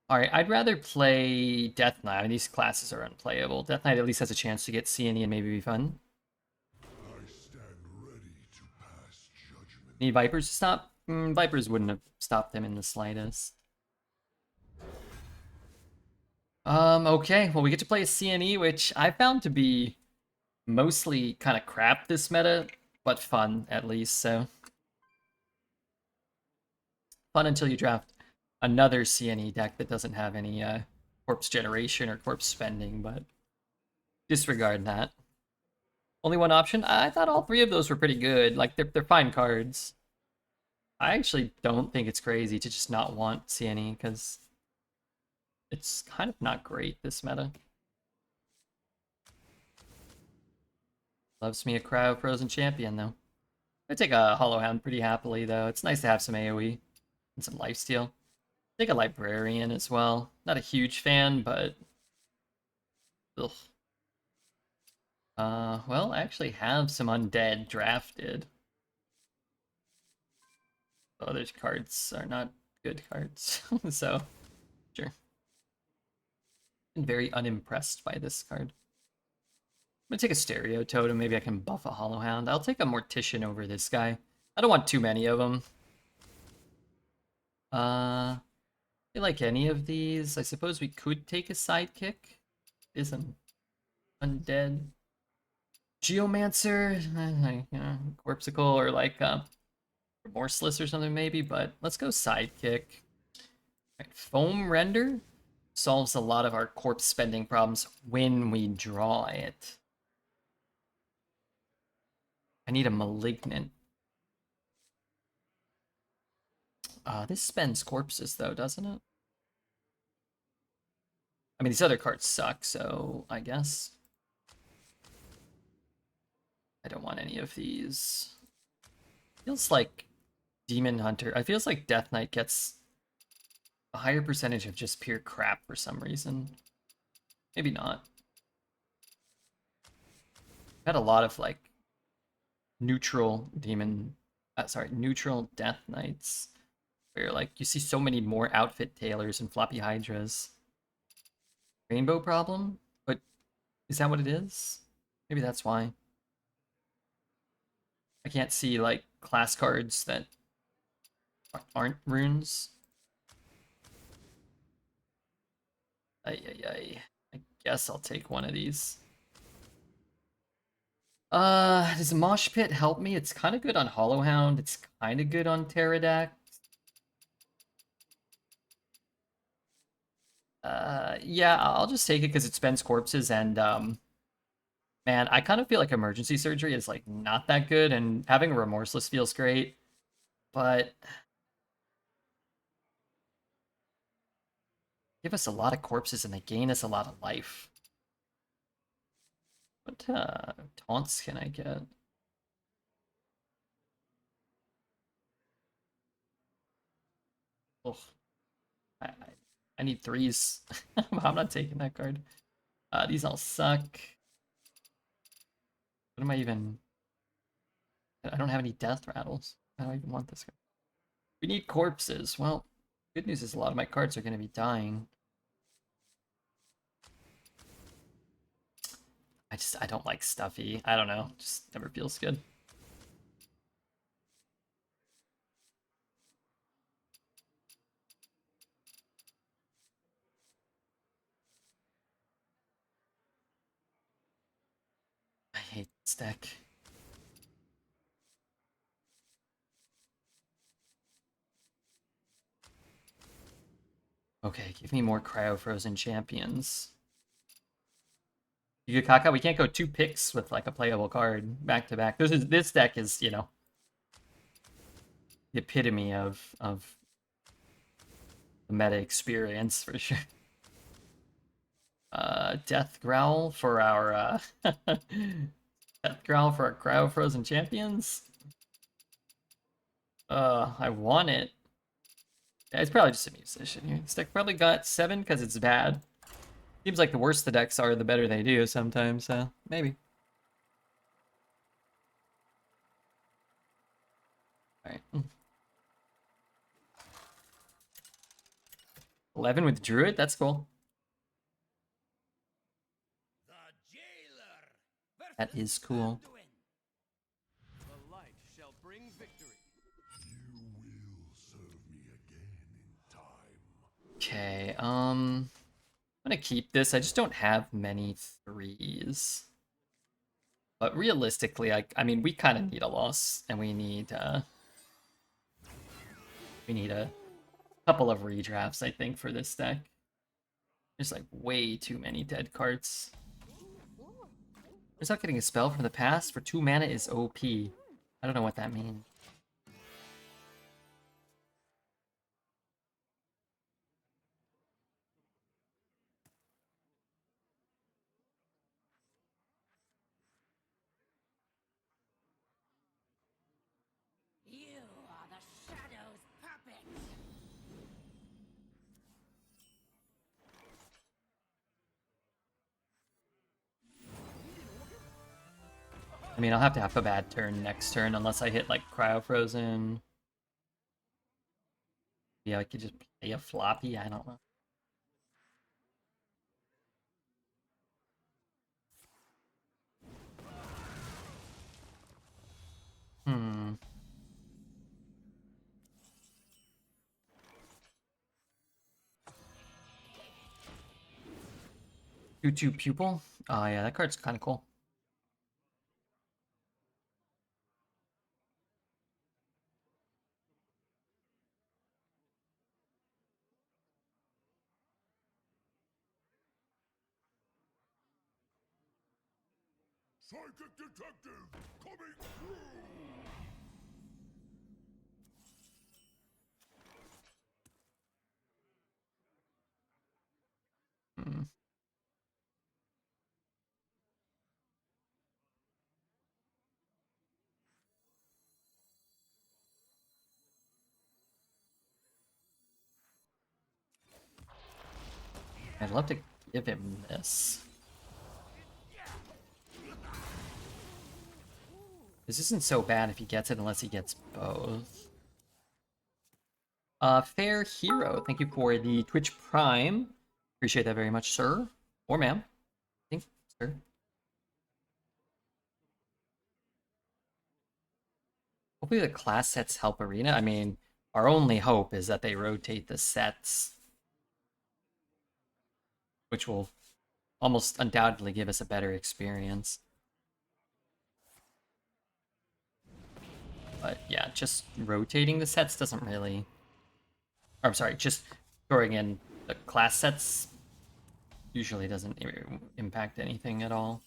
Alright, I'd rather play Death Knight. I mean, these classes are unplayable. Death Knight at least has a chance to get CNE and maybe be fun. I stand ready to pass judgment. Need Vipers to stop? Vipers wouldn't have stopped them in the slightest. Okay, well, we get to play a CNE, which I found to be mostly kind of crap this meta, but fun at least, so. Fun until you draft another CNE deck that doesn't have any corpse generation or corpse spending, but disregard that. Only one option? I thought all three of those were pretty good. Like, they're fine cards. I actually don't think it's crazy to just not want CNE, because it's kind of not great, this meta. Loves me a Cryo Frozen Champion, though. I take a Hollow Hound pretty happily, though. It's nice to have some AoE and some lifesteal. Take a Librarian as well. Not a huge fan, but... Ugh. Well, I actually have some Undead drafted. Other cards are not good cards, so sure. I'm very unimpressed by this card. I'm gonna take a Stereo Totem. Maybe I can buff a Hollow Hound. I'll take a Mortician over this guy. I don't want too many of them. I like any of these. I suppose we could take a Sidekick. Is an Undead. Geomancer, Corpsicle, or like Remorseless or something maybe, but let's go Sidekick. Right, Foam Render solves a lot of our corpse spending problems when we draw it. I need a Malignant. This spends corpses though, doesn't it? I mean, these other cards suck, so I guess. I don't want any of these. Feels like Demon Hunter. I feels like Death Knight gets a higher percentage of just pure crap for some reason. Maybe not. Had a lot of like neutral neutral Death Knights, where like you see so many more outfit tailors and floppy hydras. Rainbow problem, but is that what it is? Maybe that's why. I can't see like class cards that aren't runes. Ay, ay, ay. I guess I'll take one of these. Does Mosh Pit help me? It's kind of good on Hollow Hound. It's kind of good on Pterodact. Yeah, I'll just take it because it spends corpses, and man, I kind of feel like emergency surgery is like not that good, and having a remorseless feels great, but give us a lot of corpses and they gain us a lot of life. What taunts can I get? Ugh, I, I, I need threes. I'm not taking that card. These all suck. What am I even? I don't have any death rattles. I don't even want this card. We need corpses. Well, good news is a lot of my cards are going to be dying. I don't like stuffy. I don't know. Just never feels good. I hate this deck. Okay, give me more Cryo Frozen Champions. Yukaka, we can't go 2 picks with like a playable card back to back. This deck is, you know, the epitome of the meta experience for sure. Death Growl for our Death Growl for our Cryo Frozen Champions. I want it. Yeah, it's probably just a musician here. This deck probably got 7 because it's bad. Seems like the worse the decks are, the better they do sometimes, so maybe. Alright. 11 with Druid? That's cool. That is cool. The light shall bring victory. You will serve me again in time. Okay, I'm gonna keep this. I just don't have many threes. But realistically, I mean, we kind of need a loss, and we need a couple of redrafts, I think, for this deck. There's like way too many dead cards. Without getting a spell from the past for 2 mana is OP. I don't know what that means. You are the Shadow's puppet. I mean, I'll have to have a bad turn next turn unless I hit like Cryo Frozen. Yeah, I could just play a floppy. I don't know. Hmm. 2/2 Pupil? Oh yeah, that card's kind of cool. Psychic detective coming through. Hmm. I'd love to give him this. This isn't so bad if he gets it unless he gets both. Fair Hero, thank you for the Twitch Prime. Appreciate that very much, sir. Or ma'am. I think, sir. Hopefully the class sets help Arena. I mean, our only hope is that they rotate the sets, which will almost undoubtedly give us a better experience. But yeah, just rotating the sets doesn't really... Or, I'm sorry, just throwing in the class sets usually doesn't impact anything at all.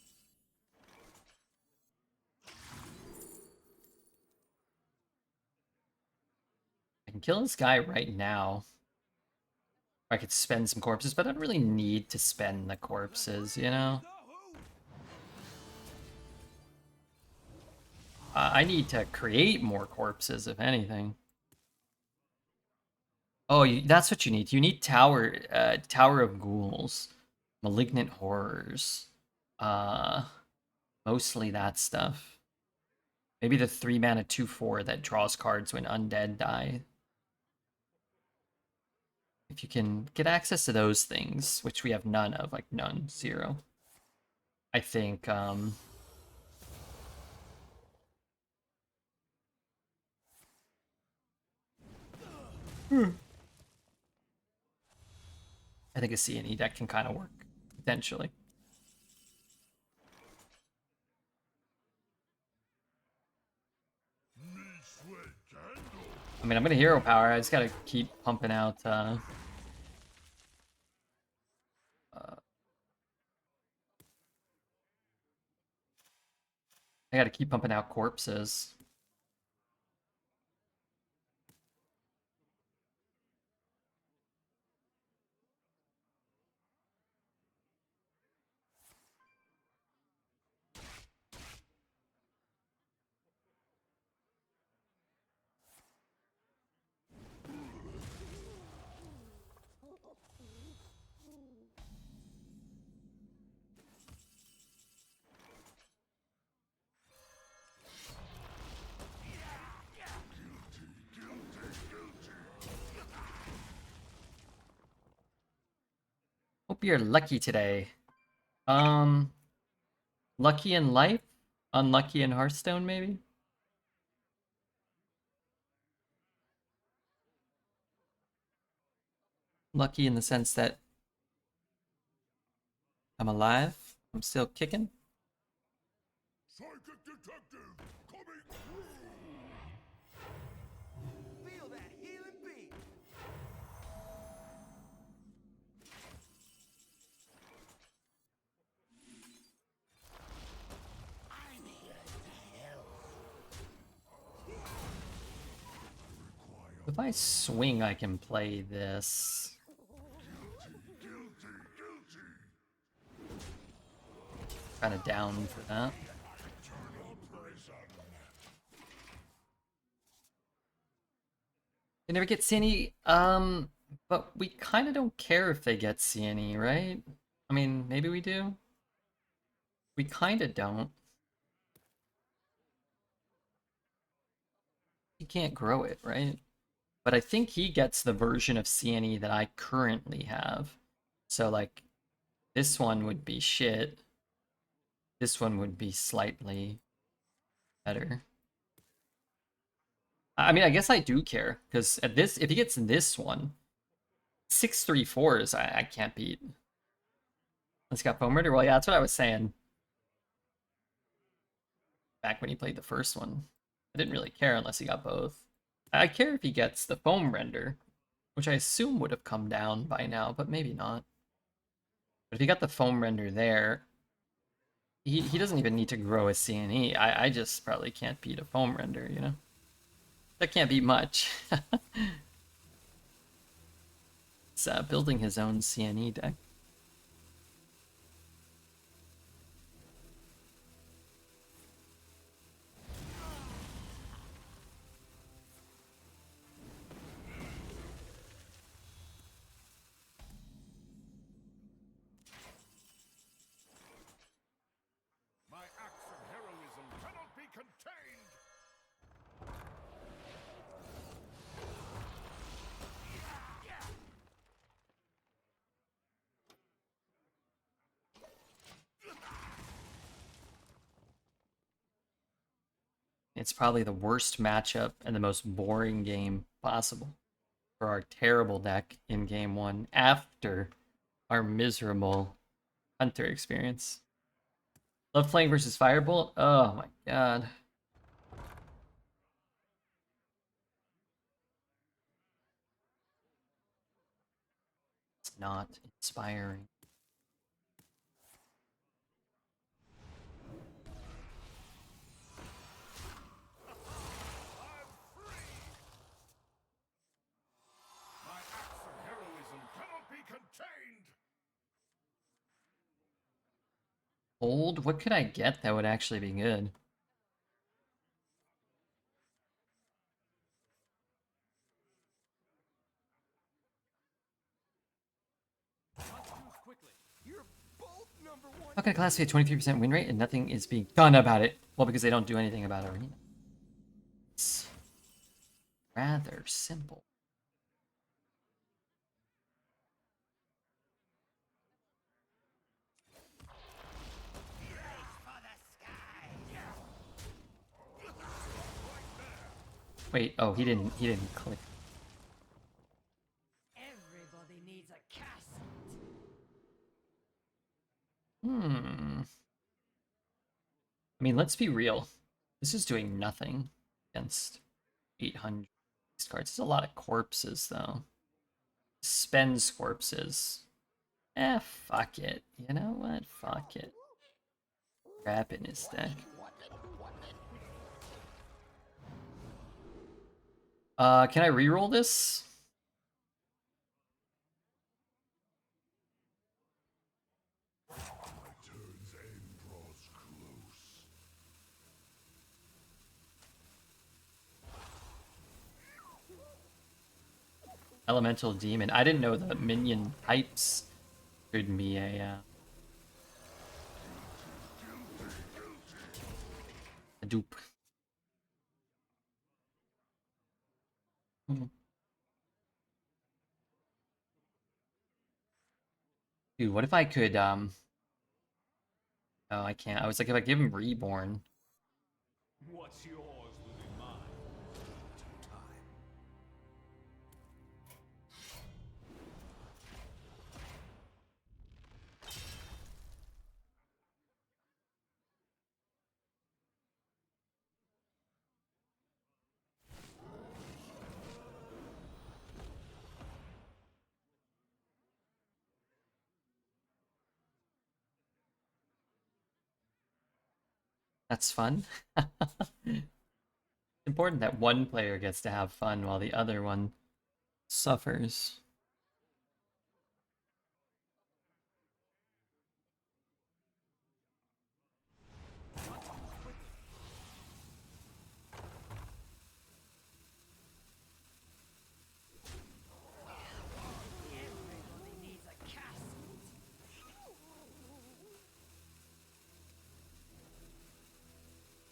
I can kill this guy right now. I could spend some corpses, but I don't really need to spend the corpses, you know? I need to create more corpses, if anything. Oh, that's what you need. You need Tower of Ghouls, Malignant Horrors, uh, mostly that stuff. Maybe the 3 mana 2/4 that draws cards when undead die. If you can get access to those things, which we have none of, like none, 0. I think I think a CNE deck can kind of work, potentially. I mean, I'm gonna hero power. I just gotta keep pumping out. I gotta keep pumping out corpses. Hope you're lucky today. Lucky in life, unlucky in Hearthstone, maybe? Lucky in the sense that I'm alive, I'm still kicking. Psychic detective coming through. Feel that healing beat. I'm here to help. If I swing, I can play this. Kind of down for that. They never get CNE, but we kind of don't care if they get CNE, right? I mean, maybe we do. We kind of don't. He can't grow it, right? But I think he gets the version of CNE that I currently have. So, like, this one would be shit. This one would be slightly better. I mean, I guess I do care, because at this, if he gets this one, 6/3/4s I can't beat. Let's got foam murder. Well, yeah, that's what I was saying. Back when he played the first one. I didn't really care unless he got both. I care if he gets the foam render, which I assume would have come down by now, but maybe not. But if he got the foam render there, he doesn't even need to grow a CNE. I just probably can't beat a foam render, you know? That can't be much. It's building his own CNE deck. My acts of heroism cannot be contained. It's probably the worst matchup and the most boring game possible for our terrible deck in game one after our miserable Hunter experience. Love playing versus Firebolt? Oh my god. It's not inspiring. My acts of heroism cannot be contained. Old? What could I get that would actually be good? Must move quickly. You're both number one. How can a class be a 23% win rate and nothing is being done about it? Well, because they don't do anything about Arena. It's rather simple. For the sky. Wait, oh, he didn't click. Everybody needs a castle. I mean, let's be real. This is doing nothing against 800 cards. It's a lot of corpses, though. Spends corpses. Fuck it. You know what? Fuck it. Crap in his deck. Can I reroll this? My turn's end draws close. Elemental Demon. I didn't know the minion types could be a dupe. Hmm. Dude, what if I could, oh, I can't. I was like, if I give him Reborn. What's yours will be mine. To time. That's fun. It's important that one player gets to have fun while the other one suffers. Everybody needs a castle.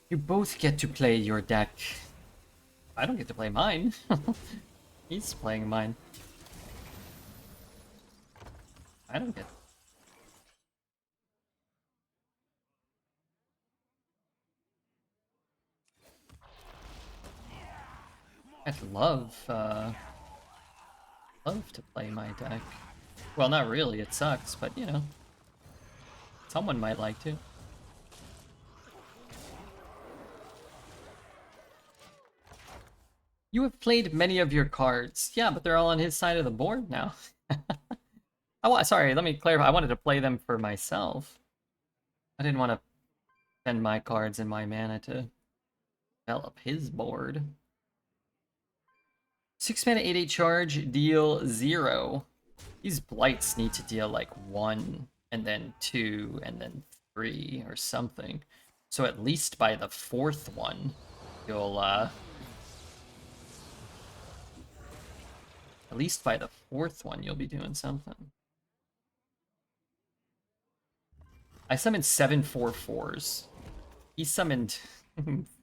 You both get to play your deck. I don't get to play mine. He's playing mine. I don't get. I'd love to play my deck. Well, not really, it sucks, but you know, someone might like to. You have played many of your cards. Yeah, but they're all on his side of the board now. Sorry, let me clarify. I wanted to play them for myself. I didn't want to spend my cards and my mana to develop his board. 6 mana, 8/8 charge, deal 0. These blights need to deal like 1, and then 2, and then 3, or something. So at least by the 4th one, you'll, at least by the 4th one, you'll be doing something. I summoned 7 4/4s. He summoned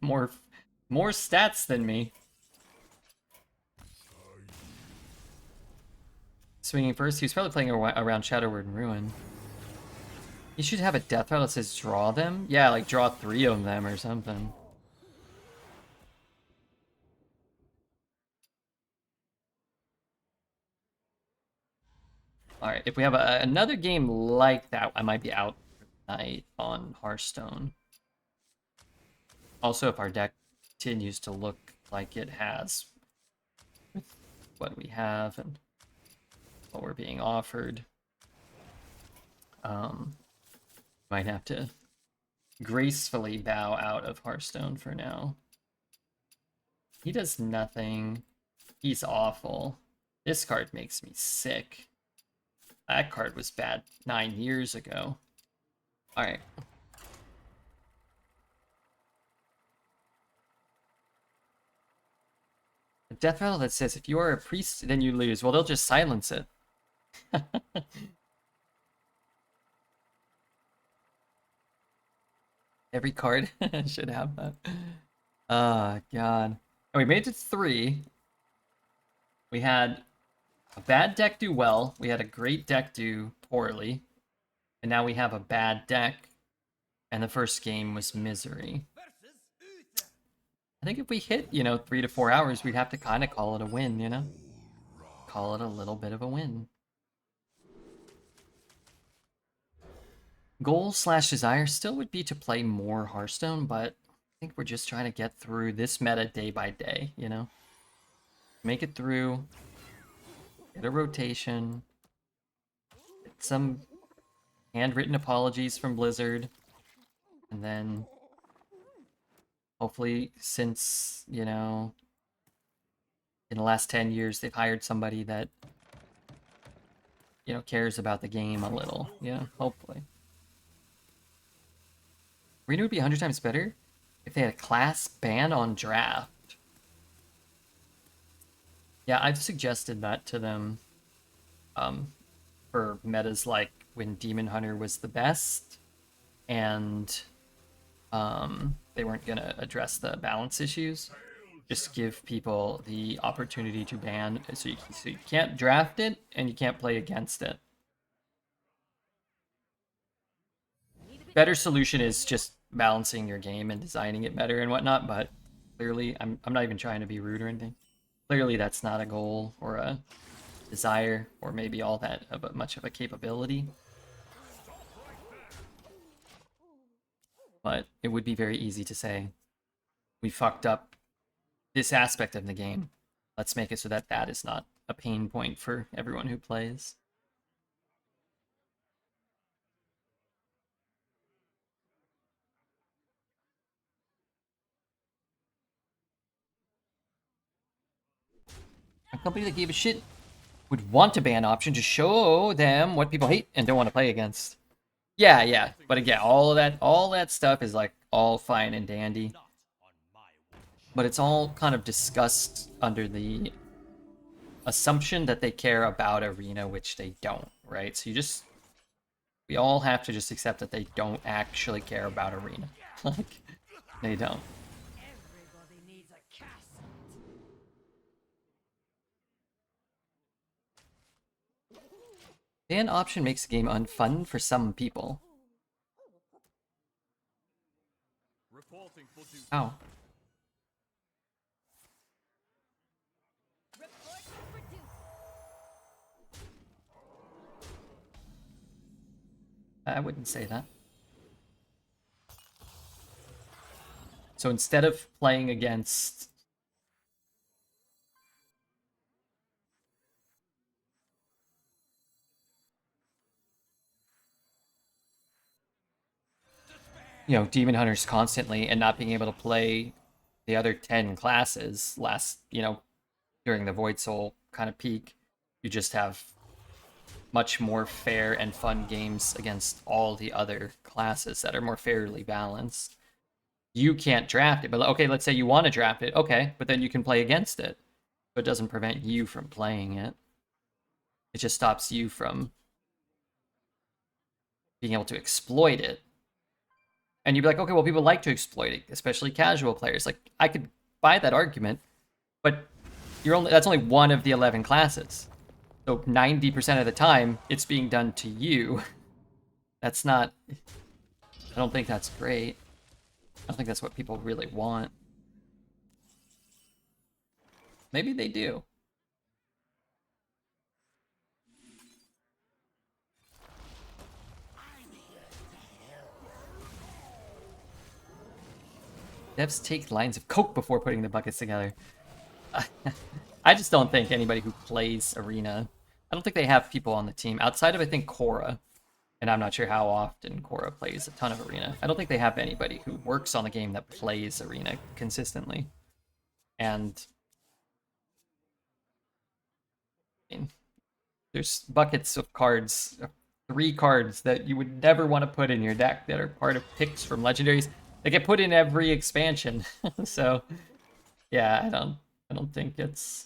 more stats than me. Swinging first, he was probably playing around Shadowward and Ruin. He should have a death rattle that says draw them. Yeah, like draw 3 of them or something. Alright, if we have another game like that, I might be out tonight on Hearthstone. Also, if our deck continues to look like it has with what we have and what we're being offered, might have to gracefully bow out of Hearthstone for now. He does nothing. He's awful. This card makes me sick. That card was bad 9 years ago. Alright. A death rattle that says if you are a priest, then you lose. Well, they'll just silence it. Every card should have that. Oh, God. And we made it to 3. We had a bad deck do well. We had a great deck do poorly. And now we have a bad deck. And the first game was misery. I think if we hit, 3 to 4 hours, we'd have to kind of call it a win, you know? Call it a little bit of a win. Goal/desire still would be to play more Hearthstone, but I think we're just trying to get through this meta day by day, you know? Make it through, get a rotation, get some handwritten apologies from Blizzard, and then hopefully, since, in the last 10 years, they've hired somebody that, cares about the game a little, hopefully. Arena would be 100 times better if they had a class ban on draft. Yeah, I've suggested that to them for metas like when Demon Hunter was the best, and they weren't going to address the balance issues. Just give people the opportunity to ban, so you can't draft it, and you can't play against it. better solution is just balancing your game and designing it better and whatnot, but clearly I'm not even trying to be rude or anything. Clearly that's not a goal or a desire or maybe all that of much of a capability. But it would be very easy to say, we fucked up this aspect of the game. Let's make it so that that is not a pain point for everyone who plays. A company that gave a shit would want a ban option to show them what people hate and don't want to play against. Yeah, yeah. But again, all that stuff is like all fine and dandy. But it's all kind of discussed under the assumption that they care about Arena, which they don't, right? So we all have to just accept that they don't actually care about Arena. Like, they don't. Everybody needs a castle. Ban option makes the game unfun for some people. Reporting for duty. Ow. Reporting for duty. I wouldn't say that. So instead of playing against Demon Hunters constantly and not being able to play the other 10 classes during the Void Soul kind of peak, you just have much more fair and fun games against all the other classes that are more fairly balanced. You can't draft it, but okay, let's say you want to draft it, okay, but then you can play against it. So it doesn't prevent you from playing it. It just stops you from being able to exploit it. And you'd be like, okay, well, people like to exploit it, especially casual players. Like, I could buy that argument, but that's only one of the 11 classes. So 90% of the time, it's being done to you. That's not... I don't think that's great. I don't think that's what people really want. Maybe they do. Devs take lines of coke before putting the buckets together. I just don't think anybody who plays Arena... I don't think they have people on the team. Outside of, I think, Korra. And I'm not sure how often Korra plays a ton of Arena. I don't think they have anybody who works on the game that plays Arena consistently. And... I mean, there's buckets of cards, 3 cards that you would never want to put in your deck that are part of picks from legendaries. They get put in every expansion. So, yeah, I don't think it's...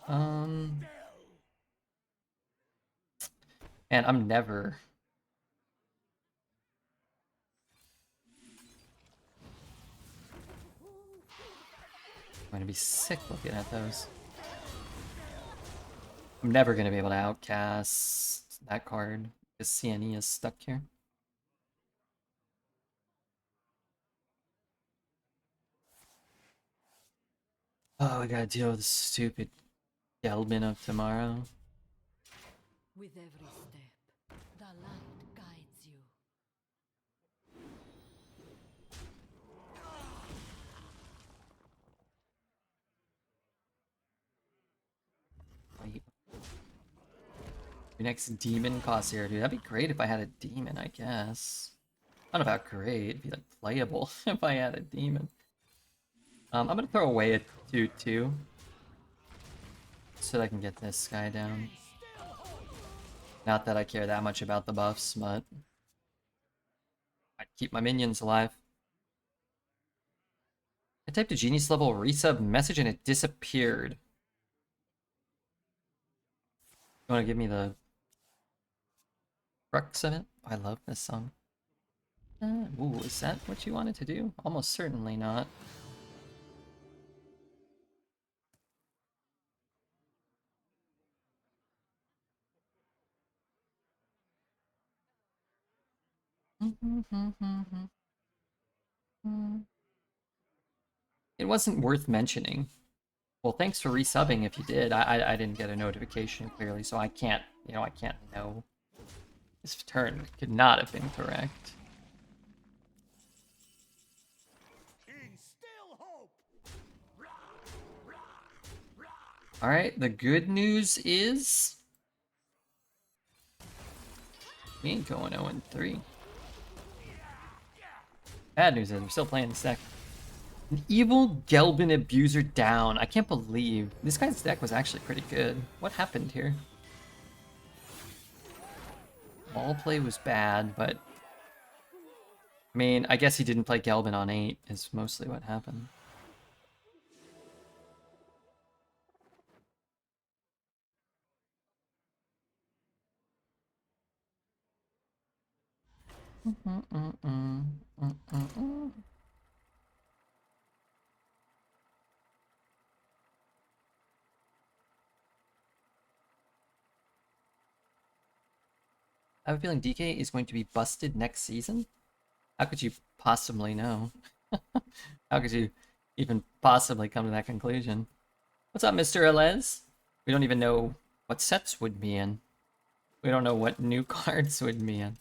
And I'm never... I'm gonna be sick looking at those. I'm never gonna be able to outcast that card because CNE is stuck here. Oh, I gotta deal with this stupid Gelbin of tomorrow. With every step, the light guides you. Wait. Your next demon cost here, dude. That'd be great if I had a demon, I guess. Not about great, it'd be like playable if I had a demon. I'm gonna throw away a 2/2 so that I can get this guy down. Not that I care that much about the buffs, but I'd keep my minions alive. I typed a genius level resub message and it disappeared. You wanna give me the crux of it? I love this song. Ooh, is that what you wanted to do? Almost certainly not. It wasn't worth mentioning. Well, thanks for resubbing if you did. I didn't get a notification clearly, so I can't, I can't know. This turn could not have been correct. Instill hope. Alright, the good news is... we ain't going 0-3. Bad news is we're still playing this deck. An evil Gelbin Abuser down. I can't believe this guy's deck was actually pretty good. What happened here? Ball play was bad, but... I mean, I guess he didn't play Gelbin on 8 is mostly what happened. I have a feeling DK is going to be busted next season? How could you possibly know? How could you even possibly come to that conclusion? What's up, Mr. Alez? We don't even know what sets would be in. We don't know what new cards would be in.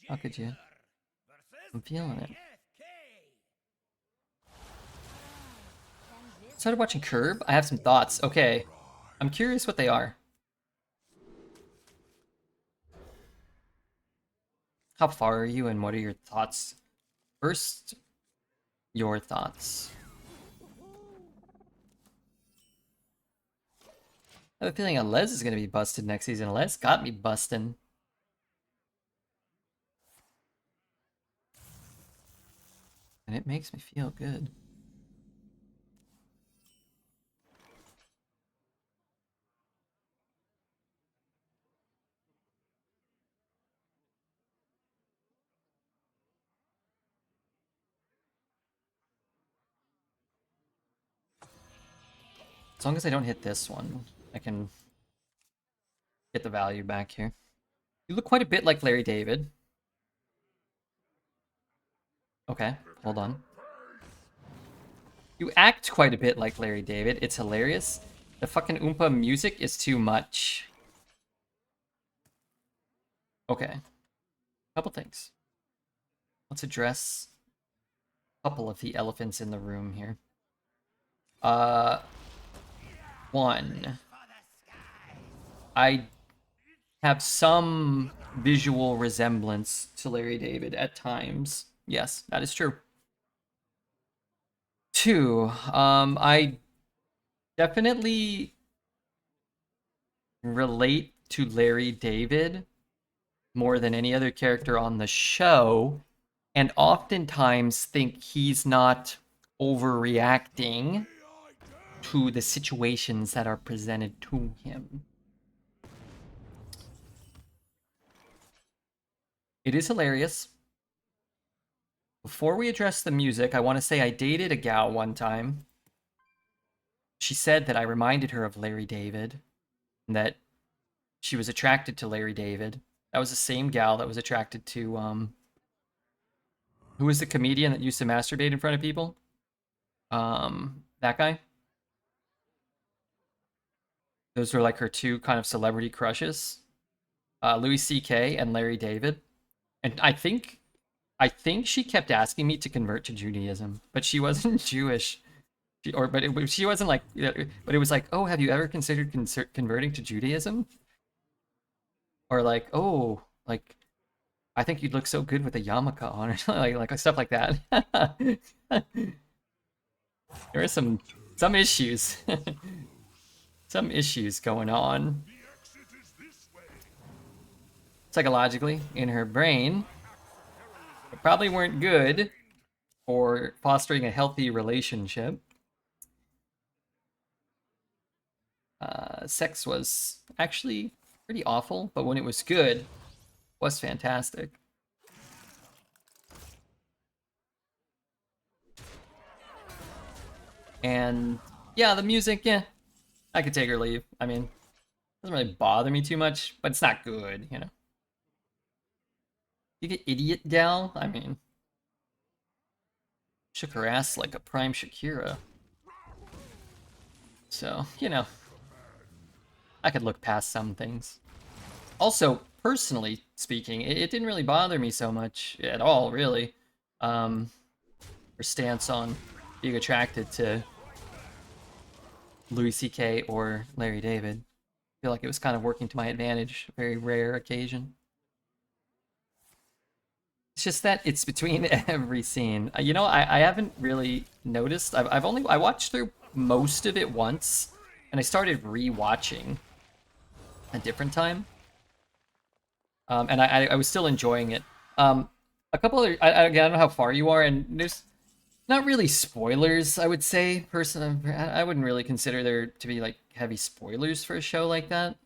How could you? I'm feeling it. Started watching Curb. I have some thoughts. Okay. I'm curious what they are. How far are you and what are your thoughts? First, your thoughts. I have a feeling Alez is going to be busted next season. Alez got me busting. And it makes me feel good. As long as I don't hit this one, I can get the value back here. You look quite a bit like Larry David. Okay, hold on. You act quite a bit like Larry David. It's hilarious. The fucking Oompa music is too much. Okay. Couple things. Let's address a couple of the elephants in the room here. One. I have some visual resemblance to Larry David at times. Yes, that is true. Two, I definitely relate to Larry David more than any other character on the show, and oftentimes think he's not overreacting to the situations that are presented to him. It is hilarious. Before we address the music, I want to say I dated a gal one time. She said that I reminded her of Larry David, and that she was attracted to Larry David. That was the same gal that was attracted to, who was the comedian that used to masturbate in front of people? That guy? Those were like her two kind of celebrity crushes. Louis C.K. and Larry David. And I think she kept asking me to convert to Judaism, but she wasn't Jewish. She wasn't like, but it was like, oh, have you ever considered converting to Judaism? Or like, oh, like, I think you'd look so good with a yarmulke on, or like stuff like that. There are some issues, some issues going on psychologically in her brain. That probably weren't good for fostering a healthy relationship. Sex was actually pretty awful, but when it was good, it was fantastic. And yeah, the music, yeah, I could take or leave. I mean, Doesn't really bother me too much, but it's not good, you know. You get Idiot Gal? I mean, shook her ass like a prime Shakira. So, you know, I could look past some things. Also, personally speaking, it didn't really bother me so much at all, really. Her stance on being attracted to Louis C.K. or Larry David. I feel like it was kind of working to my advantage. A very rare occasion. It's just that it's between every scene. You know, I haven't really noticed. I watched through most of it once, and I started re-watching a different time. And I was still enjoying it. A couple other, again, I don't know how far you are, and there's not really spoilers, I would say. Personally, I wouldn't really consider there to be like heavy spoilers for a show like that.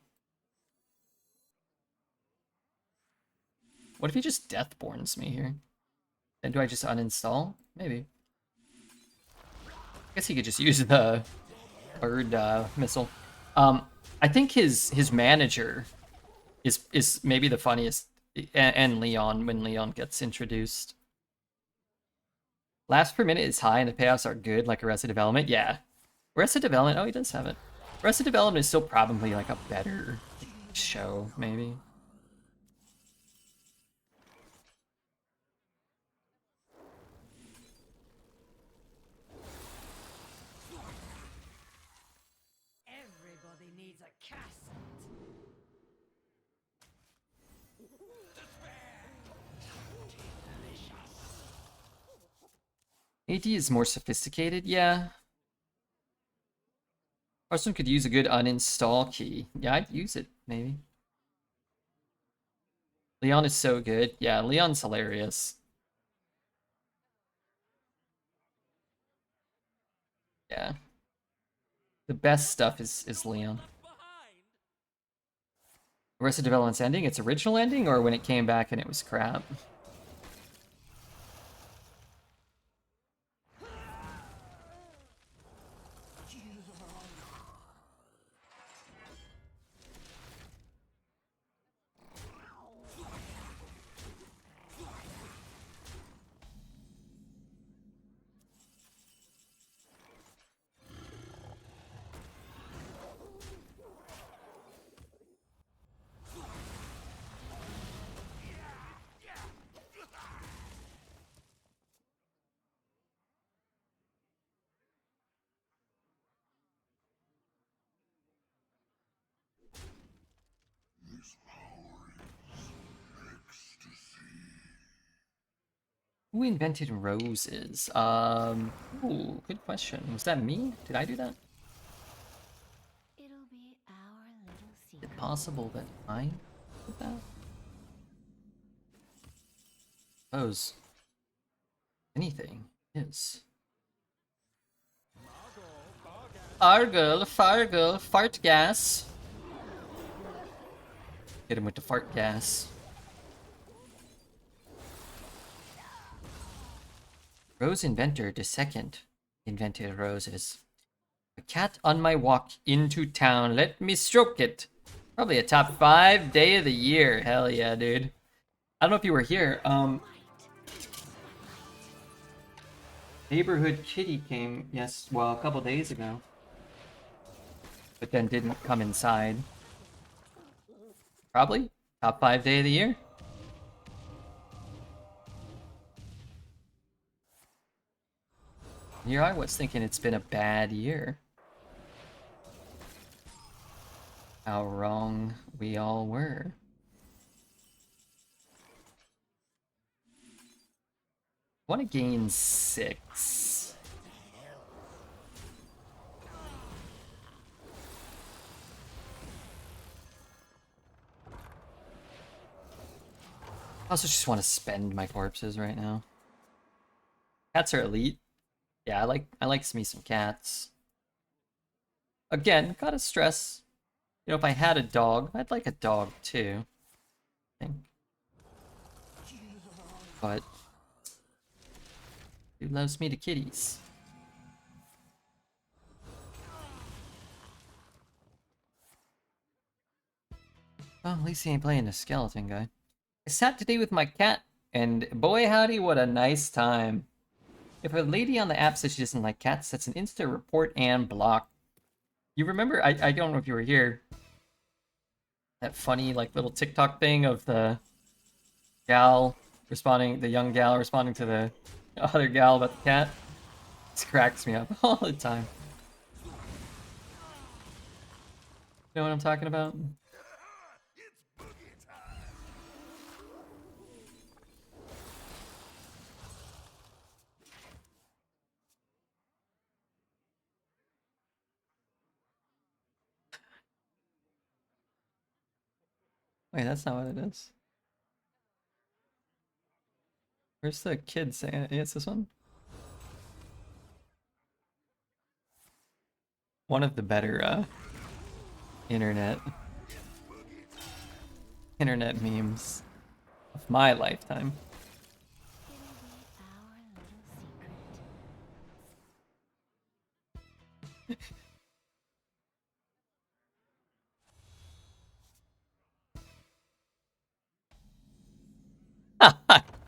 What if he just Deathborns me here? Then do I just uninstall? Maybe. I guess he could just use the bird missile. I think his manager is maybe the funniest, and Leon when Leon gets introduced. Laughs per minute is high and the payoffs are good, like Arrested Development. Yeah, Arrested Development. Oh, he does have it. Arrested Development is still probably like a better show, maybe. Everybody needs a castle. AD is more sophisticated, yeah. Hearthstone could use a good uninstall key. Yeah, I'd use it, maybe. Leon is so good. Yeah, Leon's hilarious. Yeah. The best stuff is Leon. Arrested Development's ending? Its original ending, or when it came back and it was crap? This power is ecstasy. Who invented roses? Ooh, good question. Was that me? Did I do that? It'll be our little Is secret. it possible that I did that? Suppose anything is. Argyle, Fargle, fart gas. Hit him with the fart gas. Rose inventor, the second, invented roses. A cat on my walk into town. Let me stroke it. Probably a top 5 day of the year. Hell yeah, dude. I don't know if you were here. Neighborhood Kitty came, yes, well, a couple days ago. But then didn't come inside. Probably top 5 day of the year. Here I was thinking it's been a bad year. How wrong we all were. I want to gain 6. I also just want to spend my corpses right now. Cats are elite. Yeah, I like me some cats. Again, gotta stress. You know, if I had a dog, I'd like a dog too. I think. But who loves me to kitties? Well, at least he ain't playing the skeleton guy. I sat today with my cat, and boy howdy, what a nice time. If a lady on the app says she doesn't like cats, that's an instant report and block. You remember, I don't know if you were here, that funny like little TikTok thing of the gal responding, the young gal responding to the other gal about the cat? This cracks me up all the time. You know what I'm talking about? Wait, that's not what it is. Where's the kid saying it? Yeah, it's this one? One of the better internet memes of my lifetime.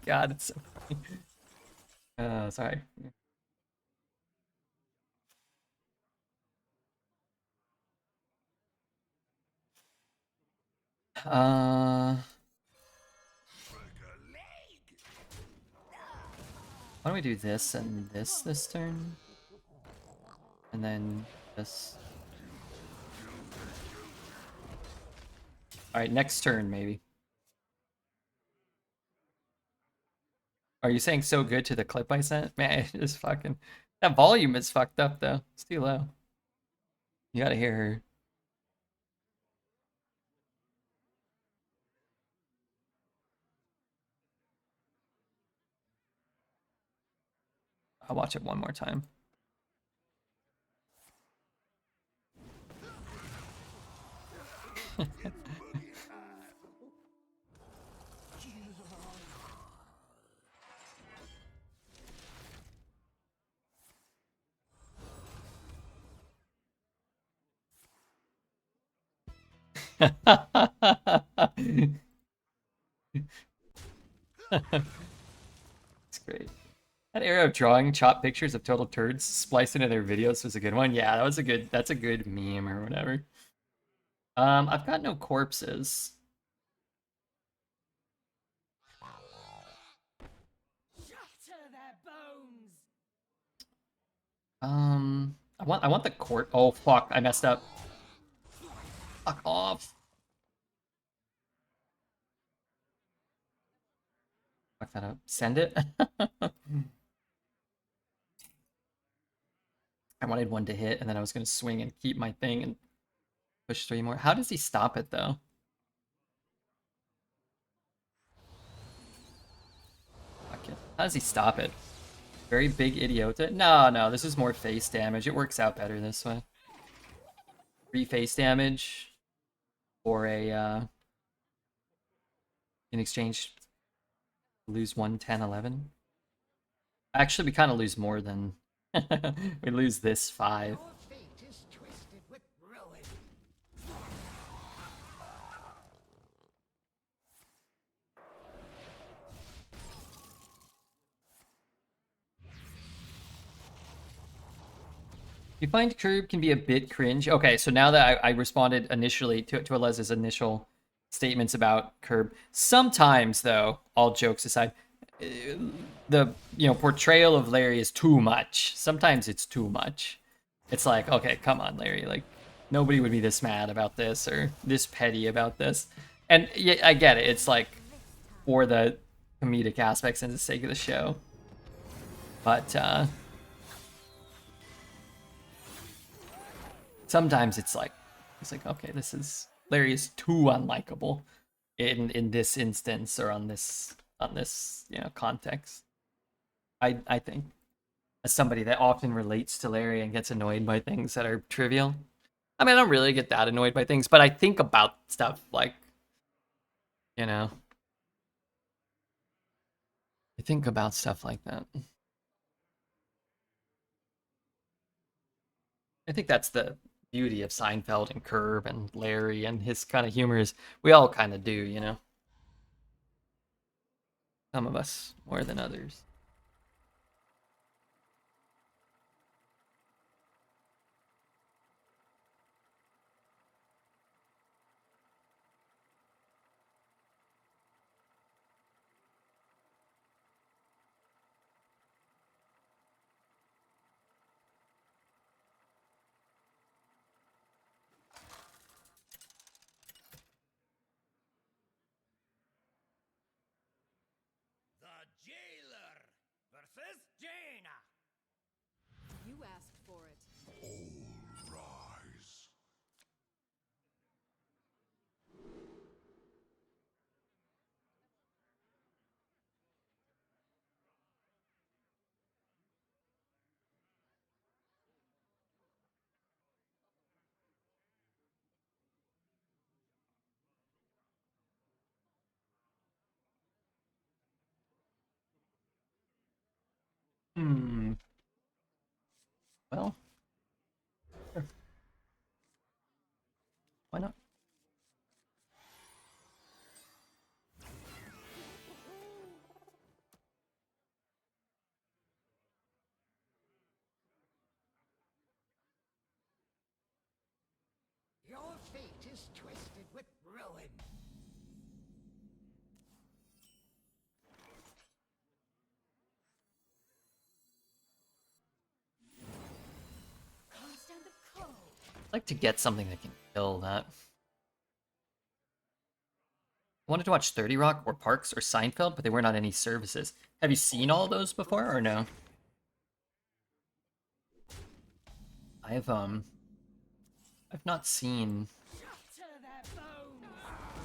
God, it's so funny. Sorry. Why don't we do this and this turn? And then this. Alright, next turn, maybe. Are you saying so good to the clip I sent? Man, it is fucking... That volume is fucked up, though. It's too low. You gotta hear her. I'll watch it one more time. It's great. That era of drawing chopped pictures of total turds spliced into their videos was a good one. Yeah, that's a good meme or whatever. I've got no corpses. Shatter their bones. I want the court. Oh fuck, I messed up. Fuck off. Fuck that up. Send it. I wanted one to hit, and then I was gonna swing and keep my thing and push 3 more. How does he stop it though? Fuck it. How does he stop it? Very big idiota. No, this is more face damage. It works out better this way. 3 face damage or a in exchange lose 1, 10, 11. Actually, we kind of lose more than we lose this 5. Your fate is twisted with ruin. You find curb can be a bit cringe. Okay, so now that I responded initially to Alez's initial statements about curb, sometimes though, all jokes aside, the portrayal of Larry is too much. Sometimes it's too much. It's like, okay, come on, Larry. Like, nobody would be this mad about this or this petty about this. And yeah, I get it. It's like for the comedic aspects and the sake of the show. But sometimes it's like okay, this is Larry is too unlikable in this instance or on this context. I think as somebody that often relates to Larry and gets annoyed by things that are trivial. I mean, I don't really get that annoyed by things, but I think about stuff like, I think about stuff like that. I think that's the beauty of Seinfeld and Curb and Larry and his kind of humor is we all kind of do, you know. Some of us more than others. The Jailer versus Jaina. You asked for it. All rise. Hmm. Well, sure. Why not? Your fate is twisted with ruin. Can't stand the cold. I'd like to get something that can kill that. I wanted to watch 30 Rock or Parks or Seinfeld, but they weren't on any services. Have you seen all those before or no? I've not seen Shatter their bones.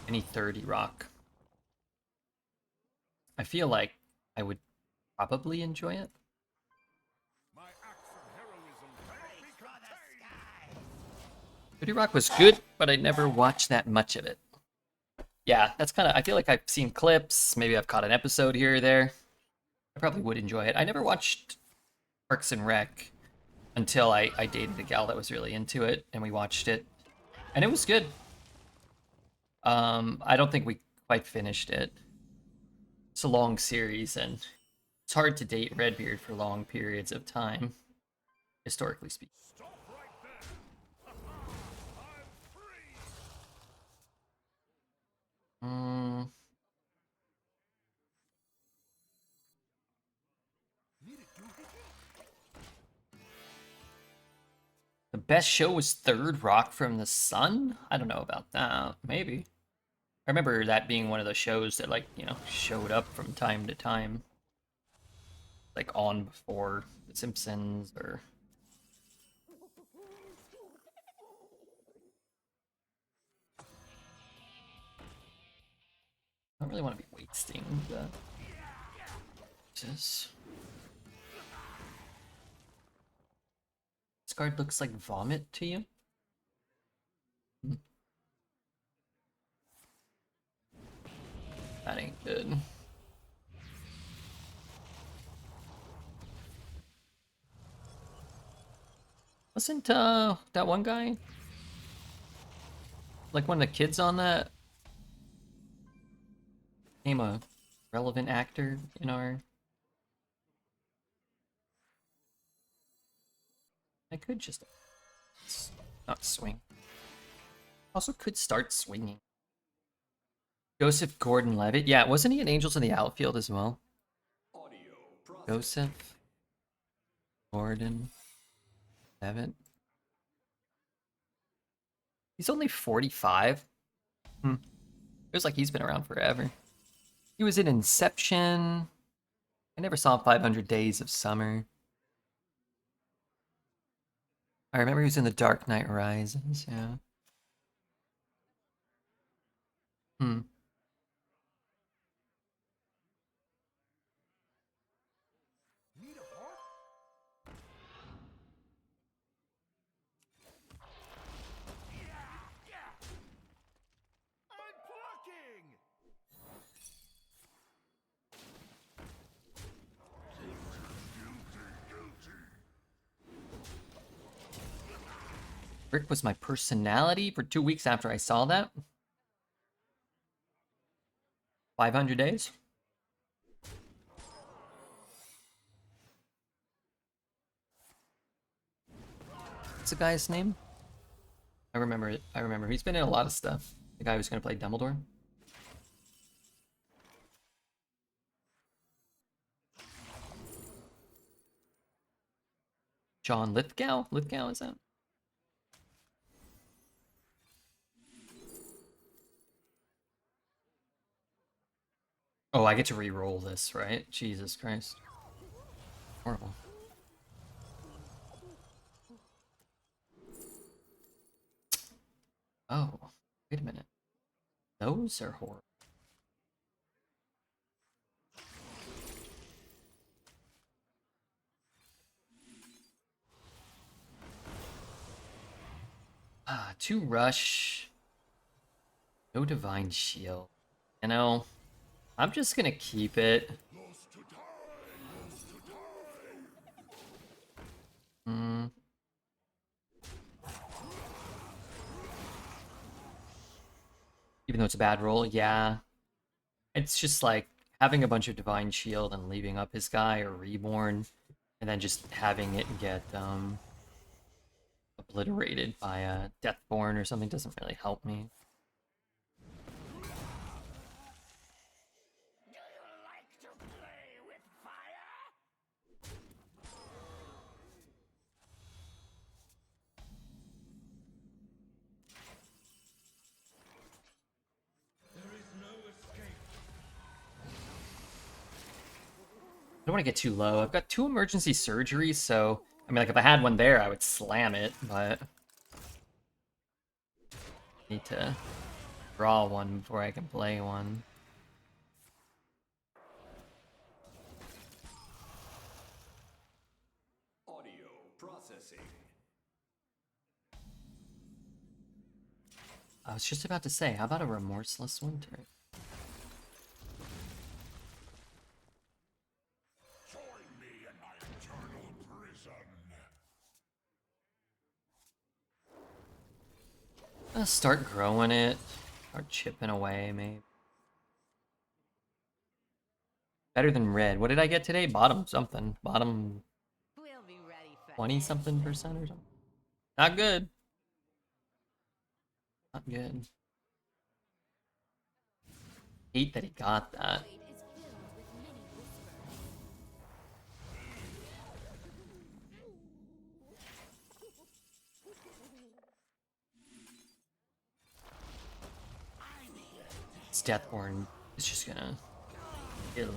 any 30 Rock. I feel like I would probably enjoy it. My acts of heroism cannot be contained. 30 Rock was good, but I never watched that much of it. Yeah, that's kind of. I feel like I've seen clips. Maybe I've caught an episode here or there. I probably would enjoy it. I never watched Parks and Rec until I dated a gal that was really into it, and we watched it, and it was good. I don't think we quite finished it. It's a long series, and it's hard to date Redbeard for long periods of time, historically speaking. Stop right there. I'm free. Mm, the best show was Third Rock from the Sun? I don't know about that. Maybe. I remember that being one of those shows that, like, you know, showed up from time to time. Like on before The Simpsons or. I don't really want to be wasting the. Jesus. This card looks like vomit to you? Hmm. That ain't good. Wasn't that one guy like one of the kids on that became a relevant actor in our. I could just not swing. Also could start swinging. Joseph Gordon-Levitt. Yeah, wasn't he in Angels in the Outfield as well? Joseph Gordon-Levitt. He's only 45. Feels like he's been around forever. He was in Inception. I never saw 500 Days of Summer. I remember he was in The Dark Knight Rises, yeah. Hmm. Need a heart? I'm blocking. Rick was my personality for 2 weeks after I saw that. 500 days. What's the guy's name? I remember it. I remember. He's been in a lot of stuff. The guy who's going to play Dumbledore. John Lithgow? Lithgow, is that? Oh, I get to re-roll this, right? Jesus Christ. Horrible. Oh, wait a minute. Those are horrible. Ah, 2 rush. No divine shield. You know, I'm just gonna keep it. Hmm. Even though it's a bad roll, yeah. It's just like having a bunch of divine shield and leaving up his guy or reborn, and then just having it get obliterated by a Deathborn or something doesn't really help me. I don't want to get too low. I've got 2 emergency surgeries, so I mean, like if I had one there, I would slam it, but I need to draw one before I can play one. Audio processing. I was just about to say, how about a remorseless winter? Join me in my eternal prison. Start growing it, start chipping away, maybe. Better than red. What did I get today? Bottom something. Bottom We'll be ready for 20 something percent or something. Not good. Not good. Hate that he got that. Void is filled with many whispers. This Deathborn is just gonna kill me.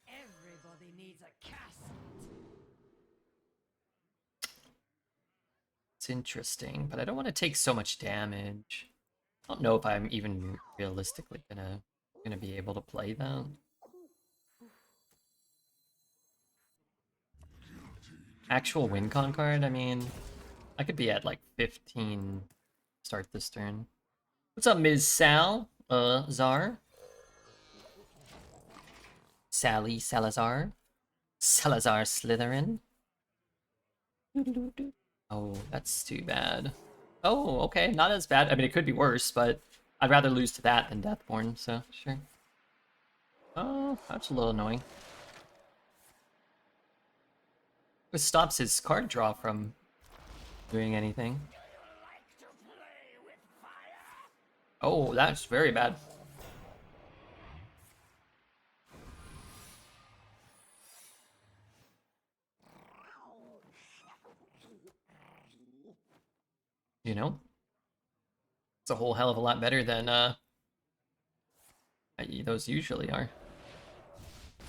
Everybody needs a casket. It's interesting, but I don't want to take so much damage. I don't know if I'm even realistically gonna be able to play that. Actual win con card, I mean, I could be at like 15 start this turn. What's up, Ms. Sal? Czar? Sally Salazar? Salazar Slytherin? Oh, that's too bad. Oh, okay, not as bad. I mean, it could be worse, but I'd rather lose to that than Deathborn, so sure. Oh, that's a little annoying. This stops his card draw from doing anything. Oh, that's very bad. You know? It's a whole hell of a lot better than those usually are.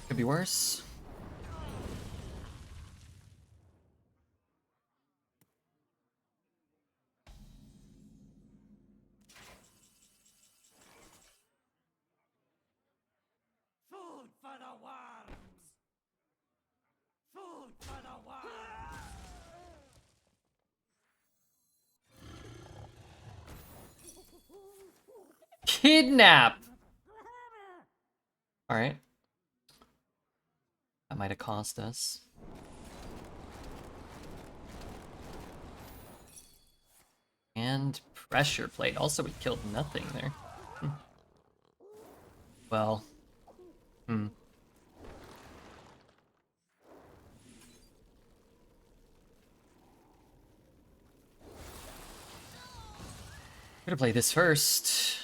Could be worse. Food for the worms. Food for the worms. Kidnap! Alright. That might have cost us. And pressure plate. Also, we killed nothing there. Well, Gonna play this first.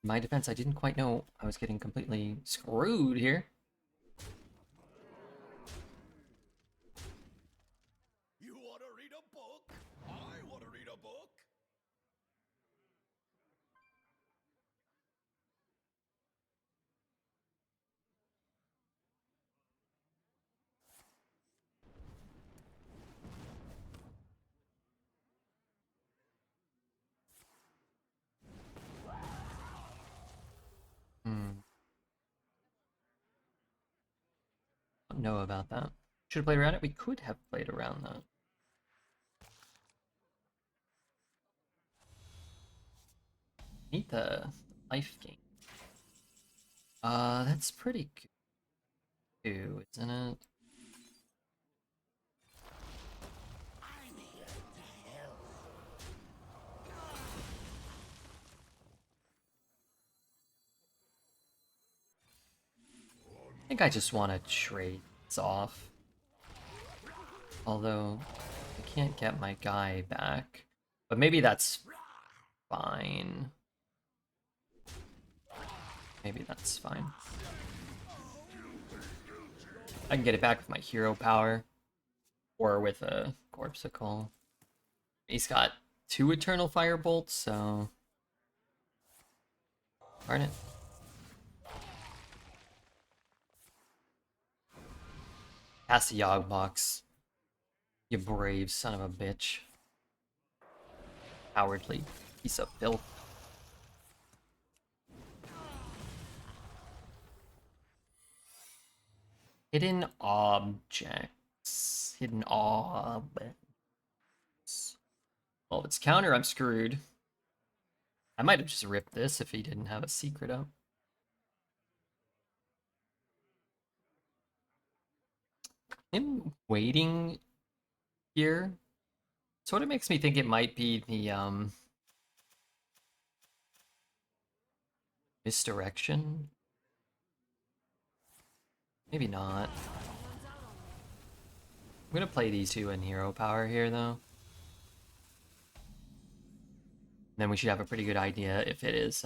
In my defense, I didn't quite know I was getting completely screwed here. You want to read a book? I want to read a book. Don't know about that. Should have played around it. We could have played around that. Need the life gain. That's pretty good too, isn't it? I think I just want to trade this off. Although, I can't get my guy back. But maybe that's fine. Maybe that's fine. I can get it back with my hero power. Or with a Corpsicle. He's got 2 Eternal Firebolts, so... Darn it. Pass the Yogg box. You brave son of a bitch. Cowardly piece of filth. Hidden objects. Hidden objects. Well, if it's counter, I'm screwed. I might have just ripped this if he didn't have a secret up. Him waiting here sort of makes me think it might be the misdirection. Maybe not. I'm gonna play these 2 in hero power here though. Then we should have a pretty good idea if it is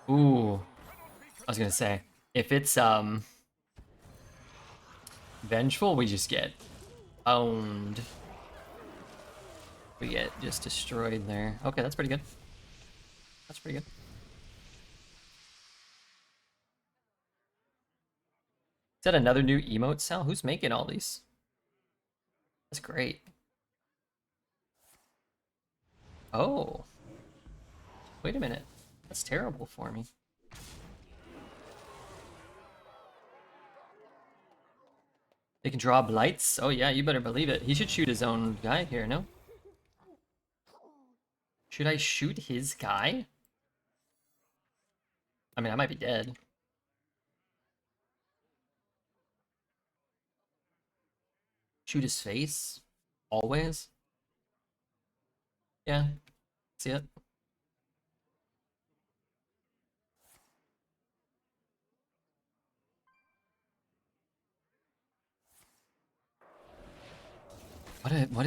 Ooh. I was gonna say, if it's vengeful, we just get owned. We get just destroyed there. Okay, that's pretty good. That's pretty good. Is that another new emote, Sal? Who's making all these? That's great. Oh. Wait a minute. That's terrible for me. They can draw blights? Oh yeah, you better believe it. He should shoot his own guy here, no? Should I shoot his guy? I mean, I might be dead. Shoot his face? Always? Yeah. See it?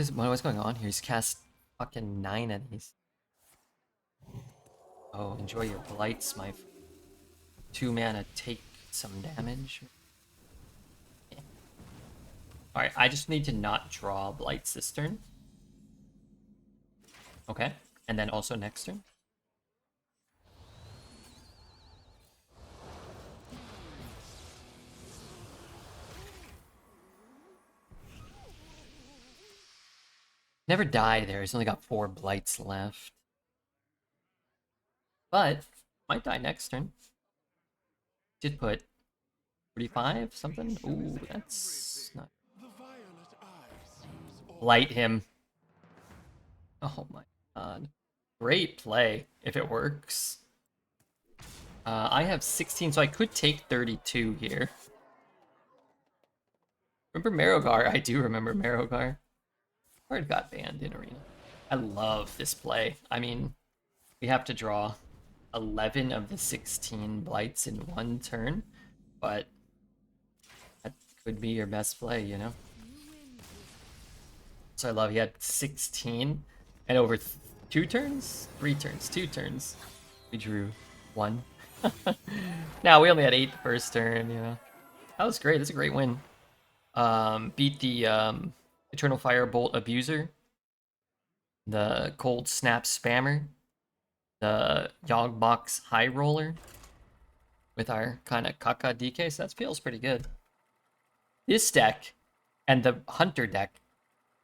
What's going on here? He's cast fucking 9 of these. Oh, enjoy your blights, my 2 mana take some damage. Yeah. Alright, I just need to not draw blights this turn. Okay, and then also next turn. Never die there. He's only got 4 blights left. But might die next turn. Did put 45 something. Ooh, that's not. Blight him. Oh my Great play if it works. I have 16, so I could take 32 here. Remember Marogar? I do remember Marogar. Card got banned in Arena. I love this play. I mean, we have to draw 11 of the 16 blights in one turn, but that could be your best play, you know? So I love he had 16, and over 2 turns, 2 turns, we drew 1. Now we only had 8 the first turn, you know? That was great. That's a great win. Beat the Eternal Firebolt Abuser, the Cold Snap Spammer, the Yogbox High Roller with our kind of Kaka DK, so that feels pretty good. This deck and the Hunter deck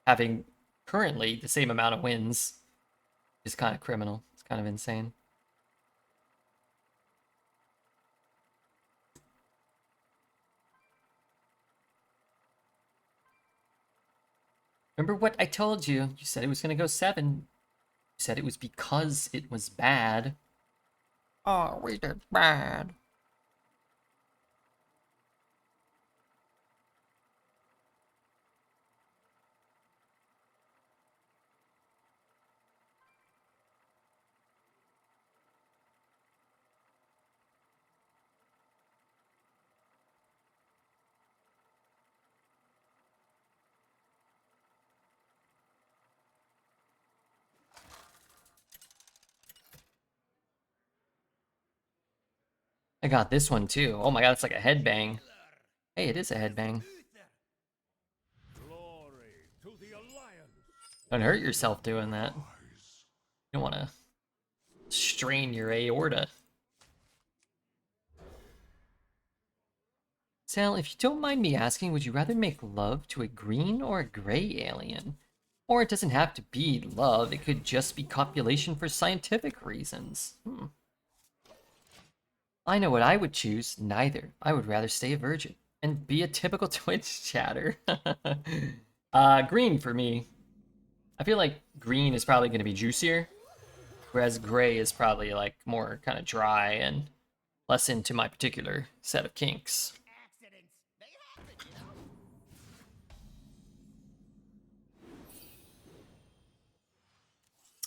having currently the same amount of wins is kind of criminal. It's kind of insane. Remember what I told you? You said it was going to go 7. You said it was because it was bad. Oh, we did bad. I got this one too. Oh my god, it's like a headbang. Hey, it is a headbang. Glory to the Alliance. Don't hurt yourself doing that. You don't want to strain your aorta. Sal, if you don't mind me asking, would you rather make love to a green or a gray alien? Or it doesn't have to be love, it could just be copulation for scientific reasons. I know what I would choose. Neither. I would rather stay a virgin and be a typical Twitch chatter. Green for me. I feel like green is probably going to be juicier, whereas gray is probably like more kind of dry and less into my particular set of kinks. Accidents, they happen,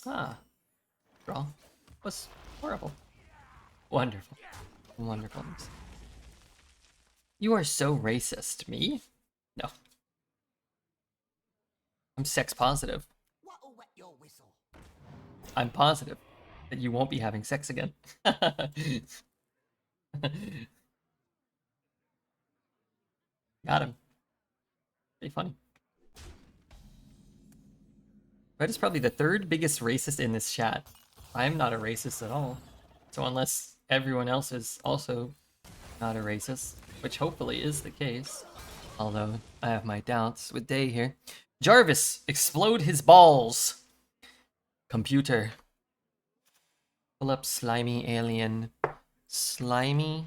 you know? Ah, draw was horrible. Wonderful. Wonderful. You are so racist. Me? No. I'm sex positive. What'll wet your whistle? I'm positive that you won't be having sex again. Got him. Pretty funny. Red is probably the 3rd biggest racist in this chat. I'm not a racist at all. So unless everyone else is also not a racist, which hopefully is the case, although I have my doubts with Day here. Jarvis, explode his balls. Computer. Pull up slimy alien. Slimy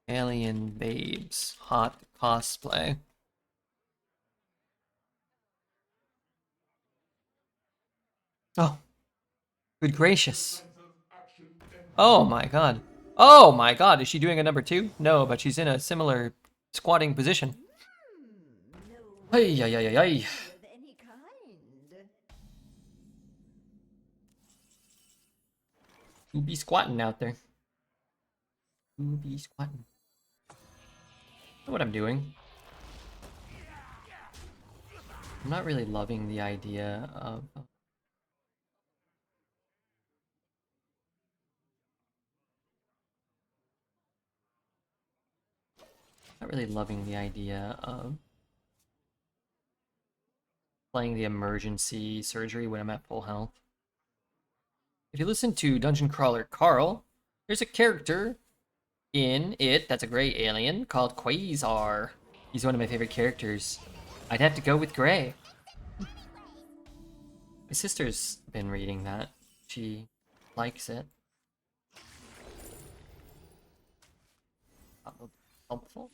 alien babes. Hot cosplay. Oh. Good gracious. Oh my god. Oh my god, is she doing a number 2? No, but she's in a similar squatting position. No Hey, ay, ay, ay, ay. of any kind. Who be squatting out there? Who be squatting? Know what I'm doing? I'm not really loving the idea of... Not really loving the idea of playing the emergency surgery when I'm at full health. If you listen to Dungeon Crawler Carl, there's a character in it that's a gray alien called Quasar. He's one of my favorite characters. I'd have to go with gray. My sister's been reading that. She likes it. Probably helpful.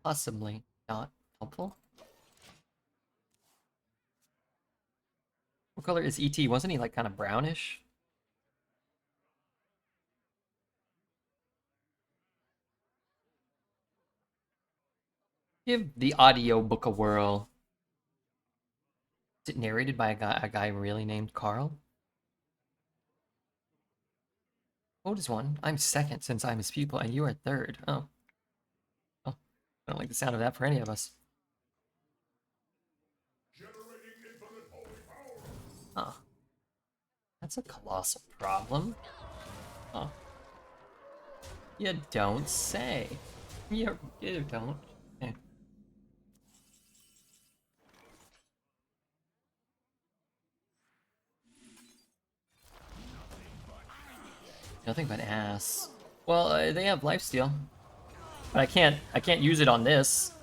Possibly not helpful. What color is ET? Wasn't he like kind of brownish? Give the audiobook a whirl. Is it narrated by a guy really named Carl? Vote is one. I'm second since I'm his pupil, and you are third. Oh. Oh. I don't like the sound of that for any of us. Generating infinite holy power. Huh. That's a colossal problem. Huh. You don't say. You don't. Eh. Nothing but ass. Well, they have lifesteal, but I can't use it on this,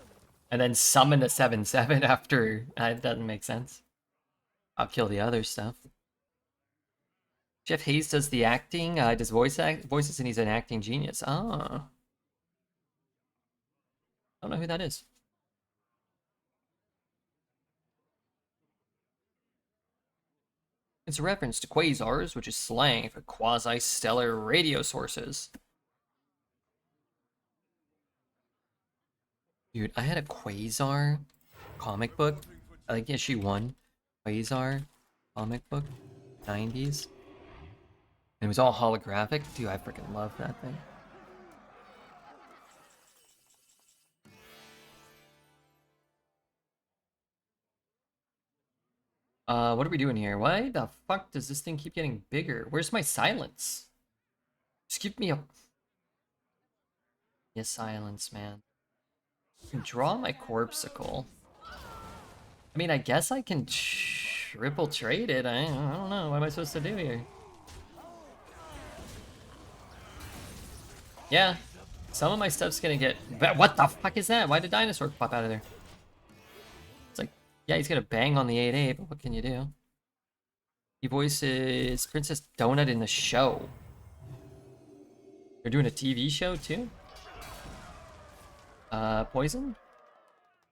and then summon the 7/7 after. It doesn't make sense. I'll kill the other stuff. Jeff Hayes does the acting, does voices, and he's an acting genius. Ah, I don't know who that is. It's a reference to quasars, which is slang for quasi-stellar radio sources. Dude, I had a quasar comic book, I think issue 1, quasar comic book, 90s. And it was all holographic. Dude, I freaking love that thing. What are we doing here? Why the fuck does this thing keep getting bigger? Where's my silence? Just give me a... Yeah, silence, man. I can draw my corpsicle. I mean, I guess I can triple trade it. I don't know. What am I supposed to do here? Yeah. Some of my stuff's gonna get... What the fuck is that? Why did dinosaur pop out of there? It's like, yeah, he's gonna bang on the 8/8, but what can you do? He voices Princess Donut in the show. They're doing a TV show too? Poison?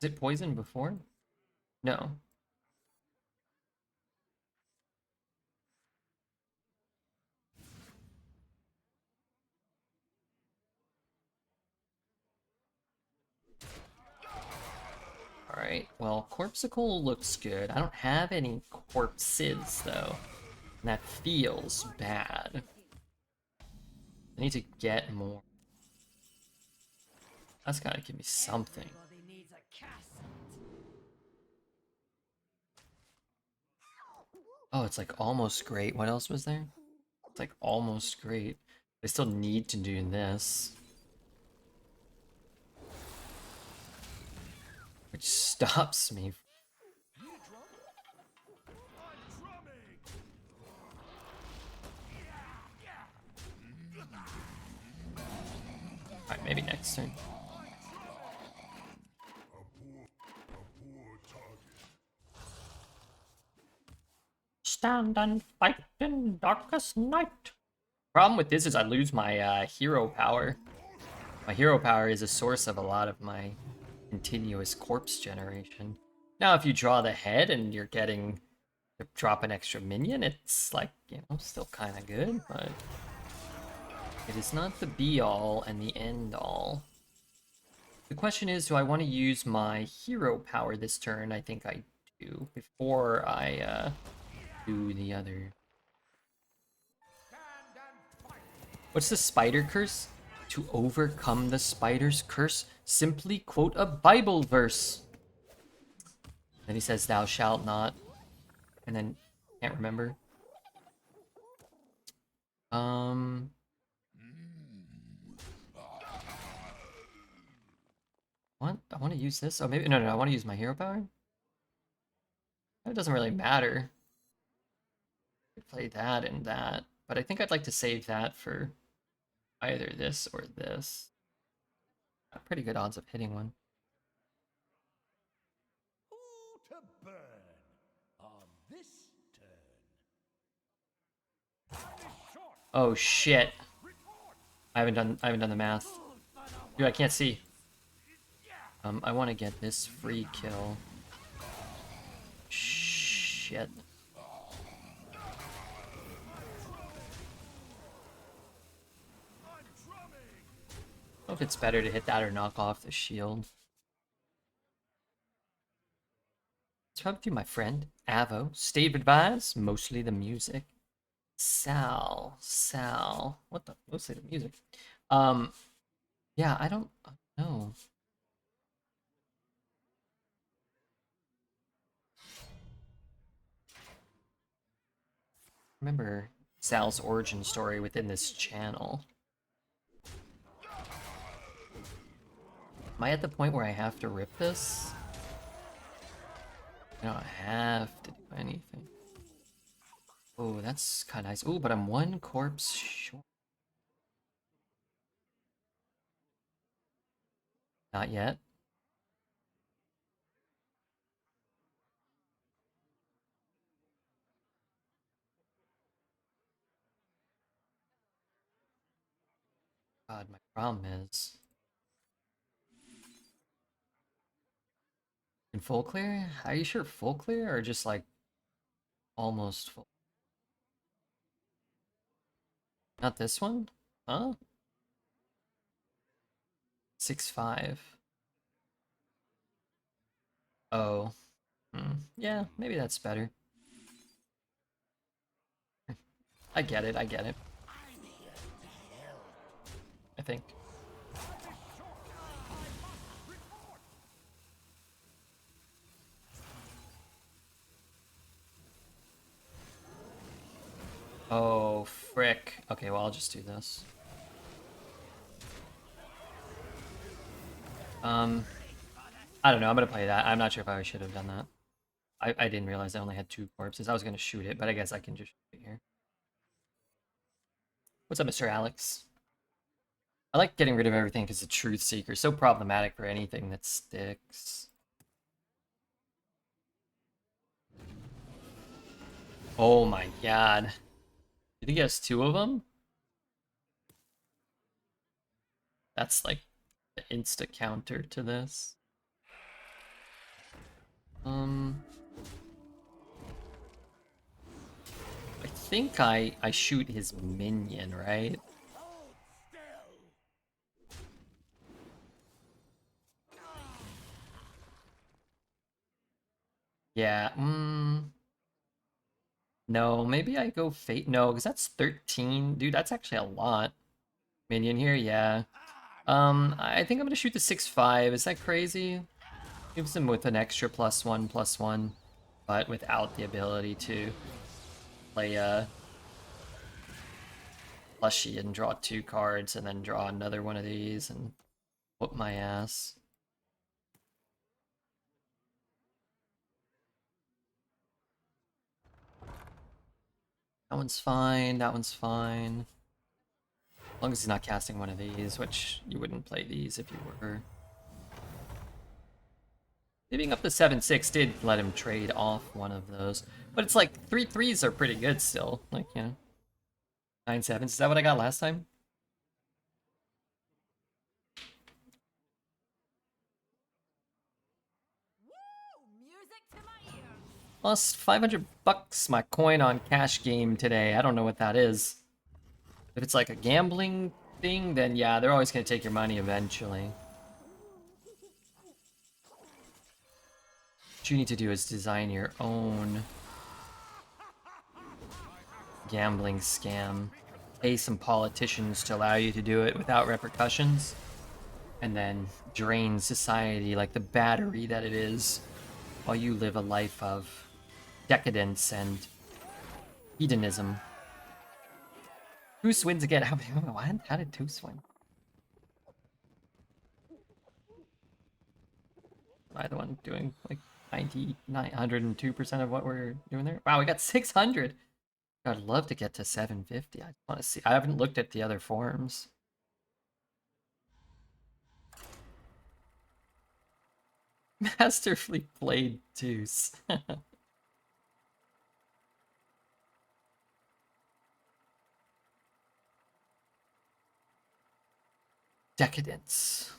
Is it Poison before? No. Alright, well, Corpsicle looks good. I don't have any corpses, though. And that feels bad. I need to get more. That's gotta give me something. Everybody needs a cassette. Oh, it's like almost great. What else was there? It's like almost great. I still need to do this. Which stops me. Alright, maybe next turn. A poor target. Stand and fight in darkest night. Problem with this is I lose my hero power. My hero power is a source of a lot of my continuous corpse generation. Now, if you draw the head and you're getting to drop an extra minion, it's like, you know, still kind of good, but it is not the be-all and the end-all. The question is, do I want to use my hero power this turn? I think I do, before I do the other. What's the spider curse? To overcome the spider's curse, simply quote a Bible verse. Then he says, thou shalt not. And then, can't remember. What? I want to use this? Oh, maybe, no, I want to use my hero power? It doesn't really matter. I could play that and that, but I think I'd like to save that for either this or this. Got pretty good odds of hitting one. Who to burn on this turn? Oh shit. I haven't done the math. Dude, I can't see. I want to get this free kill. Shit. if it's better to hit that or knock off the shield. What's wrong with you, my friend? Avo. Stave advise, mostly the music. Sal. What the? Mostly the music. Yeah, I don't know. Remember Sal's origin story within this channel. Am I at the point where I have to rip this? I don't have to do anything. Oh, that's kind of nice. Oh, but I'm one corpse short. Not yet. God, my problem is... In full clear? Are you sure full clear or just like almost full? Not this one? Huh? 6-5. Oh. Yeah, maybe that's better. I get it, I get it. I think. Oh, frick. Okay, well, I'll just do this. I don't know, I'm gonna play that. I'm not sure if I should have done that. I didn't realize I only had 2 corpses. I was gonna shoot it, but I guess I can just shoot it here. What's up, Mr. Alex? I like getting rid of everything because the Truth Seeker is so problematic for anything that sticks. Oh my god. You think he has 2 of them? That's like the insta counter to this. I think I shoot his minion, right? Yeah, no, maybe I go Fate. No, because that's 13. Dude, that's actually a lot. Minion here, yeah. I think I'm gonna shoot the 6-5. Is that crazy? Gives him with an extra +1/+1, but without the ability to play a plushie and draw 2 cards and then draw another one of these and whoop my ass. That one's fine, that one's fine. As long as he's not casting one of these, which you wouldn't play these if you were. Leaving up the 7-6 did let him trade off one of those. But it's like 3-3s are pretty good still. Like, you know. 9-7s. Is that what I got last time? Music to my ears. Lost 500 bucks my coin on cash game today. I don't know what that is. If it's like a gambling thing, then yeah, they're always going to take your money eventually. What you need to do is design your own gambling scam. Pay some politicians to allow you to do it without repercussions. And then drain society like the battery that it is while you live a life of decadence and hedonism. Toos wins again. How did Toos win? Am I the one doing like 102% of what we're doing there? Wow, we got 600. I'd love to get to 750. I want to see. I haven't looked at the other forms. Masterfully played Toos. Decadence.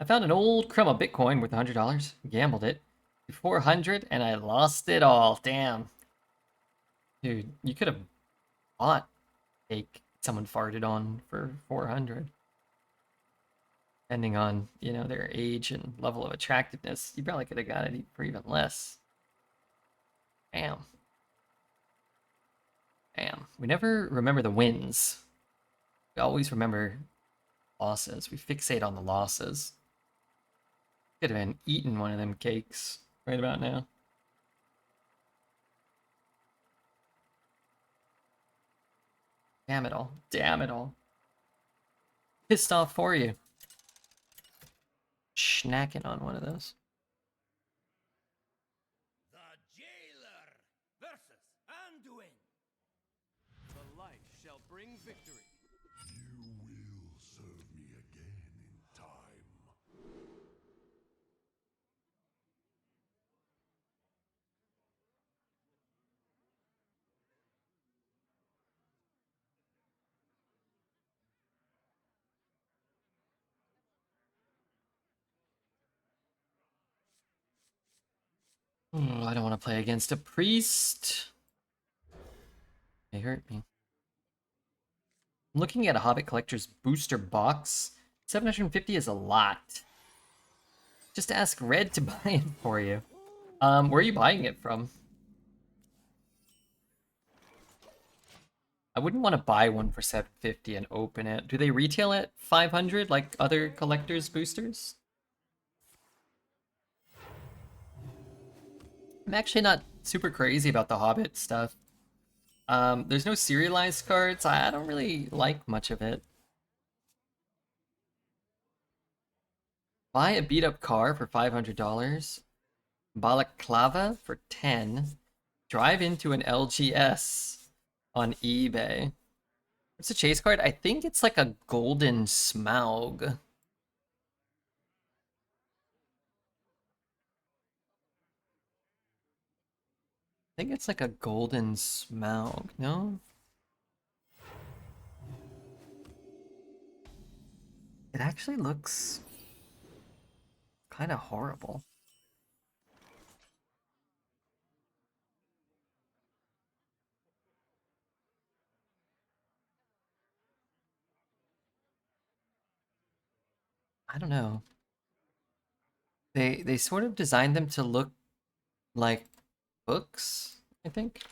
I found an old crumb of Bitcoin worth $100. Gambled it. 400 and I lost it all. Damn. Dude, you could have bought cake someone farted on for 400. Depending on, you know, their age and level of attractiveness, you probably could have got it for even less. Damn. Damn. We never remember the wins. We always remember losses. We fixate on the losses. Could have been eating one of them cakes right about now. Damn it all. Damn it all. Pissed off for you. Snacking on one of those. The jailer versus Anduin. The light shall bring victory. You will serve me again in time. Oh, I don't want to play against a priest. They hurt me. I'm looking at a Hobbit Collector's booster box. 750 is a lot. Just ask Red to buy it for you. Where are you buying it from? I wouldn't want to buy one for 750 and open it. Do they retail at 500 like other collector's boosters? I'm actually not super crazy about the Hobbit stuff. There's no serialized cards. I don't really like much of it. Buy a beat up car for $500. Balaclava for 10. Drive into an LGS on eBay. What's a chase card? I think it's like a golden Smaug. I think it's like a golden Smaug, no? It actually looks kind of horrible. I don't know. They sort of designed them to look like books, I think.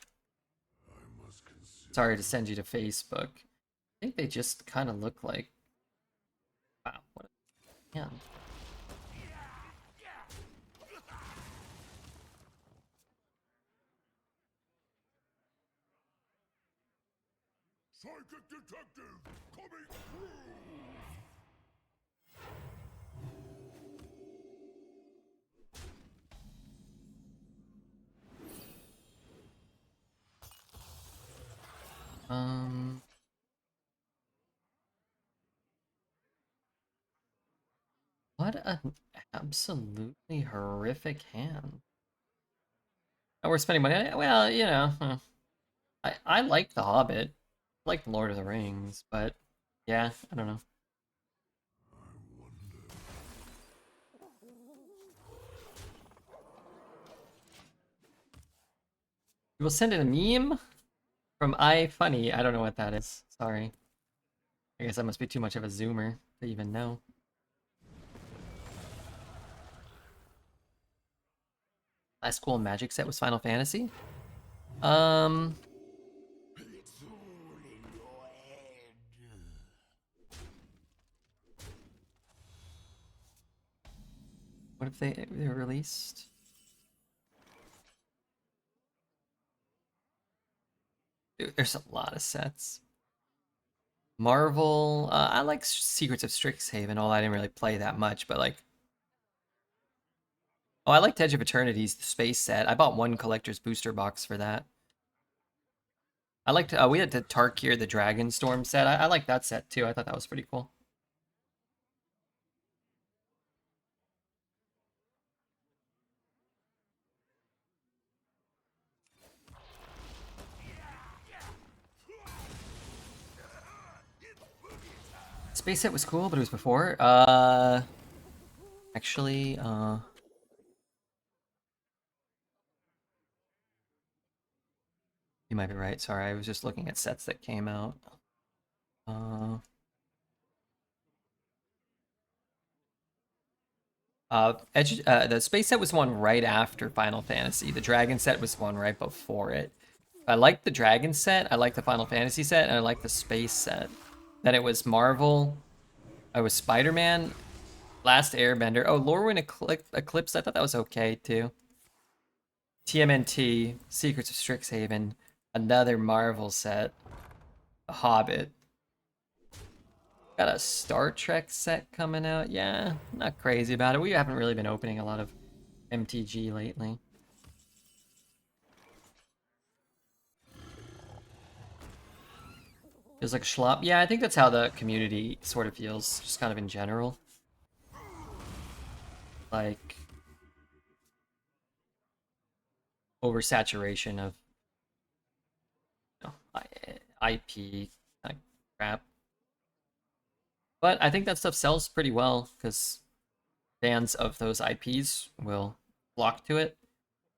I must consider. Sorry to send you to Facebook. I think they just kind of look like. Wow, what a hand. Psychic detective coming through. Um. What an absolutely horrific hand. Oh, we're spending money. Well, you know, I like The Hobbit, I like Lord of the Rings, but yeah, I don't know. I wonder. We will send in a meme from iFunny. I don't know what that is. Sorry. I guess I must be too much of a zoomer to even know. Last cool Magic set was Final Fantasy. Um, It's all in your head. what if they were released? Dude, there's a lot of sets. Marvel. I like Secrets of Strixhaven. Although I didn't really play that much, but like, oh, I liked Edge of Eternity's the space set. I bought one collector's booster box for that. I liked. We had the Tarkir the Dragonstorm set. I like that set too. I thought that was pretty cool. Space set was cool, but it was before. Actually, you might be right. Sorry, I was just looking at sets that came out. Uh, The space set was one right after Final Fantasy. The dragon set was one right before it. I liked the dragon set, I liked the Final Fantasy set, and I liked the space set. Then it was Marvel, I was Spider-Man, Last Airbender. Oh, Lorwyn Eclipse, I thought that was okay too. TMNT, Secrets of Strixhaven, another Marvel set, The Hobbit. Got a Star Trek set coming out. Yeah, not crazy about it. We haven't really been opening a lot of MTG lately. Feels like a schlop. Yeah, I think that's how the community sort of feels, just kind of in general. Like, oversaturation of IP kind of crap. But I think that stuff sells pretty well because fans of those IPs will flock to it.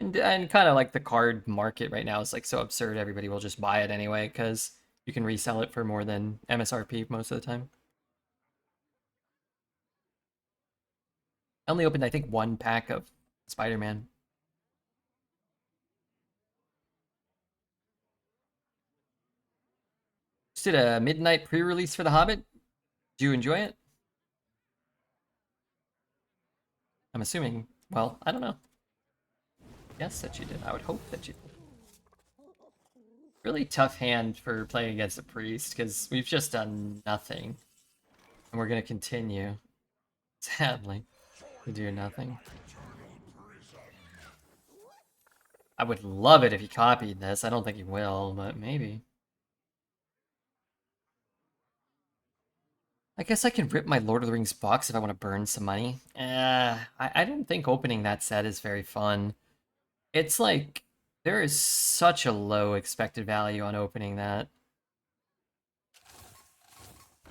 And kind of like the card market right now is like so absurd, everybody will just buy it anyway because you can resell it for more than MSRP most of the time. I only opened, I think, one pack of Spider-Man. Just did a midnight pre-release for The Hobbit. Did you enjoy it? I'm assuming. Well, I don't know. Yes, that you did. I would hope that you did. Really tough hand for playing against a priest because we've just done nothing. And we're going to continue, sadly, to do nothing. I would love it if he copied this. I don't think he will, but maybe. I guess I can rip my Lord of the Rings box if I want to burn some money. I don't think opening that set is very fun. It's like, there is such a low expected value on opening that.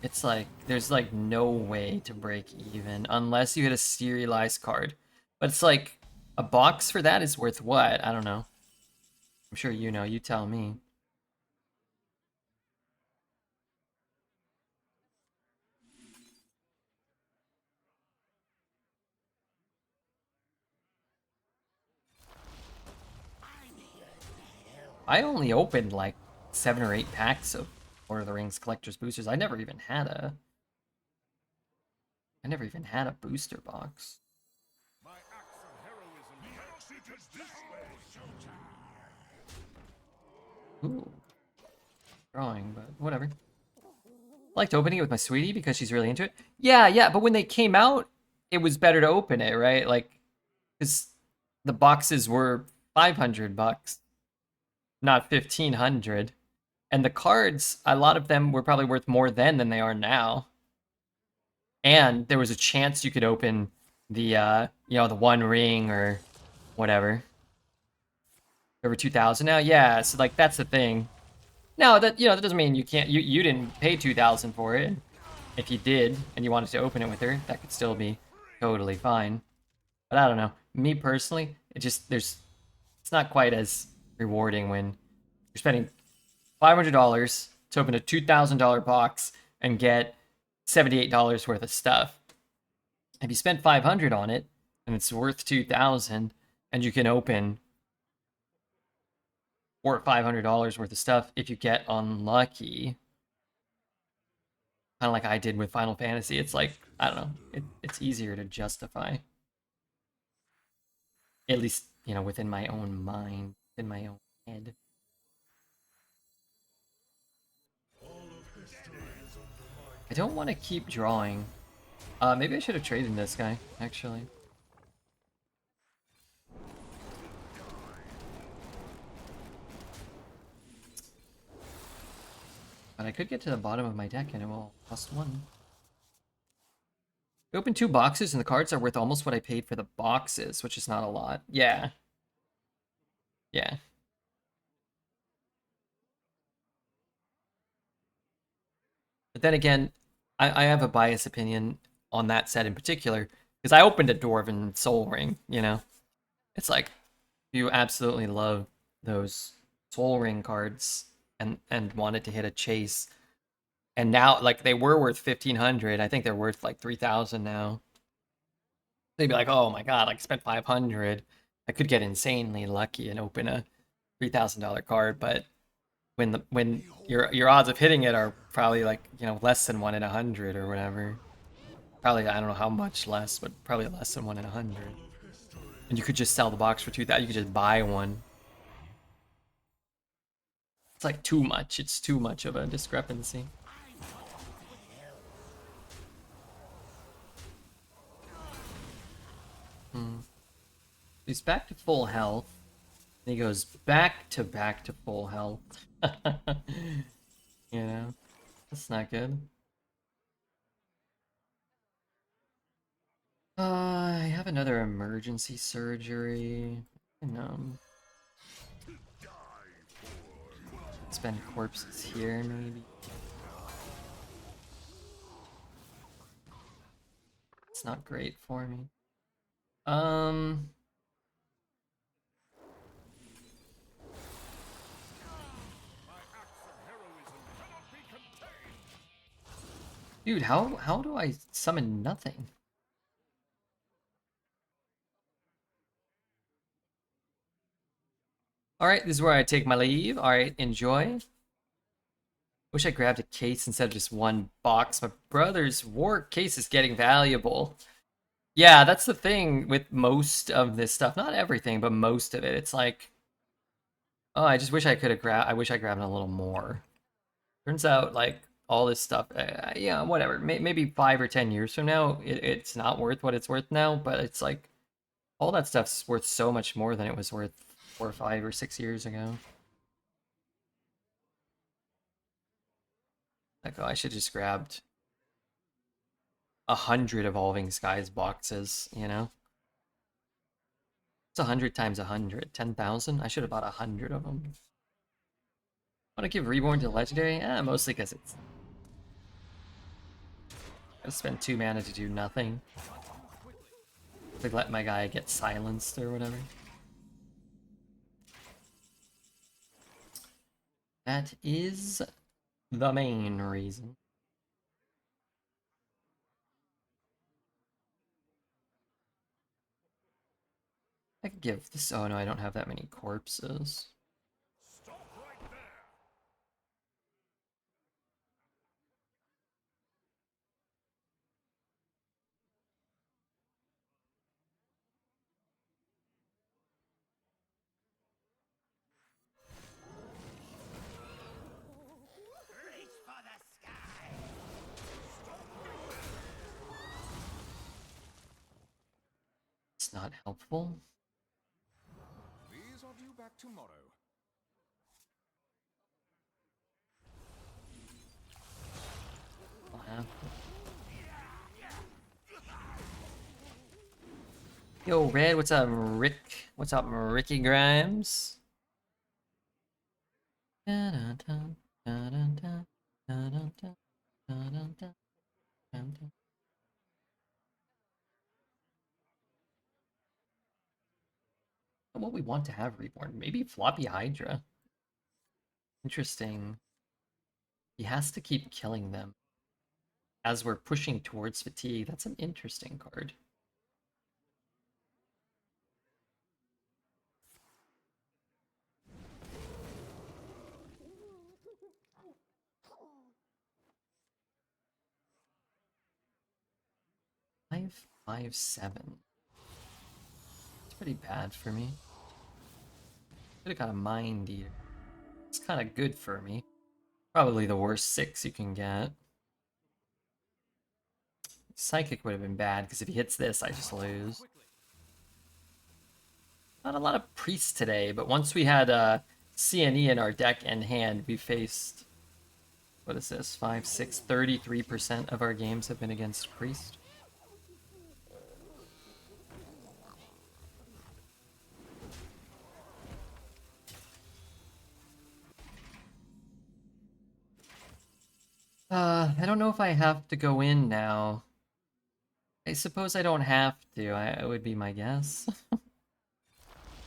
It's like, there's like no way to break even unless you hit a serialized card. But it's like, a box for that is worth what? I don't know. I'm sure you know, you tell me. I only opened like 7 or 8 packs of Lord of the Rings collector's boosters. I never even had a booster box. My acts of heroism. Yes, it is this way, showtime. Ooh. Drawing, but whatever. Liked opening it with my sweetie because she's really into it. Yeah, but when they came out, it was better to open it, right? Like, because the boxes were $500, not 1,500. And the cards, a lot of them were probably worth more then than they are now. And there was a chance you could open the, the One Ring or whatever. Over 2,000 now? Yeah, so like that's the thing. No, that that doesn't mean you can't. You didn't pay 2,000 for it. And if you did and you wanted to open it with her, that could still be totally fine. But I don't know. Me personally, it's not quite as rewarding when you're spending $500 to open a $2,000 box and get $78 worth of stuff. If you spend 500 on it and it's worth 2,000, and you can open or $500 worth of stuff if you get unlucky. Kind of like I did with Final Fantasy. It's like, I don't know, it's easier to justify. At least, within my own mind, in my own head. I don't want to keep drawing. Maybe I should have traded this guy, actually. But I could get to the bottom of my deck and it will cost 1. We opened 2 boxes and the cards are worth almost what I paid for the boxes, which is not a lot. Yeah. Yeah. But then again, I have a biased opinion on that set in particular, because I opened a Dwarven Soul Ring, It's like, you absolutely love those Soul Ring cards and wanted to hit a chase. And now, like, they were worth 1,500. I think they're worth like 3,000 now. They'd be like, oh my god, I spent 500. I could get insanely lucky and open a $3,000 card, but when your odds of hitting it are probably like, you know, less than 1 in 100 or whatever. Probably, I don't know how much less, but probably less than 1 in 100. And you could just sell the box for 2,000. You could just buy one. It's like too much. It's too much of a discrepancy. He's back to full health. And he goes back to full health. You know, that's not good. I have another emergency surgery. And, spend corpses here, maybe. It's not great for me. Dude, how do I summon nothing? Alright, this is where I take my leave. Alright, enjoy. Wish I grabbed a case instead of just one box. My brother's war case is getting valuable. Yeah, that's the thing with most of this stuff. Not everything, but most of it. It's like, oh, I just wish I could have grabbed. I wish I grabbed a little more. Turns out, like, all this stuff, yeah, whatever. Maybe 5 or 10 years from now, it's not worth what it's worth now, but it's like, all that stuff's worth so much more than it was worth 4 or 5 or 6 years ago. Like, oh, I should just grabbed 100 Evolving Skies boxes, you know? It's 100 times 100. 10,000? I should have bought 100 of them. Want to give Reborn to Legendary? Mostly because it's... I spend 2 mana to do nothing. Like, let my guy get silenced or whatever. That is the main reason. I could give this... Oh no, I don't have that many corpses. Stop right there. Reach for the sky. It's not helpful. These are due back tomorrow. I'll have to. Yo, Red, what's up, Rick? What's up, Ricky Grimes? What we want to have reborn? Maybe Floppy Hydra. Interesting. He has to keep killing them as we're pushing towards fatigue. That's an interesting card. Five, 5/7. It's pretty bad for me. Could have got a Mind Eater. It's kind of good for me. Probably the worst 6 you can get. Psychic would have been bad, because if he hits this, I just lose. Not a lot of priests today, but once we had CNE in our deck and hand, we faced... What is this? 5, 6, 33% of our games have been against priest. I don't know if I have to go in now. I suppose I don't have to. It would be my guess. I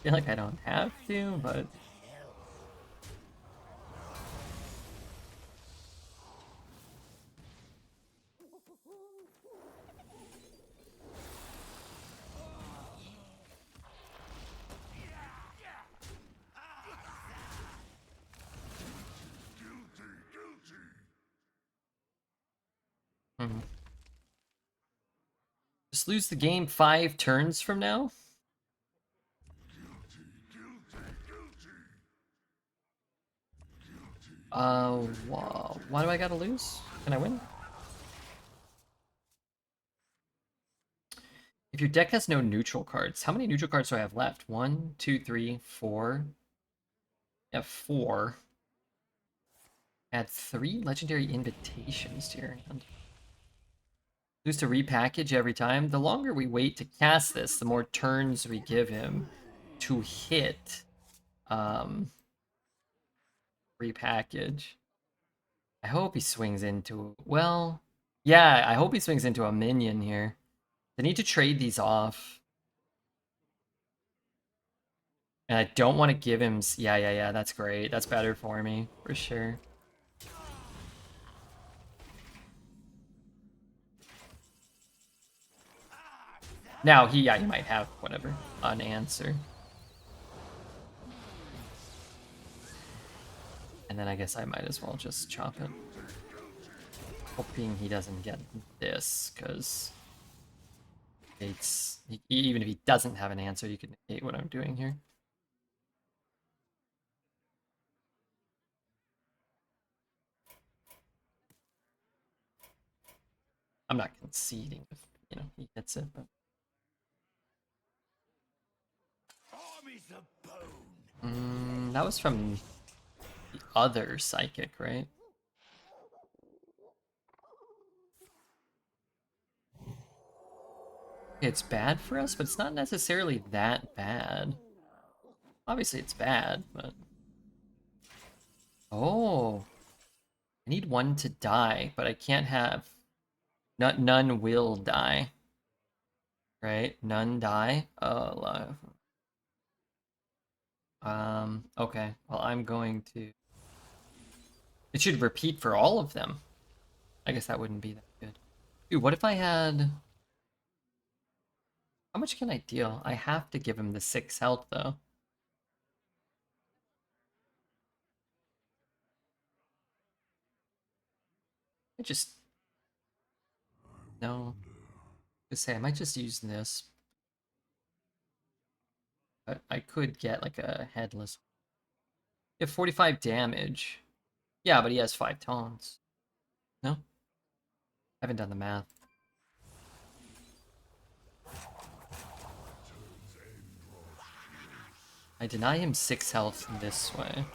feel like I don't have to, but... Mhm. Just lose the game 5 turns from now? Why do I gotta lose? Can I win? If your deck has no neutral cards, how many neutral cards do I have left? 1, 2, 3, 4. I have 4. Add 3 legendary invitations to your hand. Lose to repackage every time. The longer we wait to cast this, the more turns we give him to hit repackage. I hope he swings into, well, yeah, I hope he swings into a minion here. I need to trade these off. And I don't want to give him, yeah, that's great. That's better for me, for sure. Now, he might have, whatever, an answer. And then I guess I might as well just chop it. Hoping he doesn't get this, because even if he doesn't have an answer, you can negate what I'm doing here. I'm not conceding if, he hits it, but... that was from the other psychic, right? It's bad for us, but it's not necessarily that bad. Obviously, it's bad, but... Oh. I need one to die, but I can't have... None will die. Right? None die? Oh, okay. Well, I'm going to... It should repeat for all of them. I guess that wouldn't be that good. Dude, what if I had... How much can I deal? I have to give him the 6 health, though. I just... No. Just say, I might just use this. But I could get, like, a headless... You have 45 damage. Yeah, but he has 5 taunts. No? I haven't done the math. I deny him 6 health this way.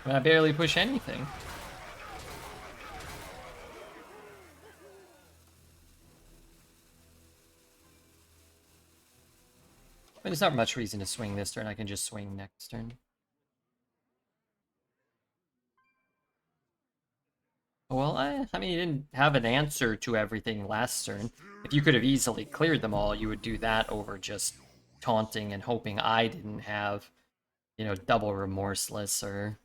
I mean, I barely push anything. But there's not much reason to swing this turn. I can just swing next turn. Well, I mean, you didn't have an answer to everything last turn. If you could have easily cleared them all, you would do that over just taunting and hoping I didn't have, double remorseless or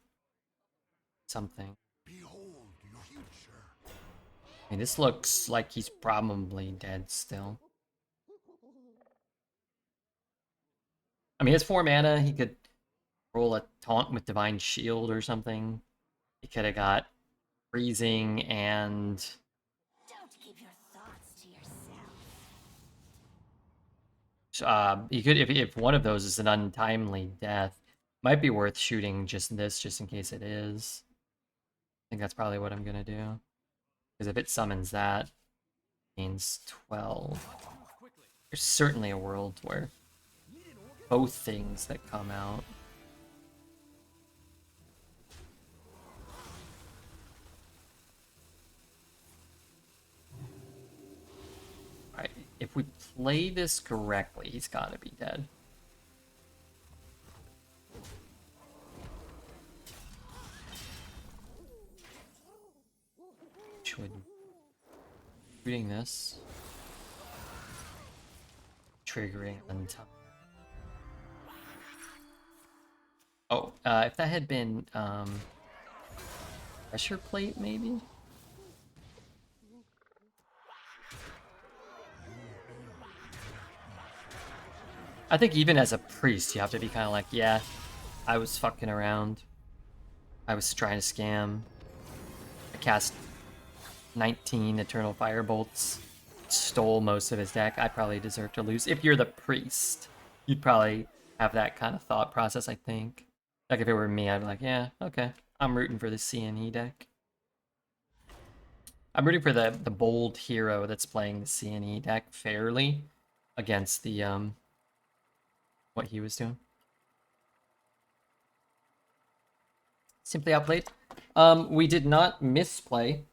something. I mean, this looks like he's probably dead still. I mean, he has 4 mana. He could roll a taunt with Divine Shield or something. He could have got freezing and... Don't keep your thoughts to yourself. he could, if one of those is an untimely death, might be worth shooting just this, just in case it is. I think that's probably what I'm gonna do. Because if it summons that, it means 12. There's certainly a world where both things that come out. Alright, if we play this correctly, he's gotta be dead. Which would... Shooting this. Triggering untime. Oh, if that had been, pressure plate, maybe? I think even as a priest, you have to be kind of like, yeah, I was fucking around. I was trying to scam. I cast 19 Eternal Firebolts, stole most of his deck, I probably deserve to lose. If you're the priest, you'd probably have that kind of thought process, I think. Like if it were me, I'd be like, yeah, okay, I'm rooting for the CNE deck. I'm rooting for the bold hero that's playing the CNE deck fairly against the what he was doing. Simply outplayed. We did not misplay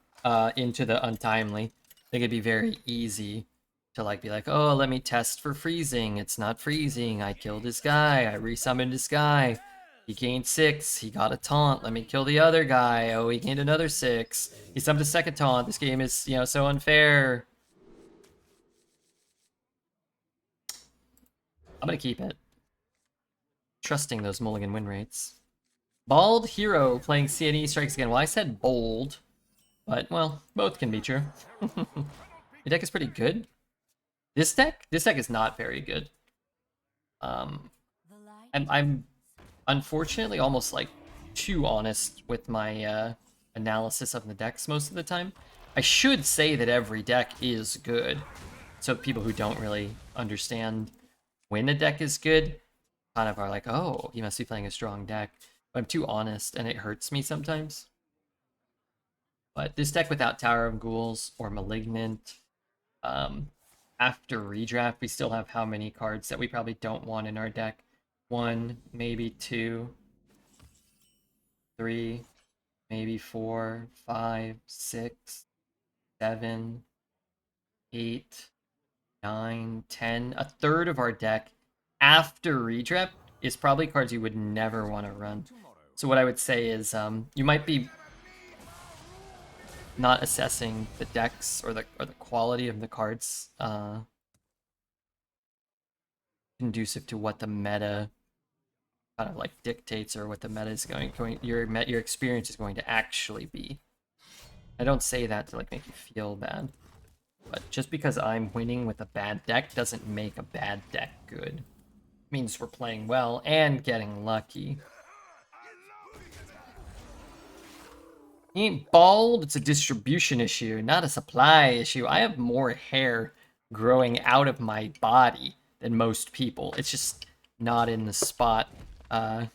into the untimely. I think it'd be very easy to like be like, oh, let me test for freezing. It's not freezing. I killed this guy. I resummoned this guy. He gained 6. He got a taunt. Let me kill the other guy. Oh, he gained another 6. He summoned a second taunt. This game is, you know, so unfair. I'm gonna keep it. Trusting those mulligan win rates. Bald hero playing CNE strikes again. Well, I said bold, but well, both can be true. Your deck is pretty good. This deck is not very good. I'm unfortunately almost like too honest with my analysis of the decks most of the time. I should say that every deck is good, so people who don't really understand when a deck is good kind of are like, oh, he must be playing a strong deck. But I'm too honest, and it hurts me sometimes. But this deck without Tower of Ghouls or Malignant, after redraft, we still have how many cards that we probably don't want in our deck? 1, maybe 2, 3, maybe 4, 5, 6, 7, 8, 9, 10. A third of our deck after redraft is probably cards you would never want to run. So what I would say is you might be not assessing the decks or the quality of the cards conducive to what the meta kind of like dictates, or what the meta is your experience is going to actually be. I don't say that to like make you feel bad, but just because I'm winning with a bad deck doesn't make a bad deck good. It means we're playing well and getting lucky. He ain't bald, it's a distribution issue, not a supply issue. I have more hair growing out of my body than most people. It's just not in the spot that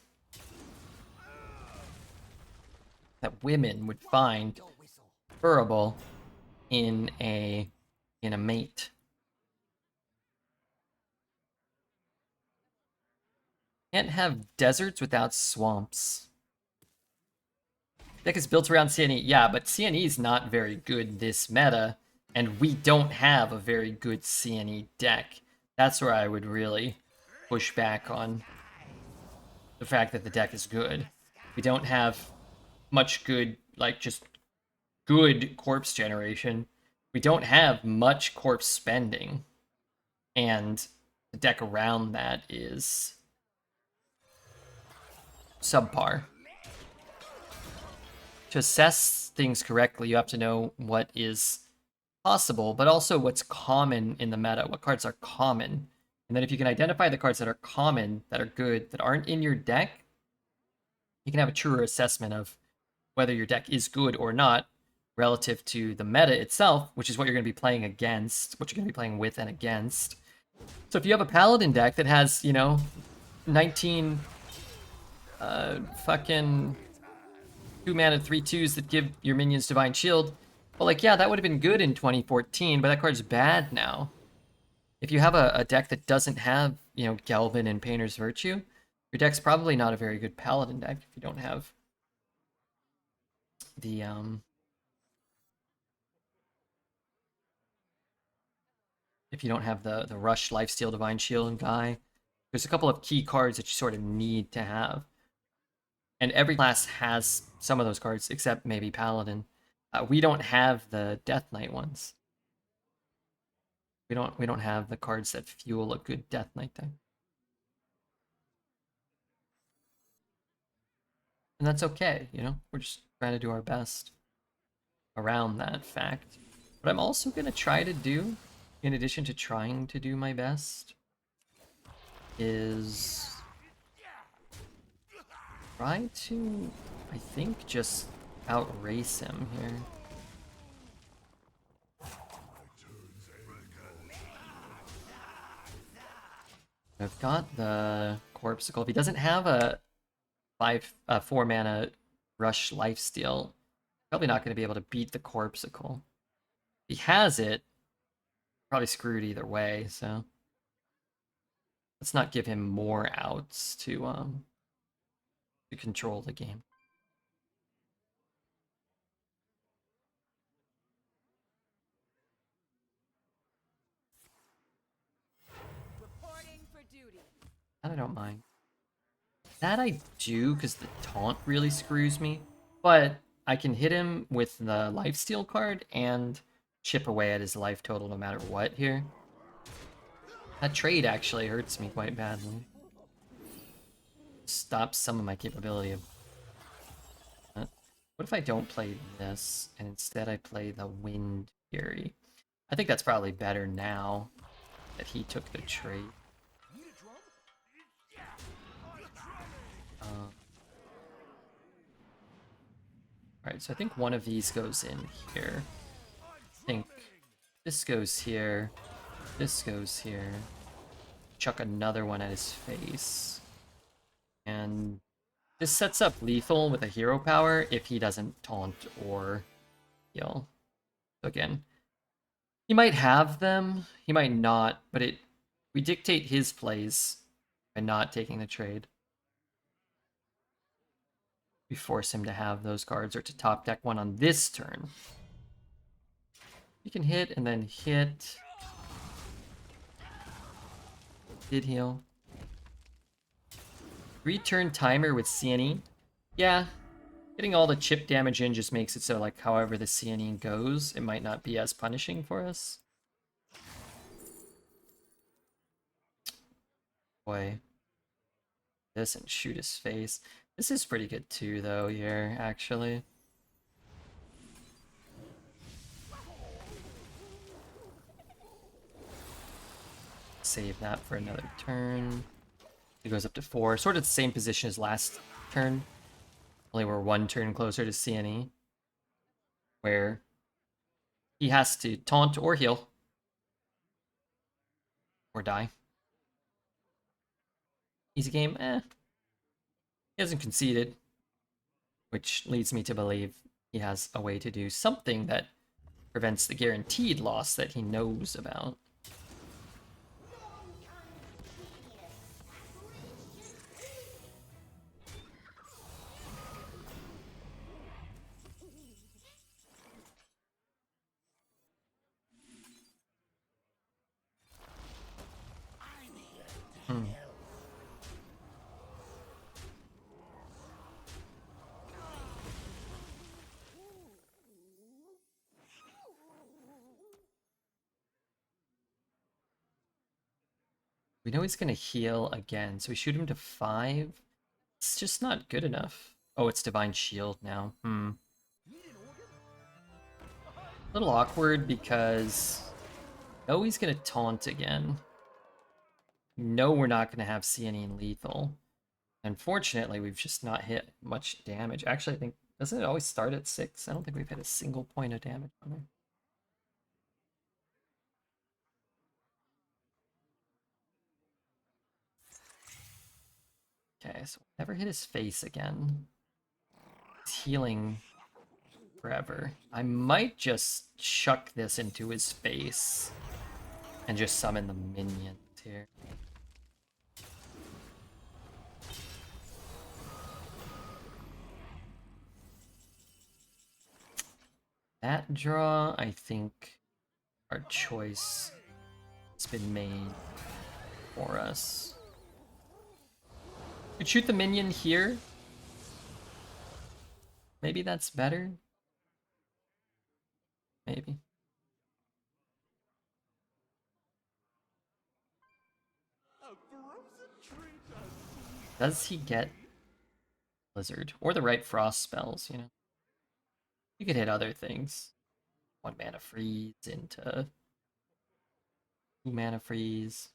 women would find preferable in a mate. Can't have deserts without swamps. Deck is built around CNE. Yeah, but CNE is not very good this meta, and we don't have a very good CNE deck. That's where I would really push back on the fact that the deck is good. We don't have much good, like, just good corpse generation. We don't have much corpse spending. And the deck around that is subpar. To assess things correctly, you have to know what is possible, but also what's common in the meta, what cards are common. And then if you can identify the cards that are common, that are good, that aren't in your deck, you can have a truer assessment of whether your deck is good or not relative to the meta itself, which is what you're going to be playing against, what you're going to be playing with and against. So if you have a Paladin deck that has, you know, 19 fucking 2-mana 3/2s that give your minions Divine Shield, well, like, yeah, that would have been good in 2014, but that card's bad now. If you have a deck that doesn't have, you know, Galvin and Painter's Virtue, your deck's probably not a very good Paladin deck if you don't have the Rush Lifesteal Divine Shield guy. There's a couple of key cards that you sort of need to have. And every class has some of those cards, except maybe Paladin. We don't have the Death Knight ones. We don't have the cards that fuel a good Death Knight deck. And that's okay, you know? We're just trying to do our best around that fact. What I'm also going to try to do, in addition to trying to do my best, is try to, I think, just outrace him here. I've got the Corpsicle. If he doesn't have a 4 mana rush lifesteal, probably not going to be able to beat the Corpsicle. If he has it, probably screwed either way, so let's not give him more outs to control the game. Reporting for duty. That I don't mind. That I do, because the taunt really screws me. But I can hit him with the lifesteal card and chip away at his life total no matter what here. That trade actually hurts me quite badly. Stops some of my capability of... What if I don't play this, and instead I play the Wind Fury? I think that's probably better now that he took the trade. Alright, so I think one of these goes in here. I think this goes here. This goes here. Chuck another one at his face. And this sets up lethal with a hero power if he doesn't taunt or heal. So again, he might have them, he might not, but we dictate his plays by not taking the trade. We force him to have those cards or to top deck one on this turn. You can hit and then hit. Did heal. 3-turn timer with CNE. Yeah, getting all the chip damage in just makes it so, like, however the CNE goes, it might not be as punishing for us. Boy. This and shoot his face. This is pretty good too, though, here, actually. Save that for another turn. It goes up to 4. Sort of the same position as last turn. Only we're 1 turn closer to CNE. Where he has to taunt or heal. Or die. Easy game? Eh. He hasn't conceded. Which leads me to believe he has a way to do something that prevents the guaranteed loss that he knows about. We know he's gonna heal again, so we shoot him to 5. It's just not good enough. Oh, it's Divine Shield now. A little awkward because... No, he's gonna taunt again. No, we're not gonna have CNE and lethal. Unfortunately, we've just not hit much damage. Actually, I think... Doesn't it always start at 6? I don't think we've hit a single point of damage on there. Okay, so never hit his face again. He's healing forever. I might just chuck this into his face and just summon the minions here. That draw, I think our choice has been made for us. We could shoot the minion here. Maybe that's better. Maybe. Does he get Blizzard? Or the right frost spells, you know? You could hit other things. 1 mana freeze into 2 mana freeze.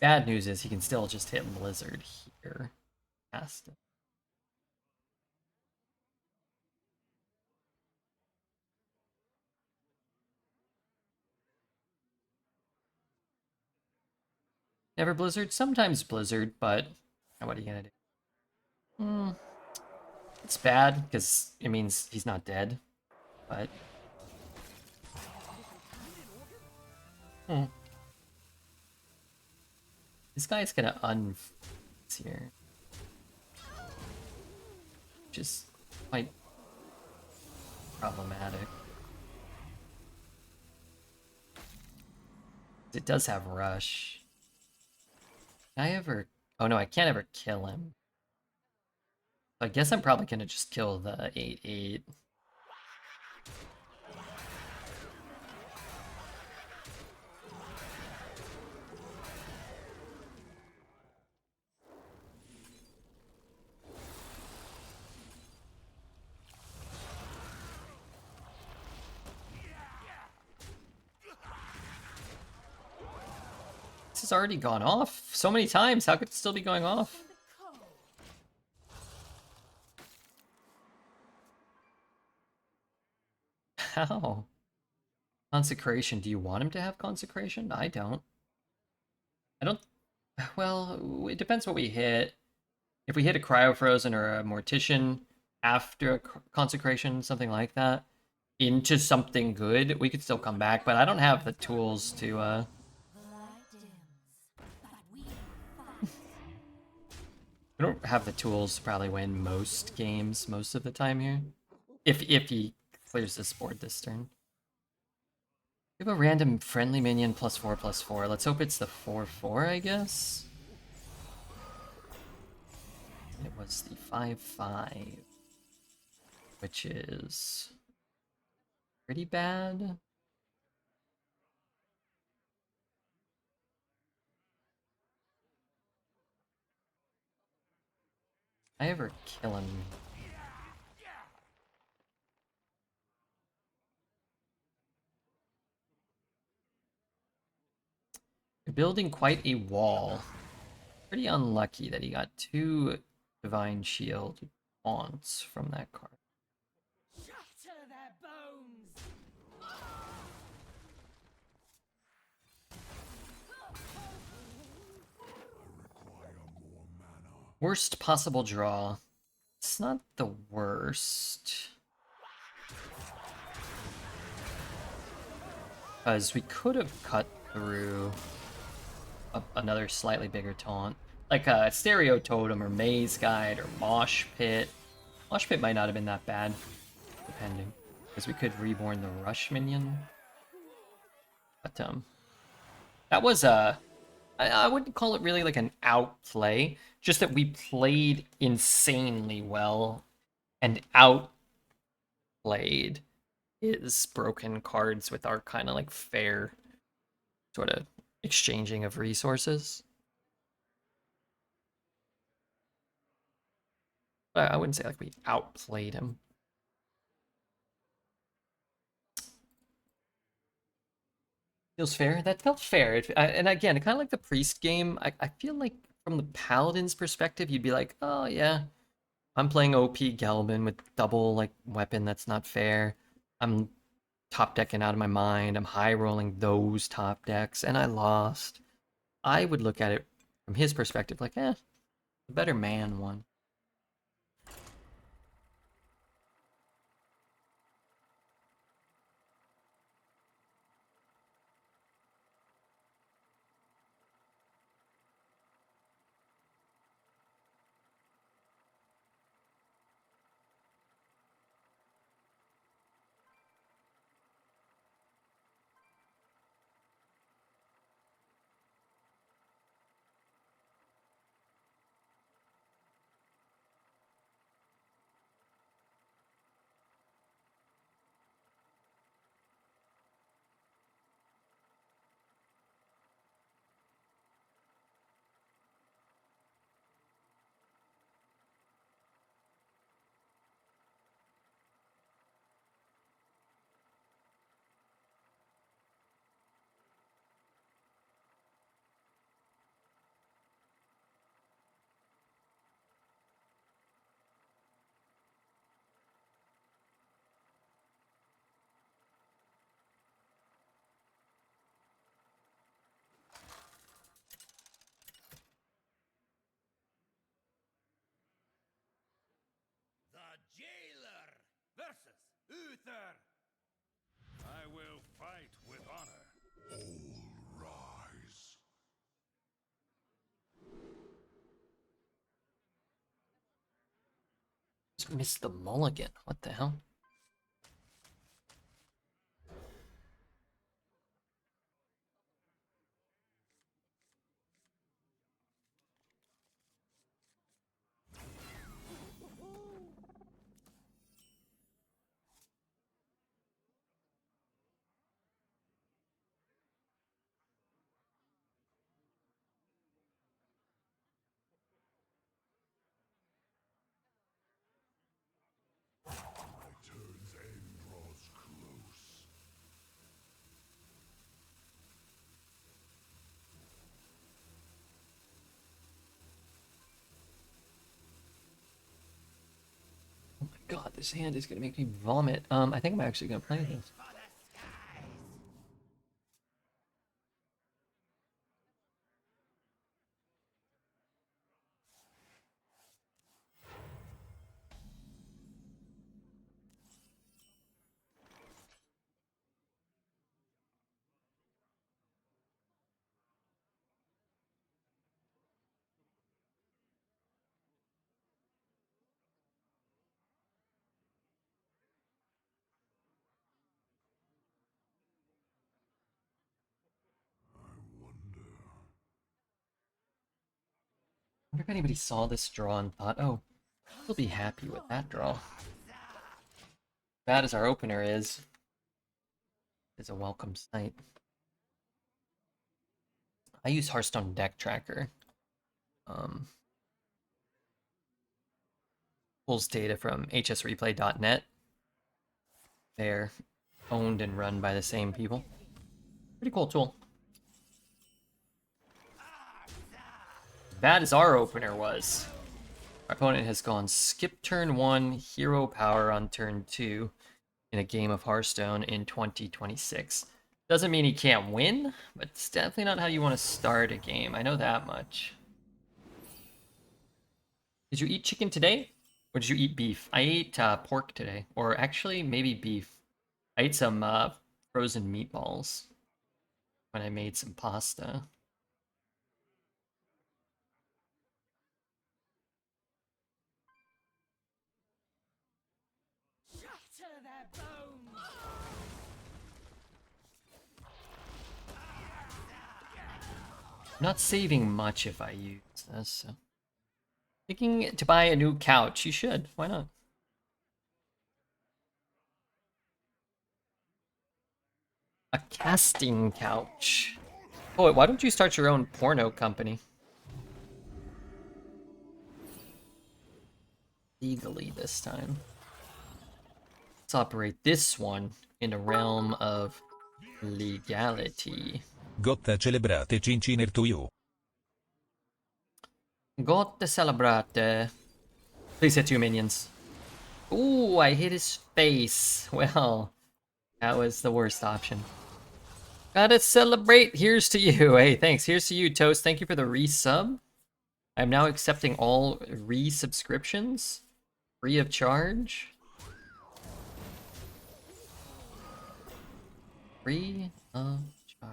Bad news is he can still just hit Blizzard here. Has to. Never Blizzard? Sometimes Blizzard, but what are you gonna do? It's bad, because it means he's not dead, but... This guy's gonna here. Which is quite problematic. It does have Rush. Can I ever... Oh no, I can't ever kill him. I guess I'm probably gonna just kill the 8/8. This has already gone off so many times. How could it still be going off? How? Consecration. Do you want him to have consecration? I don't. I don't... Well, it depends what we hit. If we hit a Cryo-Frozen or a Mortician after a consecration, something like that, into something good, we could still come back, but I don't have the tools to, The light dims, but we fight. We don't have the tools to probably win most games most of the time here. If he clears this board this turn. We have a random friendly minion +4/+4. Let's hope it's the 4/4, I guess. It was the 5/5, which is pretty bad. I ever kill him? You're building quite a wall. Pretty unlucky that he got 2 Divine Shield taunts from that card. Shatter their bones! Require more mana. Worst possible draw. It's not the worst. Because we could have cut through another slightly bigger taunt. Like a Stereo Totem or Maze Guide or Mosh Pit. Mosh Pit might not have been that bad, depending. Because we could reborn the Rush minion. But, that was I wouldn't call it really like an outplay. Just that we played insanely well and outplayed his broken cards with our kind of like fair sort of exchanging of resources. But I wouldn't say like we outplayed him. Feels fair. That felt fair. And again, kind of like the priest game, I feel like from the paladin's perspective, you'd be like, oh yeah, I'm playing OP Gelbin with double like weapon. That's not fair. I'm top decking out of my mind. I'm high rolling those top decks, and I lost. I would look at it from his perspective like, the better man won. Uther! I will fight with honor. All rise. Just missed the mulligan. What the hell? My turn's end draws close. Oh my god, this hand is gonna make me vomit. I think I'm actually gonna play this. I wonder if anybody saw this draw and thought, oh, we'll be happy with that draw. Bad as our opener is a welcome sight. I use Hearthstone Deck Tracker. Pulls data from hsreplay.net. They're owned and run by the same people. Pretty cool tool. Bad as our opener was. Our opponent has gone skip turn 1, hero power on turn 2 in a game of Hearthstone in 2026. Doesn't mean he can't win, but it's definitely not how you want to start a game. I know that much. Did you eat chicken today? Or did you eat beef? I ate pork today. Or actually, maybe beef. I ate some frozen meatballs when I made some pasta. Shatter their bones! I'm not saving much if I use this. So. Thinking to buy a new couch. You should. Why not? A casting couch. Oh, wait, why don't you start your own porno company? Legally this time. Let's operate this one in a realm of legality. Gotta celebrate Cinciner to you. Got to celebrate. Please hit 2 minions. Ooh, I hit his face. Well, that was the worst option. Gotta celebrate. Here's to you. Hey, thanks. Here's to you, Toast. Thank you for the resub. I'm now accepting all resubscriptions. Free of charge. Free of charge.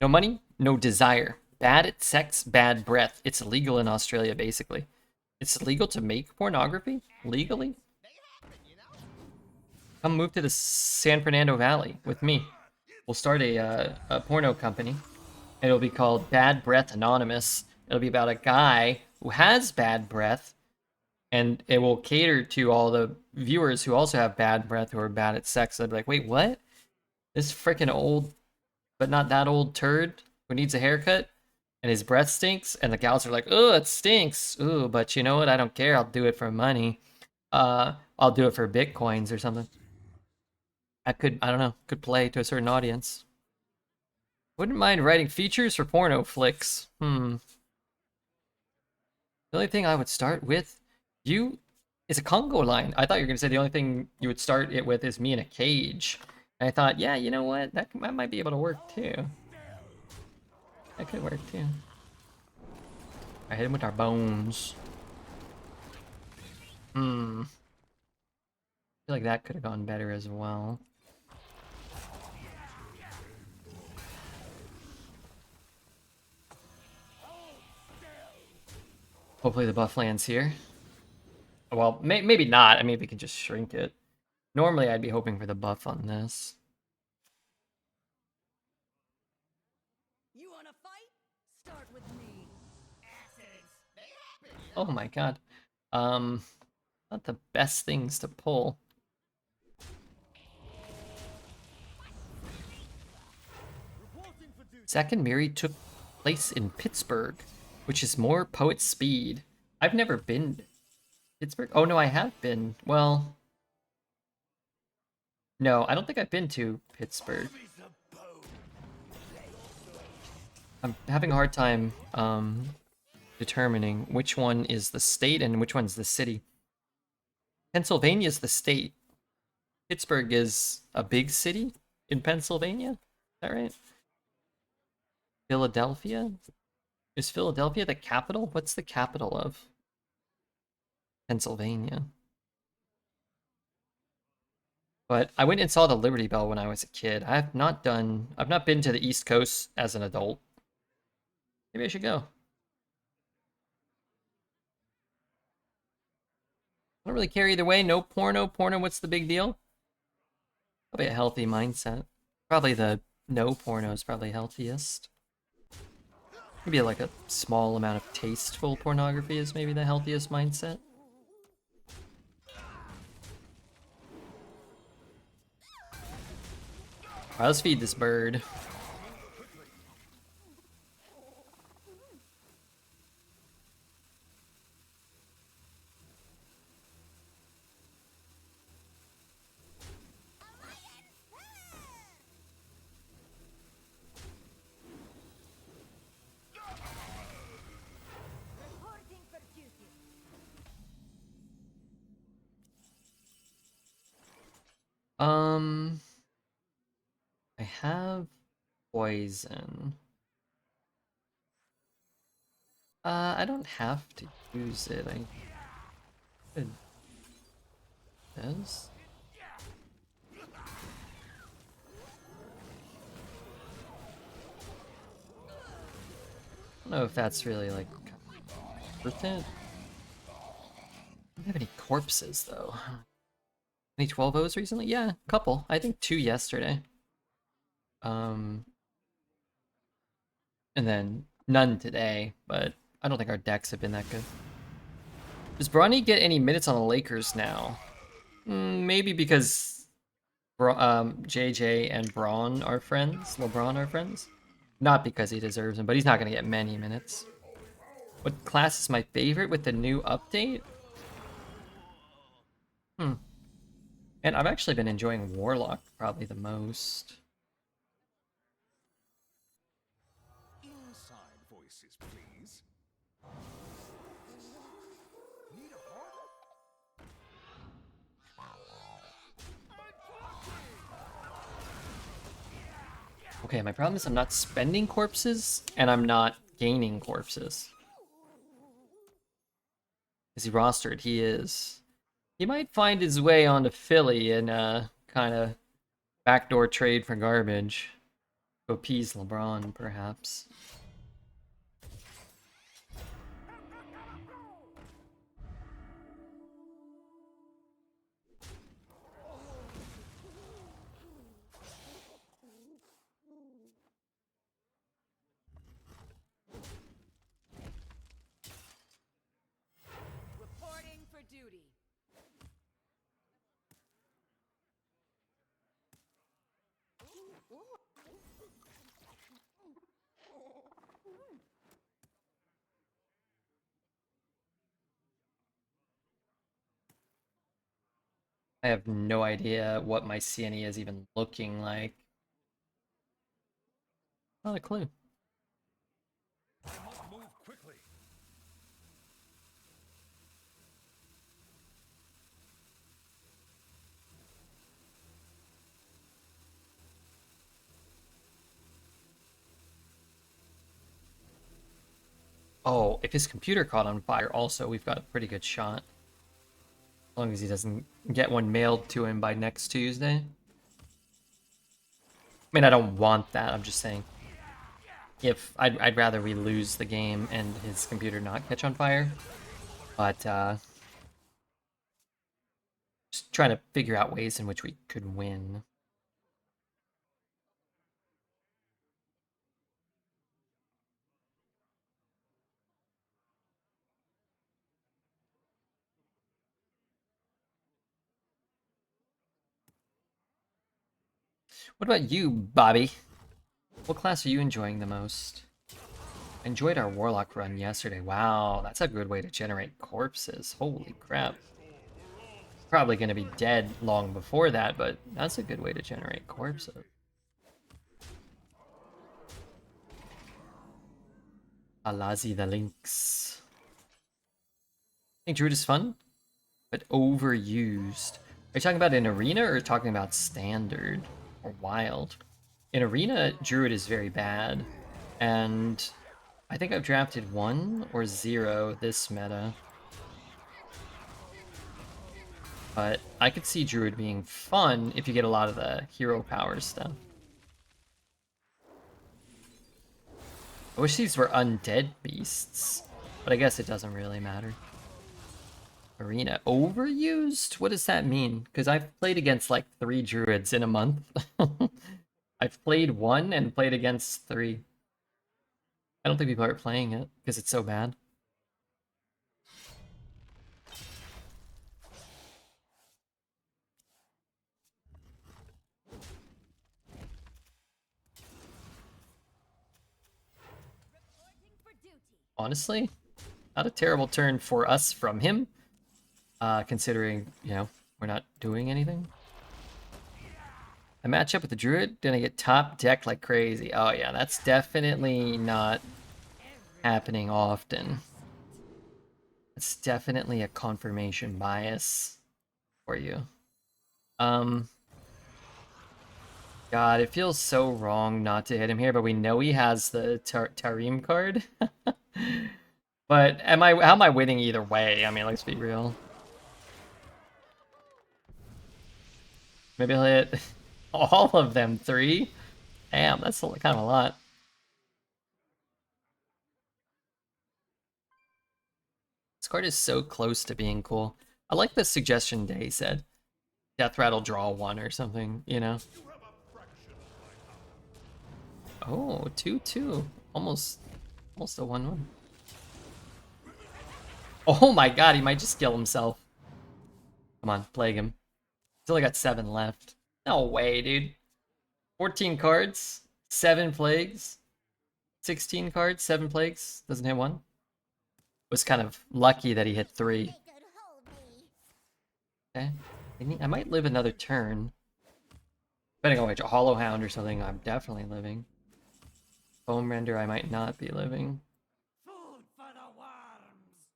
No money, no desire. Bad at sex, bad breath. It's illegal in Australia, basically. It's illegal to make pornography? Legally? Come move to the San Fernando Valley with me. We'll start a porno company. It'll be called Bad Breath Anonymous. It'll be about a guy who has bad breath, and it will cater to all the viewers who also have bad breath, who are bad at sex. They'll be like, wait, what? This freaking old, but not that old turd who needs a haircut, and his breath stinks, and the gals are like, oh, it stinks. Ooh, but you know what? I don't care. I'll do it for money. I'll do it for Bitcoins or something. I don't know, could play to a certain audience. Wouldn't mind writing features for porno flicks. The only thing I would start with you is a Congo line. I thought you were going to say the only thing you would start it with is me in a cage. And I thought, yeah, you know what? That might be able to work too. That could work too. I hit him with our bones. Hmm. I feel like that could have gone better as well. Hopefully the buff lands here. Well, maybe not. I mean, we can just shrink it. Normally, I'd be hoping for the buff on this. You wanna fight? Start with me. Accidents. Oh my god. Not the best things to pull. Second Miri took place in Pittsburgh, which is more poet speed. I've never been to Pittsburgh. Oh no, I have been. Well, no, I don't think I've been to Pittsburgh. I'm having a hard time determining which one is the state and which one's the city. Pennsylvania is the state. Pittsburgh is a big city in Pennsylvania. Is that right? Philadelphia? Is Philadelphia the capital? What's the capital of Pennsylvania? But I went and saw the Liberty Bell when I was a kid. I've not been to the East Coast as an adult. Maybe I should go. I don't really care either way. No porno. Porno, what's the big deal? Probably a healthy mindset. Probably the no porno is probably healthiest. Maybe like a small amount of tasteful pornography is maybe the healthiest mindset. Alright, let's feed this bird. Reporting for duty. I have poison. I don't have to use it. I could. This? I don't know if that's really like worth it. I don't have any corpses though. Any 12-0s recently? Yeah, a couple. I think 2 yesterday. And then none today, but I don't think our decks have been that good. Does Bronny get any minutes on the Lakers now? Maybe because JJ and Braun are friends. LeBron are friends. Not because he deserves them, but he's not going to get many minutes. What class is my favorite with the new update? And I've actually been enjoying Warlock probably the most. Inside voices, please. Need a heart? Okay, my problem is I'm not spending corpses, and I'm not gaining corpses. Is he rostered? He is. He might find his way onto Philly and kind of backdoor trade for garbage. To appease LeBron, perhaps. Reporting for duty. I have no idea what my CNE is even looking like. Not a clue. I must move quickly. Oh, if his computer caught on fire, also, we've got a pretty good shot. As long as he doesn't get one mailed to him by next Tuesday. I mean, I don't want that, I'm just saying. If I'd rather we lose the game and his computer not catch on fire. But, just trying to figure out ways in which we could win. What about you, Bobby? What class are you enjoying the most? I enjoyed our Warlock run yesterday. Wow, that's a good way to generate corpses. Holy crap. Probably going to be dead long before that, but that's a good way to generate corpses. Alazi the Lynx. I think Druid is fun, but overused. Are you talking about in Arena or talking about Standard or Wild? In Arena, Druid is very bad, and I think I've drafted 1 or 0 this meta. But I could see Druid being fun if you get a lot of the hero power stuff. I wish these were undead beasts, but I guess it doesn't really matter. Arena overused? What does that mean? Because I've played against like 3 druids in a month. I've played 1 and played against 3. I don't think people are playing it because it's so bad. Honestly, not a terrible turn for us from him, considering, you know, we're not doing anything. I match up with the druid, gonna get top decked like crazy. Oh yeah, that's definitely not happening often. It's definitely a confirmation bias for you. God, it feels so wrong not to hit him here, but we know he has the Tarim card. But how am I winning either way? I mean, let's be real. Maybe I'll hit all of them 3. Damn, that's kind of a lot. This card is so close to being cool. I like the suggestion Day said. Death Rattle draw 1 or something, you know? Oh, 2-2. Almost a 1-1. Oh my god, he might just kill himself. Come on, plague him. Still got 7 left. No way, dude. 14 cards, 7 plagues. 16 cards, 7 plagues. Doesn't hit 1. Was kind of lucky that he hit 3. Okay. I might live another turn. Depending on which, a Hollow Hound or something, I'm definitely living. Foam Render, I might not be living. Food for the worms.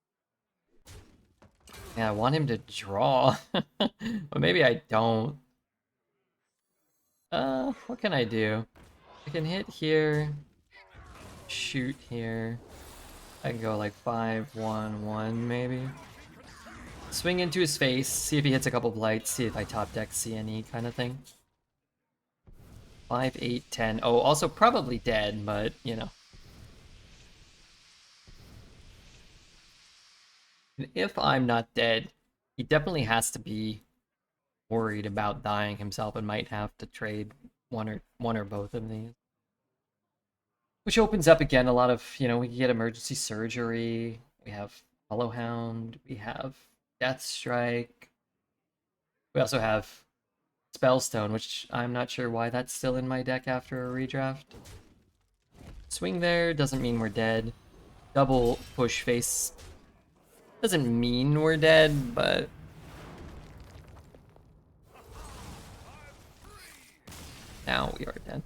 Yeah, I want him to draw. But maybe I don't. What can I do? I can hit here. Shoot here. I can go like 5-1-1 maybe. Swing into his face, see if he hits a couple blights, see if I top deck CNE kind of thing. 5, 8, 10. Oh, also probably dead, but you know. And if I'm not dead, he definitely has to be worried about dying himself and might have to trade one or both of these. Which opens up again a lot of, you know, we can get emergency surgery, we have Hollow Hound, we have Death Strike. We also have Spellstone, which I'm not sure why that's still in my deck after a redraft. Swing there doesn't mean we're dead. Double push face doesn't mean we're dead, but now we are dead.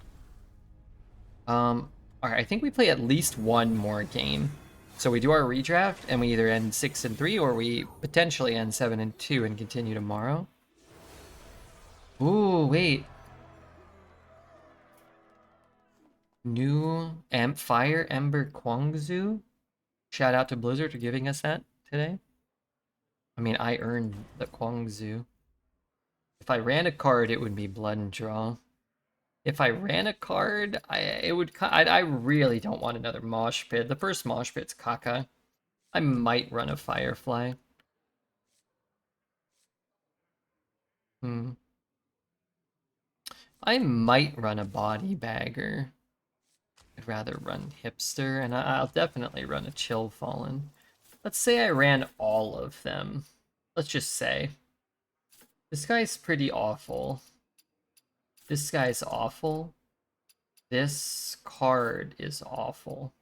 Alright, I think we play at least 1 more game. So we do our redraft, and we either end 6-3, or we potentially end 7-2 and continue tomorrow. Ooh, wait. New Fire Ember Kwangzu? Shout out to Blizzard for giving us that today. I mean, I earned the Guangzhou. If I ran a card, it would be Blood and Draw. If I ran a card, I really don't want another Mosh Pit. The first Mosh Pit's Kaka. I might run a Firefly. I might run a Body Bagger. I'd rather run Hipster, and I'll definitely run a Chill Fallen. Let's say I ran all of them. Let's just say. This guy's pretty awful. This guy's awful. This card is awful.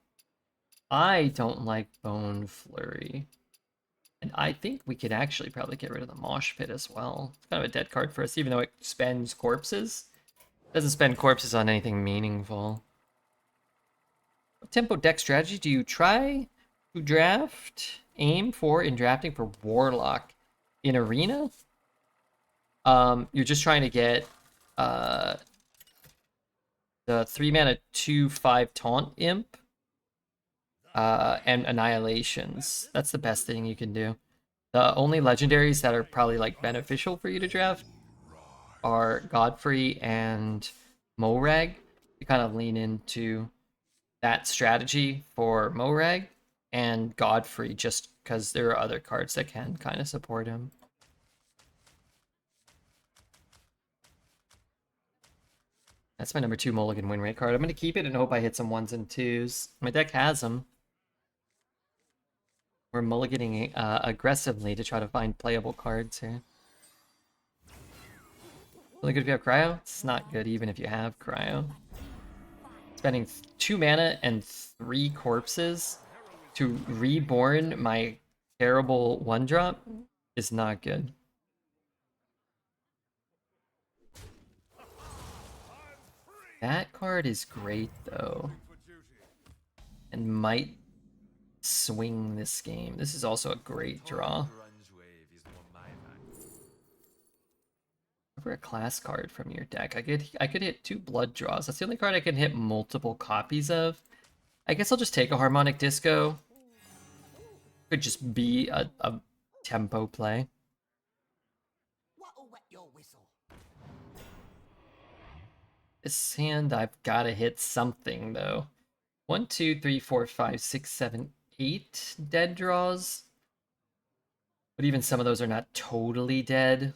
I don't like Bone Flurry. And I think we could actually probably get rid of the Mosh Pit as well. It's kind of a dead card for us, even though it spends corpses. It doesn't spend corpses on anything meaningful. What tempo deck strategy do you try to aim for in drafting for Warlock? In Arena? You're just trying to get the 3-mana 2/5 Taunt Imp and Annihilations. That's the best thing you can do. The only legendaries that are probably like beneficial for you to draft are Godfrey and Morag. You kind of lean into that strategy for Morag and Godfrey just because there are other cards that can kind of support him. That's my number 2 mulligan win rate card. I'm going to keep it and hope I hit some 1s and 2s. My deck has them. We're mulliganing aggressively to try to find playable cards here. Really good if you have Cryo? It's not good even if you have Cryo. Spending 2 mana and 3 corpses to reborn my terrible 1-drop is not good. That card is great though, and might swing this game. This is also a great draw. For a class card from your deck, I could hit 2 blood draws. That's the only card I can hit multiple copies of. I guess I'll just take a Harmonic Disco. Could just be a tempo play. What'll wet your whistle? This hand, I've got to hit something though. 1, 2, 3, 4, 5, 6, 7, 8 dead draws. But even some of those are not totally dead.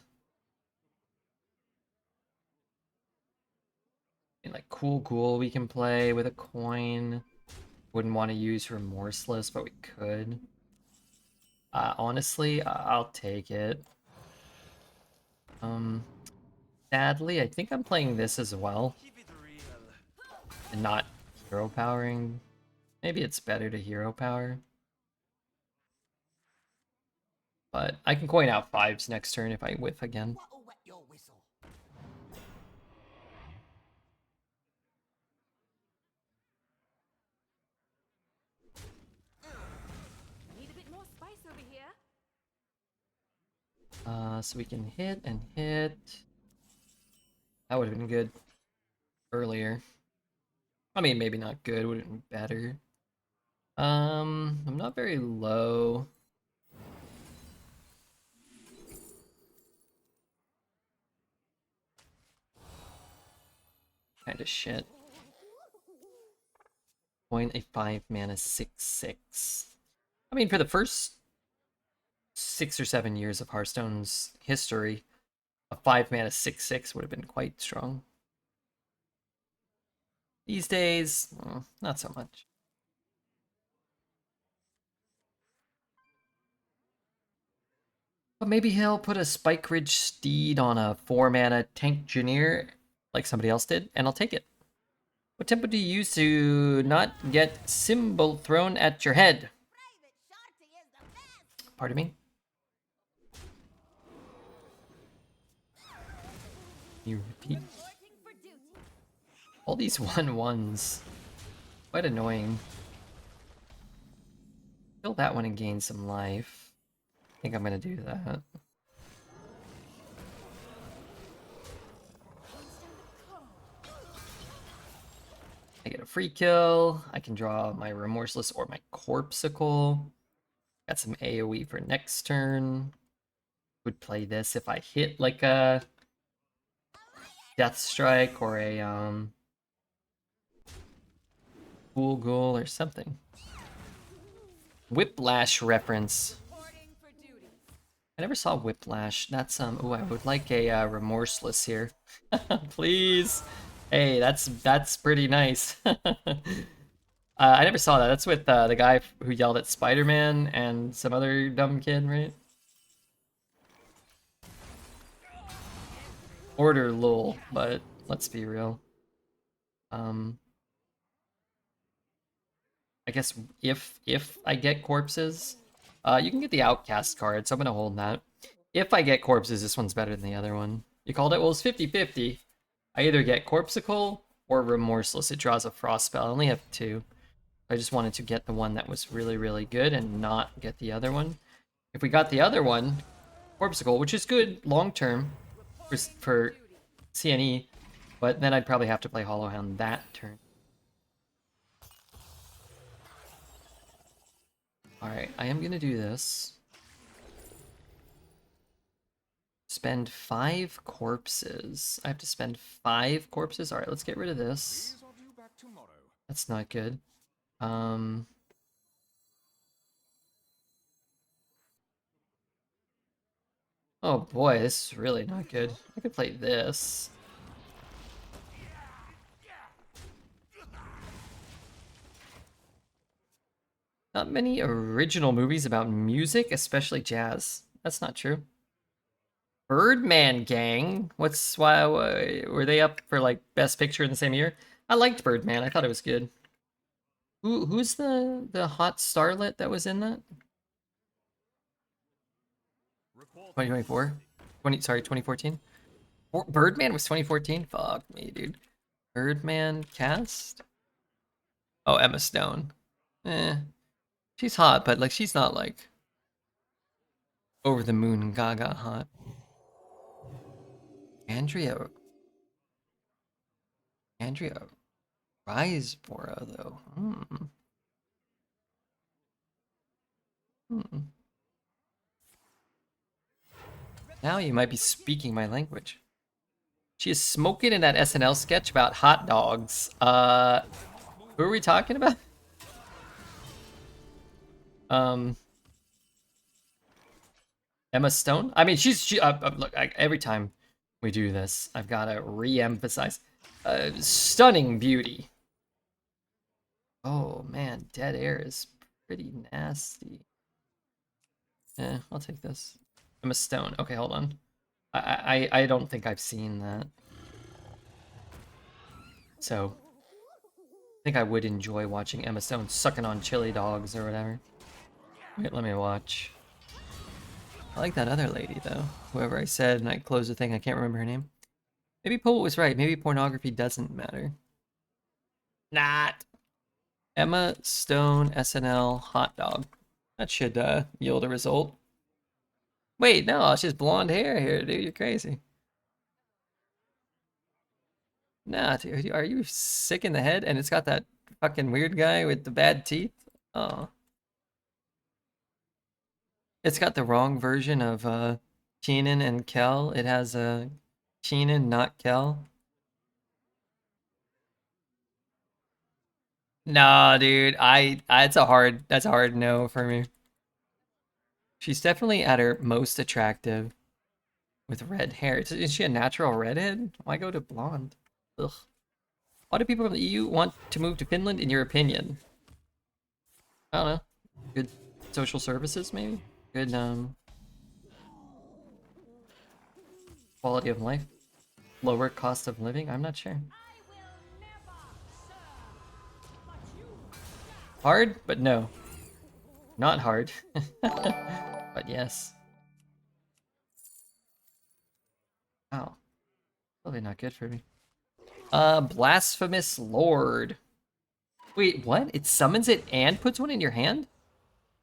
And like Cool Ghoul we can play with a coin. Wouldn't want to use Remorseless, but we could. Honestly, I'll take it. Sadly, I think I'm playing this as well. And not hero powering. Maybe it's better to hero power. But I can coin out 5s next turn if I whiff again. What'll wet your whistle? Need a bit more spice over here. So we can hit and hit. That would have been good earlier. I mean, maybe not good, would have been better. I'm not very low. Kind of shit. Coin a 5-mana 6/6. I mean, for the first 6 or 7 years of Hearthstone's history, a 5-mana 6/6 would have been quite strong. These days, not so much. But maybe he'll put a Spike Ridge Steed on a 4-mana Tank Engineer like somebody else did, and I'll take it. What tempo do you use to not get symbol thrown at your head? Pardon me? You repeat? All these 1/1s. Quite annoying. Kill that one and gain some life. I think I'm gonna do that. I get a free kill. I can draw my Remorseless or my Corpsicle. Got some AoE for next turn. Would play this if I hit like a Death Strike or a Ghoul Ghoul or something. Whiplash reference. Reporting for duty. I never saw Whiplash. That's oh, I would like a Remorseless here. Please. Hey, that's pretty nice. I never saw that. That's with the guy who yelled at Spider-Man and some other dumb kid, right? Order lol, but let's be real. I guess if I get corpses, you can get the Outcast card, so I'm gonna hold that. If I get corpses, this one's better than the other one. You called it? Well, it's 50-50. I either get Corpsicle or Remorseless. It draws a Frost spell. I only have 2. I just wanted to get the one that was really, really good and not get the other one. If we got the other one, Corpsicle, which is good long term for CNE, but then I'd probably have to play Hollowhound that turn. Alright, I am gonna do this. Spend 5 corpses. I have to spend 5 corpses? Alright, let's get rid of this. Here's our view back tomorrow. That's not good. Oh boy, this is really not good. I could play this. Not many original movies about music, especially jazz. That's not true. Birdman Gang. Why were they up for like Best Picture in the same year? I liked Birdman. I thought it was good. Who's the hot starlet that was in that? 2024? 2014? Birdman was 2014? Fuck me, dude. Birdman cast? Oh, Emma Stone. She's hot, but like she's not like over the moon gaga hot. Andrea Riseborough though. Now you might be speaking my language. She is smoking in that SNL sketch about hot dogs. Who are we talking about? Emma Stone? I mean, look, every time we do this, I've got to re-emphasize. Stunning beauty. Oh man, dead air is pretty nasty. Yeah, I'll take this. Emma Stone. Okay, hold on. I don't think I've seen that. So, I think I would enjoy watching Emma Stone sucking on chili dogs or whatever. Wait, let me watch. I like that other lady, though. Whoever I said, and I closed the thing, I can't remember her name. Maybe Poet was right. Maybe pornography doesn't matter. Not. Emma Stone, SNL, hot dog. That should yield a result. Wait, no, it's just blonde hair here, dude. You're crazy. Nah, dude, are you sick in the head? And it's got that fucking weird guy with the bad teeth? Oh. It's got the wrong version of Keenan and Kel. It has Keenan, not Kel. Nah, dude, that's a hard no for me. She's definitely at her most attractive with red hair. Is she a natural redhead? Why go to blonde? Ugh. Why do people from the EU want to move to Finland, in your opinion? I don't know. Good social services, maybe? Good, quality of life? Lower cost of living? I'm not sure. Hard, but no. Not hard. But yes. Wow. Probably not good for me. Blasphemous Lord. Wait, what? It summons it and puts one in your hand?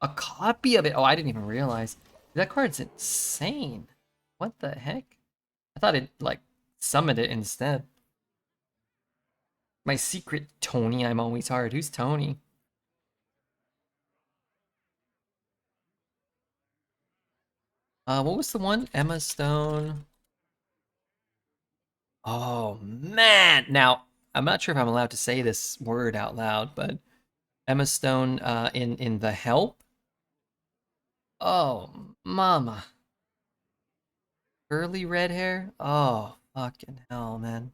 A copy of it? Oh, I didn't even realize. That card's insane. What the heck? I thought it, like, summoned it instead. My secret Tony, I'm always hard. Who's Tony? What was the one? Emma Stone. Oh man! Now, I'm not sure if I'm allowed to say this word out loud, but Emma Stone in The Help. Oh, mama. Curly red hair? Oh, fucking hell, man.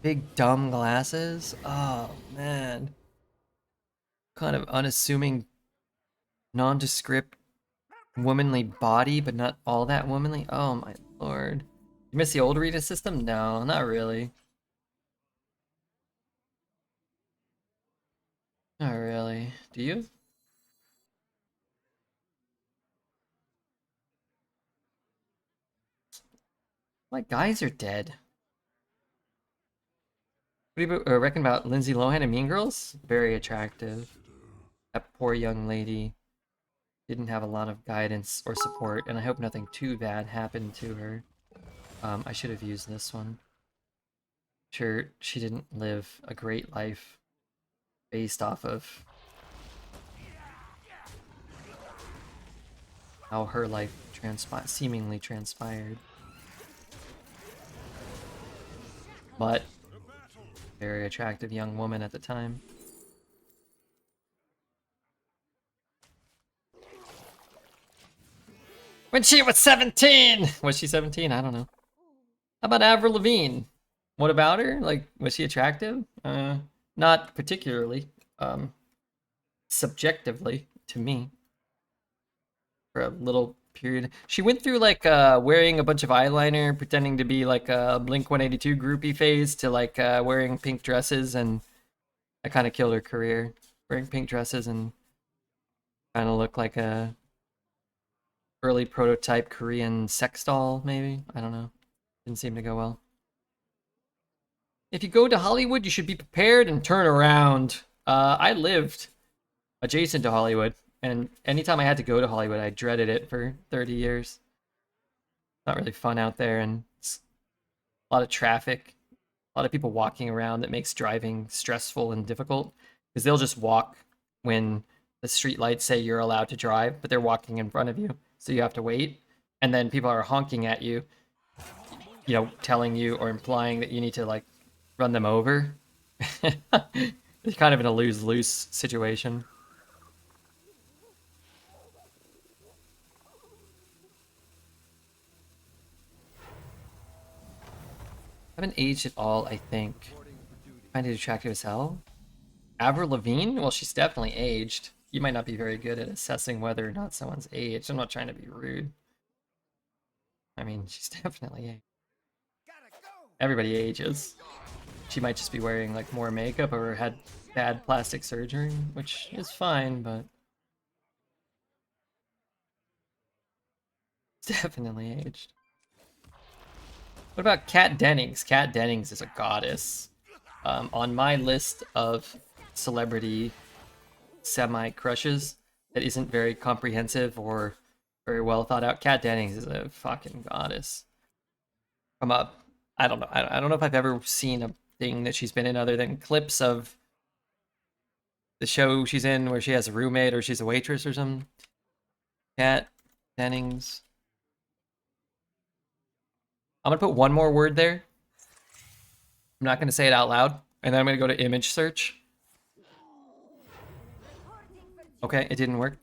Big dumb glasses? Oh, man. Kind of unassuming, nondescript, womanly body, but not all that womanly. Oh my lord. You miss the old reading system? No, not really. Not really. Do you? My guys are dead. What do you reckon about Lindsay Lohan and Mean Girls? Very attractive. That poor young lady didn't have a lot of guidance or support, and I hope nothing too bad happened to her. I should have used this one. Sure, she didn't live a great life based off of how her life seemingly transpired. But very attractive young woman at the time. When she was 17! Was she 17? I don't know. How about Avril Lavigne? What about her? Like, was she attractive? Not particularly. Subjectively, to me. For a little period. She went through, like, wearing a bunch of eyeliner, pretending to be, like, a Blink-182 groupie phase, to, like, wearing pink dresses, and that kind of killed her career. Wearing pink dresses and kind of look like a early prototype Korean sex doll, maybe? I don't know. Didn't seem to go well. If you go to Hollywood, you should be prepared and turn around. I lived adjacent to Hollywood, and anytime I had to go to Hollywood, I dreaded it for 30 years. Not really fun out there, and it's a lot of traffic, a lot of people walking around that makes driving stressful and difficult, because they'll just walk when the street lights say you're allowed to drive, but they're walking in front of you, so you have to wait, and then people are honking at you, you know, telling you or implying that you need to, like, run them over. It's kind of in a lose-lose situation. I haven't aged at all, I think. Find it attractive as hell. Avril Lavigne? Well, she's definitely aged. You might not be very good at assessing whether or not someone's aged. I'm not trying to be rude. I mean, she's definitely aged. Everybody ages. She might just be wearing, like, more makeup or had bad plastic surgery, which is fine, but it's definitely aged. What about Kat Dennings? Kat Dennings is a goddess. On my list of celebrity semi-crushes that isn't very comprehensive or very well thought out, Kat Dennings is a fucking goddess. I don't know. I don't know if I've ever seen a thing that she's been in other than clips of the show she's in where she has a roommate or she's a waitress or something. Kat Dennings. I'm gonna put one more word there. I'm not gonna say it out loud, and then I'm gonna go to image search. Okay, it didn't work.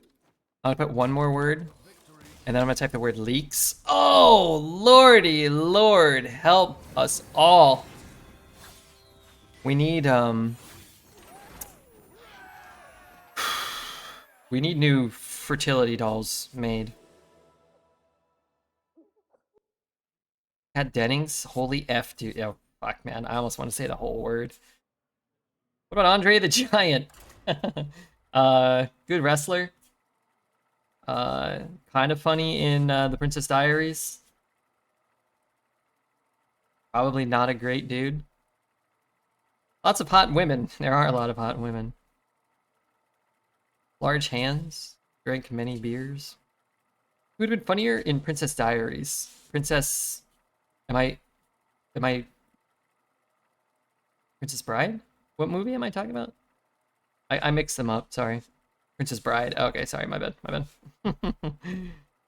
I'm gonna put one more word, and then I'm gonna type the word leaks. Oh, lordy lord, help us all. We need we need new fertility dolls made. Kat Dennings, holy F, dude. Oh, fuck, man. I almost want to say the whole word. What about Andre the Giant? Good wrestler. Kind of funny in The Princess Diaries. Probably not a great dude. Lots of hot women. There are a lot of hot women. Large hands. Drank many beers. Who would have been funnier in Princess Diaries? Princess... Am I... Princess Bride? What movie am I talking about? I mixed them up. Sorry. Princess Bride. Okay, sorry. My bad. My bad.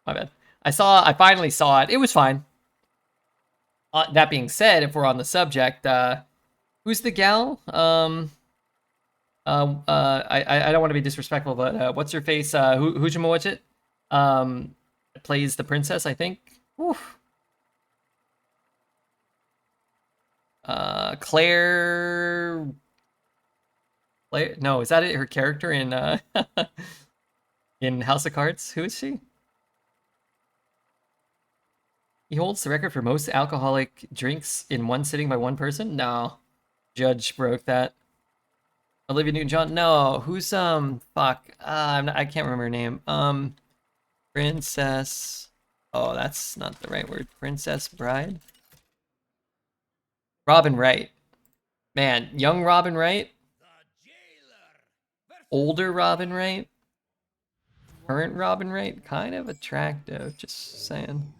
My bad. I finally saw it. It was fine. That being said, if we're on the subject, who's the gal? I don't want to be disrespectful, but what's her face? Who's it? Plays the princess, I think. Oof. Claire. Claire. No, is that it? Her character in in House of Cards? Who is she? He holds the record for most alcoholic drinks in one sitting by one person. No, Judge broke that. Olivia Newton-John. No, who's fuck? I can't remember her name. Princess. Oh, that's not the right word. Princess Bride. Robin Wright. Man, young Robin Wright. Older Robin Wright. Current Robin Wright. Kind of attractive. Just saying.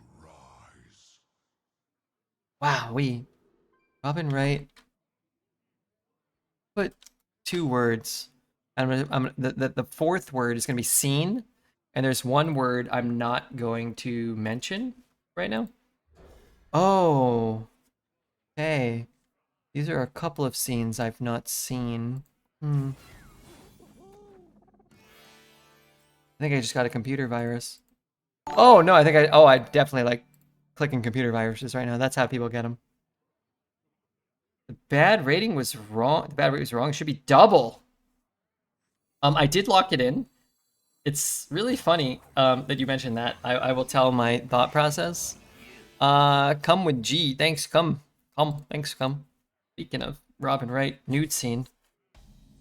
Wow, Robin Wright. Put 2 words. The fourth word is gonna be seen, and there's 1 word I'm not going to mention right now. Oh, okay. These are a couple of scenes I've not seen. I think I just got a computer virus. Oh no, I definitely like clicking computer viruses right now. That's how people get them. The bad rating was wrong. The bad rate was wrong. It should be double. I did lock it in. It's really funny that you mentioned that. I will tell my thought process. Come with G. Thanks, come. Thanks, come. Speaking of Robin Wright, nude scene.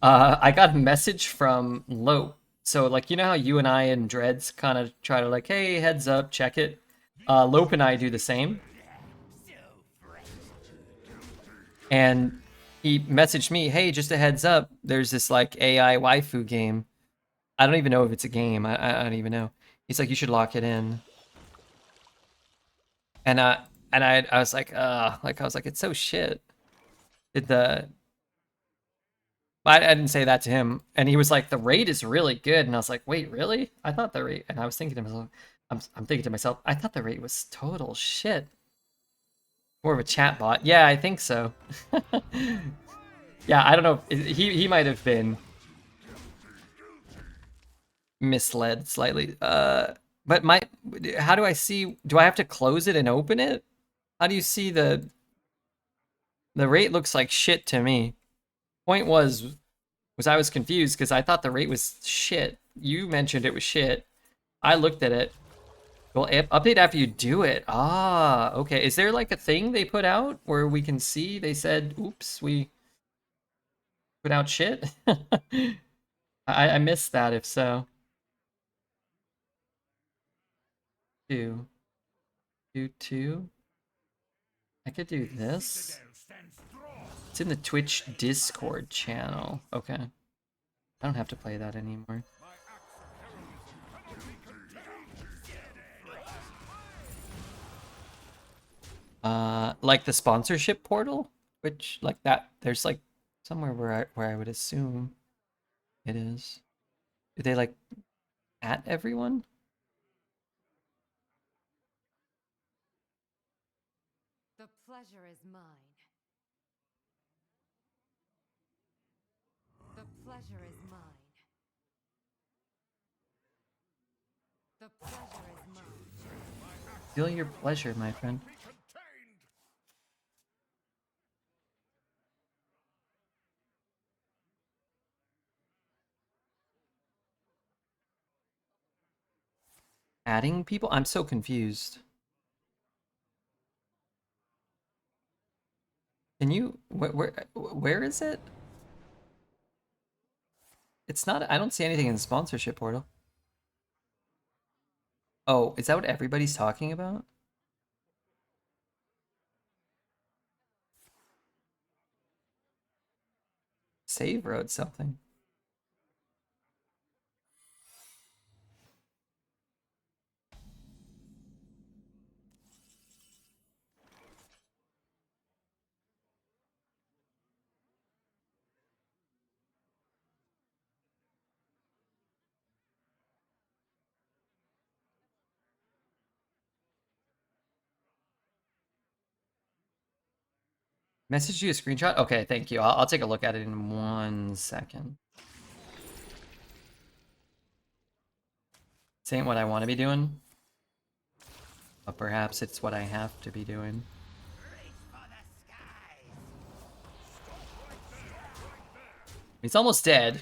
I got a message from Lope. So, like, you know how you and I and Dreads kind of try to, like, hey, heads up, check it? Lope and I do the same. And he messaged me, hey, just a heads up, there's this, like, AI waifu game. I don't even know if it's a game. I don't even know. He's like, you should lock it in. And I was like, it's so shit. I didn't say that to him, and he was like, the rate is really good, and I was like, wait, really? I thought the rate, and I was thinking to myself, I'm thinking to myself, I thought the rate was total shit. More of a chat bot. Yeah, I think so. Yeah, I don't know. He might have been misled slightly. But how do I see? Do I have to close it and open it? How do you see the rate? Looks like shit to me. Point was I was confused because I thought the rate was shit. You mentioned it was shit. I looked at it. Well, update after you do it. Ah, okay. Is there like a thing they put out where we can see they said, oops, we put out shit? I missed that if so. Two. I could do this. It's in the Twitch Discord channel. Okay. I don't have to play that anymore. Like the sponsorship portal, which like that. There's like somewhere where I would assume it is. Do they like at everyone? The pleasure is mine. The pleasure is mine. The pleasure is mine. Feel your pleasure, my friend. Adding people? I'm so confused. Can you where is it? It's not. I don't see anything in the sponsorship portal. Oh, is that what everybody's talking about? Save wrote something. Message you a screenshot? Okay, thank you. I'll take a look at it in 1 second. This ain't what I want to be doing. But perhaps it's what I have to be doing. He's almost dead.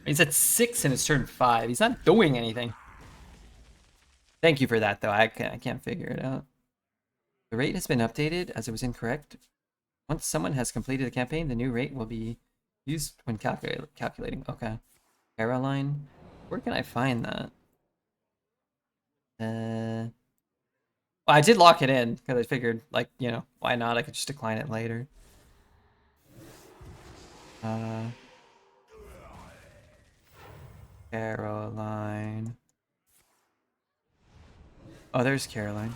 He's at 6 and it's turn 5. He's not doing anything. Thank you for that, though. I can't figure it out. The rate has been updated as it was incorrect. Once someone has completed the campaign, the new rate will be used when calculating. Okay. Caroline. Where can I find that? Well, I did lock it in because I figured, like, you know, why not? I could just decline it later. Caroline. Oh, there's Caroline.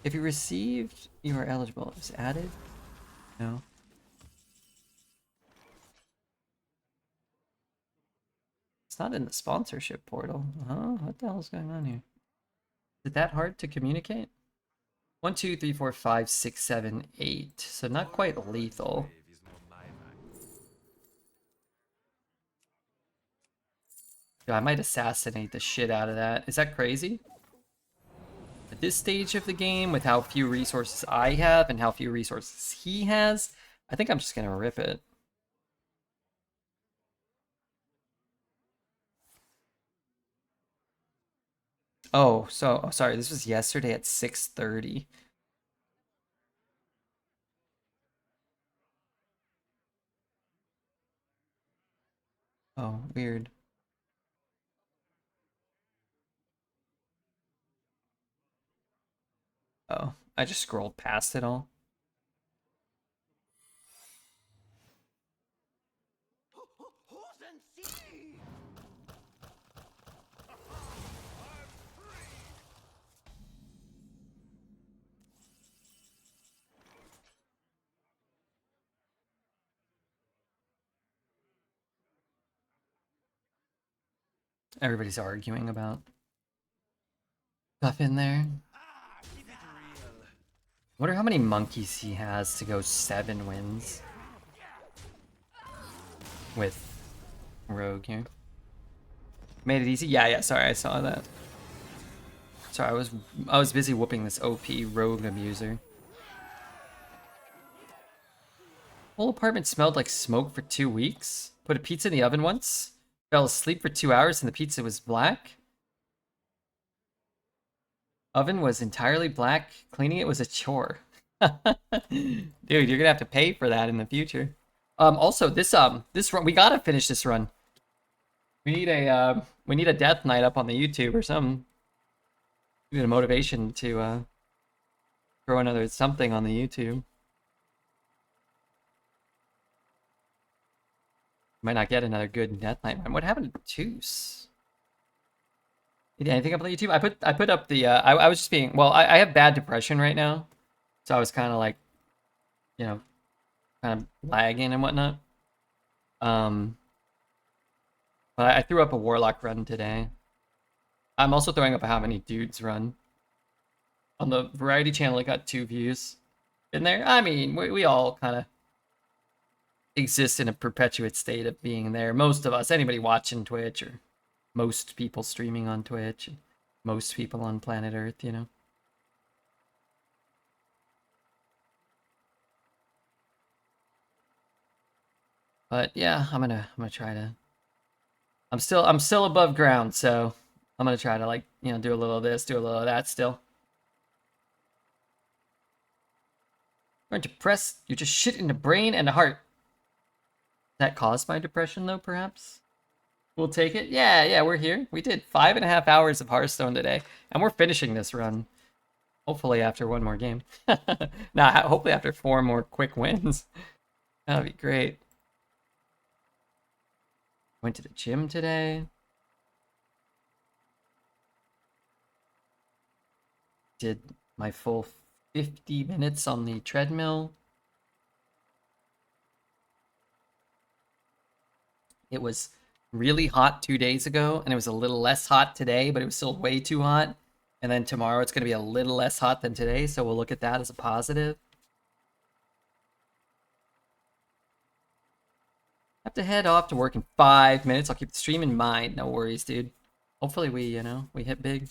If you received, you are eligible. Is it added? No. It's not in the sponsorship portal. Huh? What the hell's going on here? Is it that hard to communicate? 1, 2, 3, 4, 5, 6, 7, 8. So not quite lethal. Yo, I might assassinate the shit out of that. Is that crazy? At this stage of the game, with how few resources I have and how few resources he has, I think I'm just gonna rip it. Oh, sorry, this was yesterday at 6:30. Oh, weird. Oh, I just scrolled past it all. Everybody's arguing about stuff in there. Wonder how many monkeys he has to go 7 wins with Rogue here. Made it easy? Yeah, sorry, I saw that. Sorry, I was busy whooping this OP Rogue abuser. Whole apartment smelled like smoke for 2 weeks. Put a pizza in the oven once. Fell asleep for 2 hours and the pizza was black. Oven was entirely black. Cleaning it was a chore. Dude, you're gonna have to pay for that in the future. Also, this run, we gotta finish this run. We need a death knight up on the YouTube or something. We need a motivation to throw another something on the YouTube. Might not get another good death knight run. What happened to Toos? Did anything up on the YouTube? I put up the I was just being, well, I have bad depression right now, so I was kind of like, you know, kind of lagging and whatnot. But I threw up a warlock run today. I'm also throwing up a how many dudes run. On the variety channel, it got 2 views. In there, I mean, we all kind of exist in a perpetuate state of being there. Most of us, anybody watching Twitch, or most people streaming on Twitch, and most people on planet Earth, you know. But yeah, I'm gonna try to. I'm still above ground, so I'm gonna try to, like, you know, do a little of this, do a little of that still. You're depressed. You're just shit in the brain and the heart. That caused my depression, though, perhaps? We'll take it. Yeah, we're here. We did 5.5 hours of Hearthstone today, and we're finishing this run. Hopefully after 1 more game. Nah, hopefully after 4 more quick wins. That'd be great. Went to the gym today. Did my full 50 minutes on the treadmill. It was really hot 2 days ago, and it was a little less hot today, but it was still way too hot. And then tomorrow it's going to be a little less hot than today, so we'll look at that as a positive. Have to head off to work in 5 minutes. I'll keep the stream in mind. No worries, dude. Hopefully we, we hit big.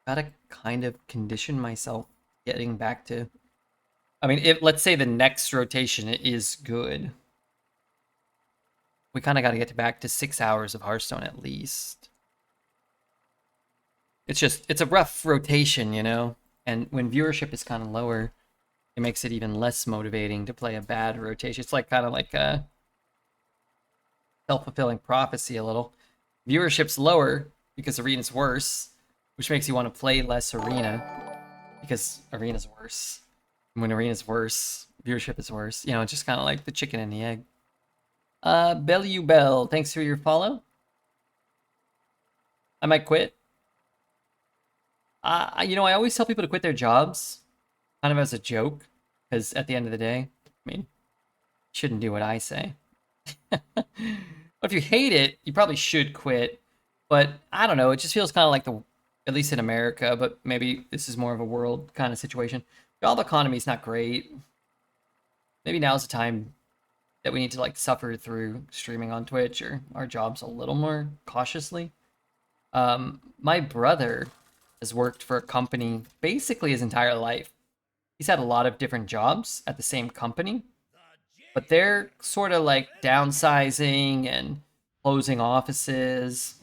Gotta kind of condition myself getting back to... I mean, if let's say the next rotation is good, we kind of got to get back to 6 hours of Hearthstone at least. It's a rough rotation, you know? And when viewership is kind of lower, it makes it even less motivating to play a bad rotation. It's like kind of like a self-fulfilling prophecy a little. Viewership's lower because Arena's worse, which makes you want to play less Arena because Arena's worse. And when Arena's worse, viewership is worse. You know, it's just kind of like the chicken and the egg. Bell, thanks for your follow. I might quit. You know, I always tell people to quit their jobs, kind of as a joke, because at the end of the day, I mean, you shouldn't do what I say. But if you hate it, you probably should quit. But I don't know, it just feels kind of like at least in America, but maybe this is more of a world kind of situation. Job economy is not great. Maybe now's the time that we need to like suffer through streaming on Twitch or our jobs a little more cautiously. My brother has worked for a company basically his entire life. He's had a lot of different jobs at the same company, but they're sort of like downsizing and closing offices.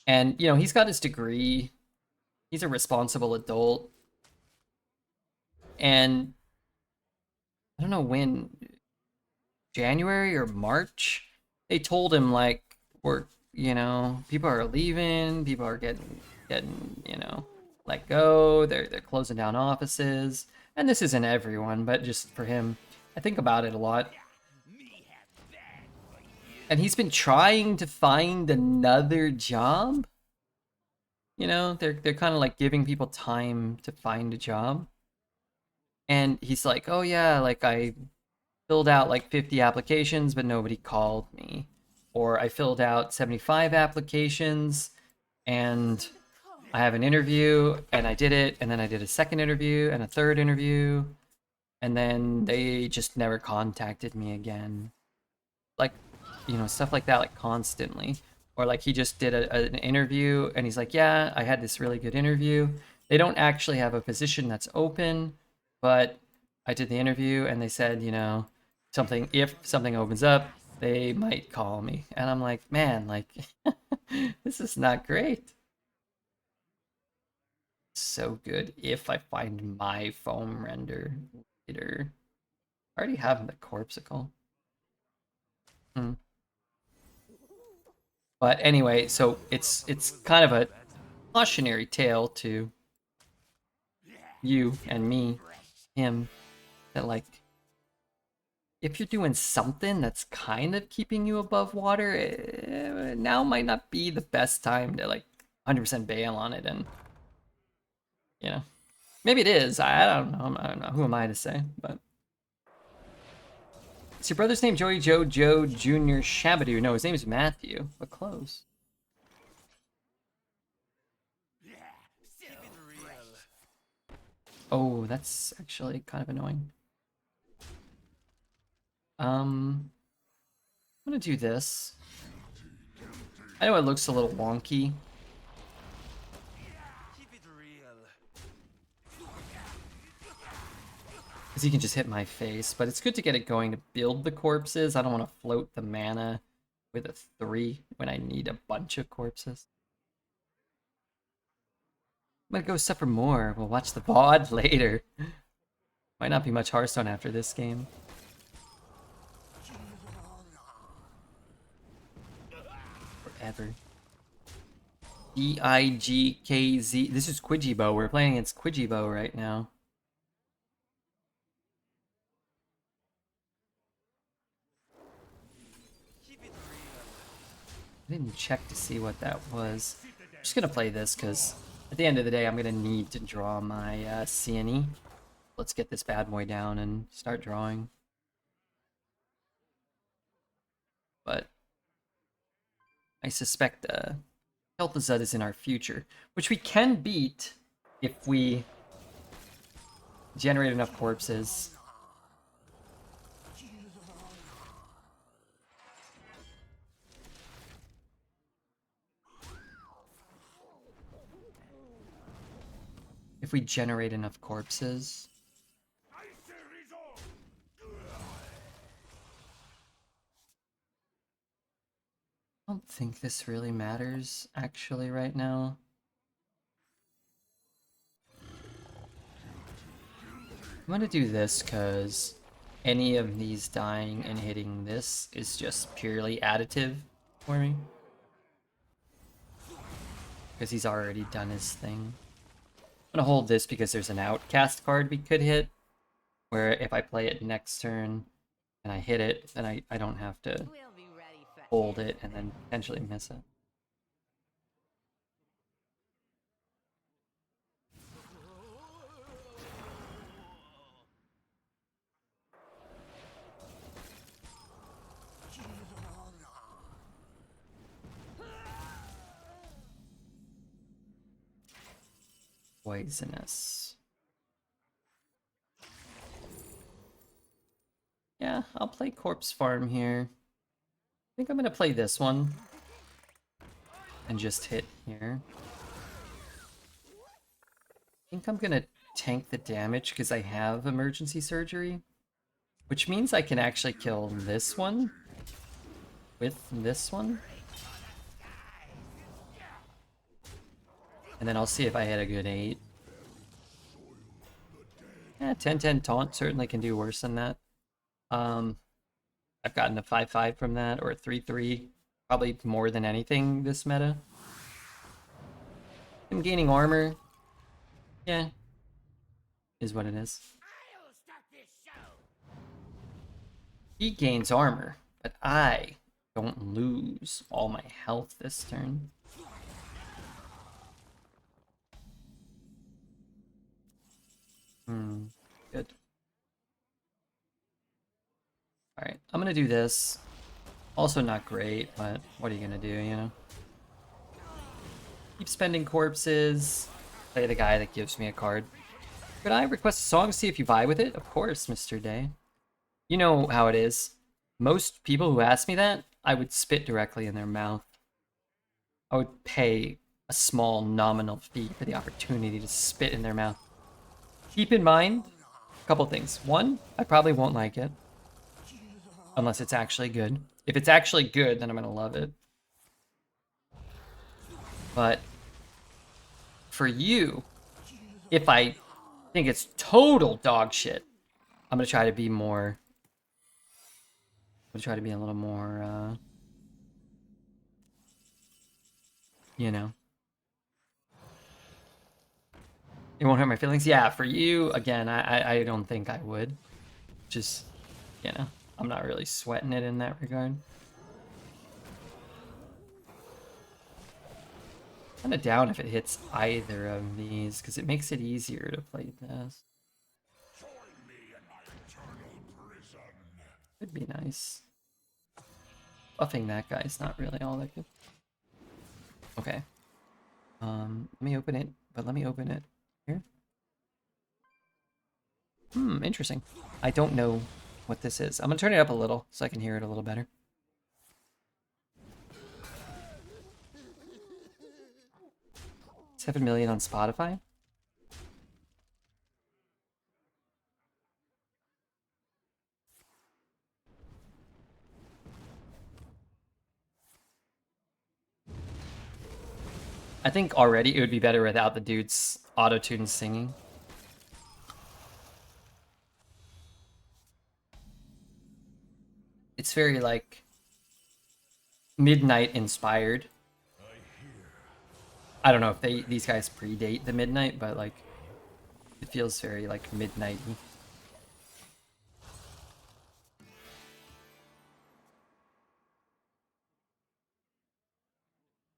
And, you know, he's got his degree. He's a responsible adult. And I don't know when, January or March, they told him like, people are leaving, people are getting, let go. They're closing down offices, and this isn't everyone, but just for him, I think about it a lot. And he's been trying to find another job. You know, they're kind of like giving people time to find a job. And he's like, oh yeah, like I filled out like 50 applications, but nobody called me. Or I filled out 75 applications and I have an interview and I did it. And then I did a second interview and a third interview. And then they just never contacted me again. Like, you know, stuff like that, like constantly. Or like he just did an interview and he's like, yeah, I had this really good interview. They don't actually have a position that's open, but I did the interview and they said, you know, if something opens up, they might call me. And I'm like, man, like, this is not great. So good if I find my foam render later. I already have the Corpsicle. But anyway, so it's kind of a cautionary tale to you and me, him, that like, if you're doing something that's kind of keeping you above water, now might not be the best time to like 100% bail on it. And, you know, maybe it is. I don't know. Who am I to say? But is your brother's name Joey Joe Jr. Shabadoo? No, his name is Matthew, but close. Oh, that's actually kind of annoying. I'm gonna do this. I know it looks a little wonky. Because he can just hit my face, but it's good to get it going to build the corpses. I don't want to float the mana with a 3 when I need a bunch of corpses. I'm gonna go suffer more. We'll watch the VOD later. Might not be much Hearthstone after this game. Forever. D-I-G-K-Z. This is Quidjibo. We're playing against Quidjibo right now. I didn't check to see what that was. I'm just gonna play this because at the end of the day, I'm gonna need to draw my CNE. Let's get this bad boy down and start drawing. I suspect Kel'Thuzad is in our future, which we can beat if we generate enough corpses. If we generate enough corpses. I don't think this really matters, actually, right now. I'm gonna do this because any of these dying and hitting this is just purely additive for me. Because he's already done his thing. I'm gonna hold this because there's an outcast card we could hit, where if I play it next turn and I hit it, then I don't have to We'll be ready for hold it and then potentially miss it. Poisonous. Yeah, I'll play Corpse Farm here. I think I'm gonna play this one. And just hit here. I think I'm gonna tank the damage because I have Emergency Surgery. Which means I can actually kill this one with this one. And then I'll see if I hit a good 8. Yeah, 10-10 taunt certainly can do worse than that. I've gotten a 5-5 from that, or a 3-3. Probably more than anything this meta. Him gaining armor. Yeah. Is what it is. He gains armor, but I don't lose all my health this turn. Good. Alright, I'm gonna do this. Also not great, but what are you gonna do, you know? Keep spending corpses. Play the guy that gives me a card. Could I request a song to see if you vibe with it? Of course, Mr. Day. You know how it is. Most people who ask me that, I would spit directly in their mouth. I would pay a small nominal fee for the opportunity to spit in their mouth. Keep in mind a couple things. One, I probably won't like it. Unless it's actually good. If it's actually good, then I'm gonna love it. But for you, if I think it's total dog shit, I'm gonna try to be more... I'm gonna try to be a little more, you know. It won't hurt my feelings? Yeah, for you, again, I don't think I would. Just, you know, I'm not really sweating it in that regard. Kind of down if it hits either of these, because it makes it easier to play this. Could be nice. Buffing that guy's not really all that good. Okay. Let me open it, but let me open it here. Interesting. I don't know what this is. I'm gonna turn it up a little so I can hear it a little better. $7 million on Spotify? I think already it would be better without the dude's auto-tune singing. It's very, like, Midnight inspired. I don't know if these guys predate the Midnight, but, like, it feels very, like, Midnight-y.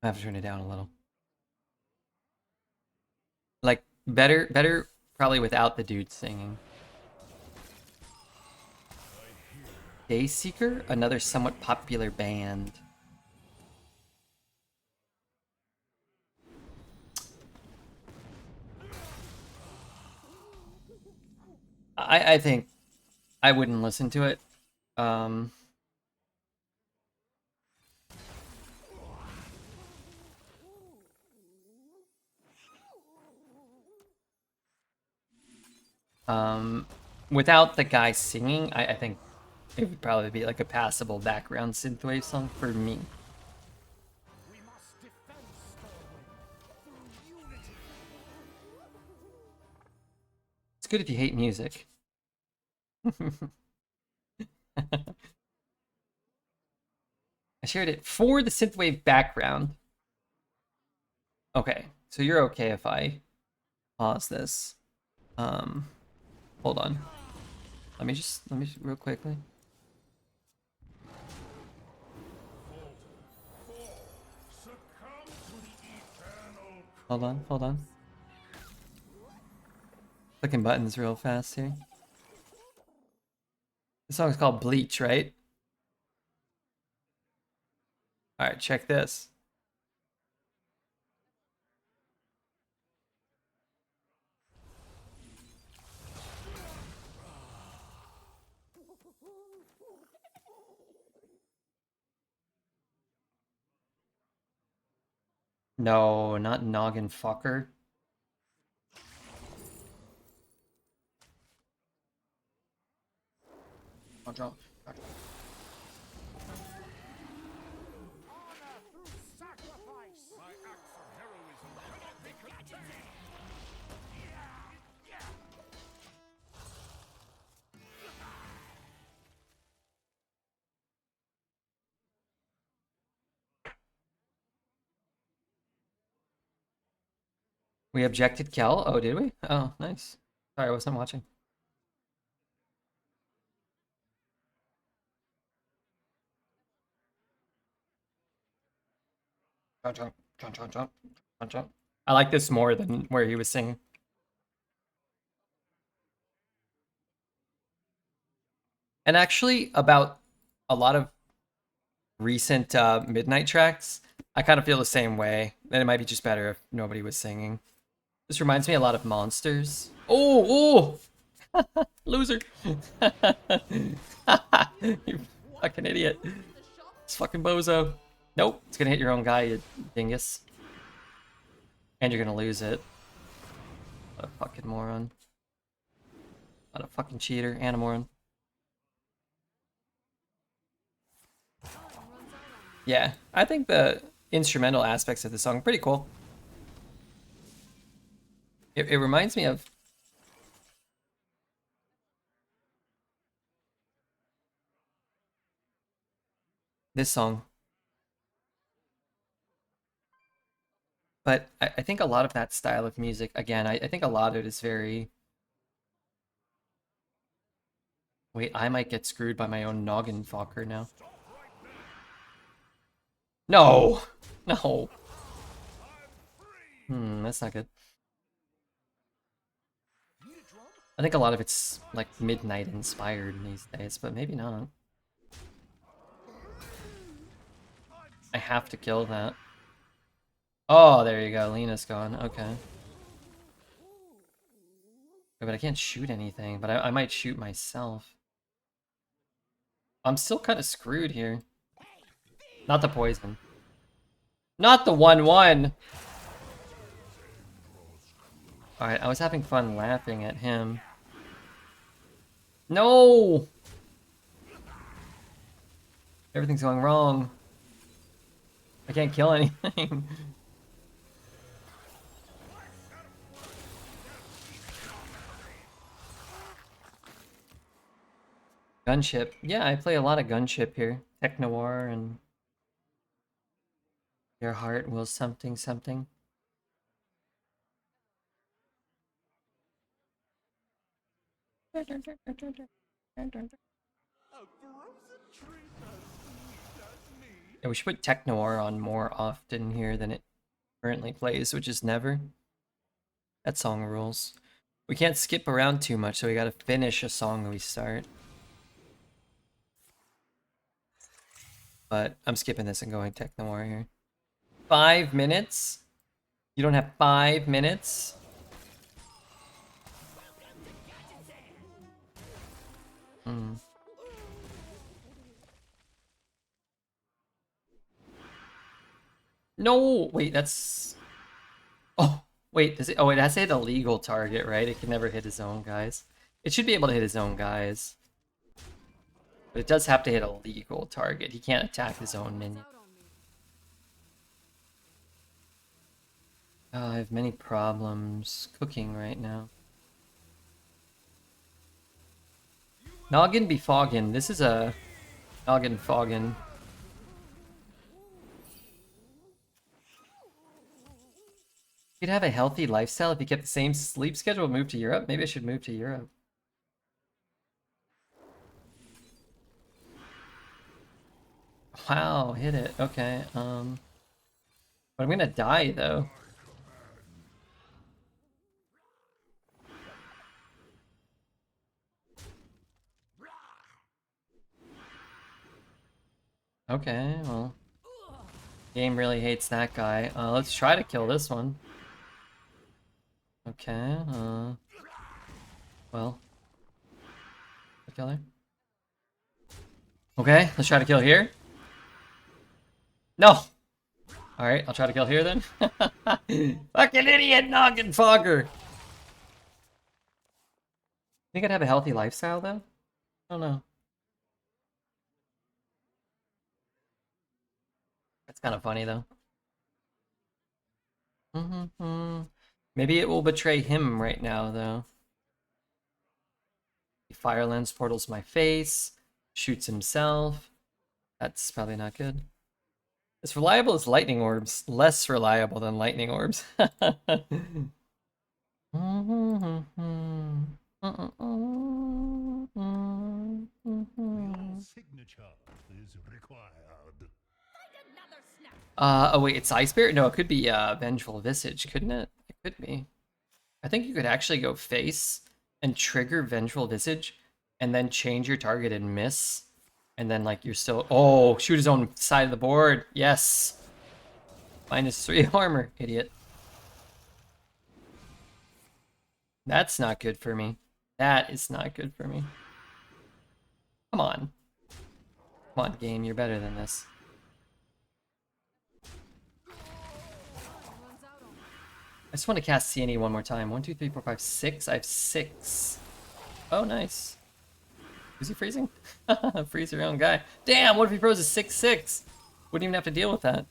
I have to turn it down a little. Like, better probably without the dude singing. Dayseeker, another somewhat popular band. I think I wouldn't listen to it. Um, um, Without the guy singing, I think it would probably be like a passable background synthwave song for me. We must defend Stormwind through unity. It's good if you hate music. I shared it for the synthwave background. Okay, so you're okay if I pause this. Hold on. Let me just real quickly. Hold on. Clicking buttons real fast here. The song's called Bleach, right? Alright, check this. No, not noggin fucker. I'll drop. Honor through sacrifice. My acts of heroism cannot be contained. We objected Kel? Oh, did we? Oh, nice. Sorry, I wasn't watching. Jump, jump, jump, jump, jump, jump. I like this more than where he was singing. And actually, about a lot of recent Midnight tracks, I kind of feel the same way. Then it might be just better if nobody was singing. This reminds me a lot of Monsters. Oh, oh! Loser! You fucking idiot. It's fucking bozo. Nope, it's gonna hit your own guy, you dingus. And you're gonna lose it. What a fucking moron. What a fucking cheater and a moron. Yeah, I think the instrumental aspects of the song are pretty cool. It reminds me of this song. But I think a lot of that style of music, again, I think a lot of it is very... Wait, I might get screwed by my own noggin fucker now. No! No! That's not good. I think a lot of it's like Midnight inspired these days, but maybe not. I have to kill that. Oh, there you go. Lena's gone. Okay. But I can't shoot anything, but I might shoot myself. I'm still kind of screwed here. Not the poison. Not the 1-1! Alright, I was having fun laughing at him. No! Everything's going wrong. I can't kill anything. Gunship. Yeah, I play a lot of Gunship here. Tech Noir and... Your heart will something something. Yeah, we should put Tech Noir on more often here than it currently plays, which is never. That song rules. We can't skip around too much, so we gotta finish a song we start. But I'm skipping this and going Tech Noir here. 5 minutes? You don't have 5 minutes? Hmm. No, wait, that's... Oh, wait, does it... Oh, it has to hit a legal target, right? It can never hit his own guys. It should be able to hit his own guys. But it does have to hit a legal target. He can't attack his own minion. Oh, I have many problems cooking right now. Noggin be foggin. This is a noggin foggin. You could have a healthy lifestyle if you kept the same sleep schedule and moved to Europe. Maybe I should move to Europe. Wow, hit it. Okay. But I'm gonna die though. Okay, well. Game really hates that guy. Let's try to kill this one. Okay, well. Kill her. Okay, let's try to kill here. No! Alright, I'll try to kill here then. Fucking idiot noggin fogger! Think I'd have a healthy lifestyle though? I don't know. That's kind of funny though. Maybe it will betray him right now though. He fire lens portals my face, shoots himself. That's probably not good. As reliable as lightning orbs, less reliable than lightning orbs. Signature is required. Another Oh wait, it's Ice Spirit? No, it could be Vengeful Visage, couldn't it? It could be. I think you could actually go face and trigger Vengeful Visage and then change your target and miss. And then like you're still... Oh, shoot his own side of the board. Yes. -3 armor, idiot. That's not good for me. That is not good for me. Come on. Come on, game, you're better than this. I just want to cast CNE one more time. 1, 2, 3, 4, 5, 6. I have 6. Oh, nice. Is he freezing? Freeze your own guy. Damn, what if he froze a 6/6? Wouldn't even have to deal with that.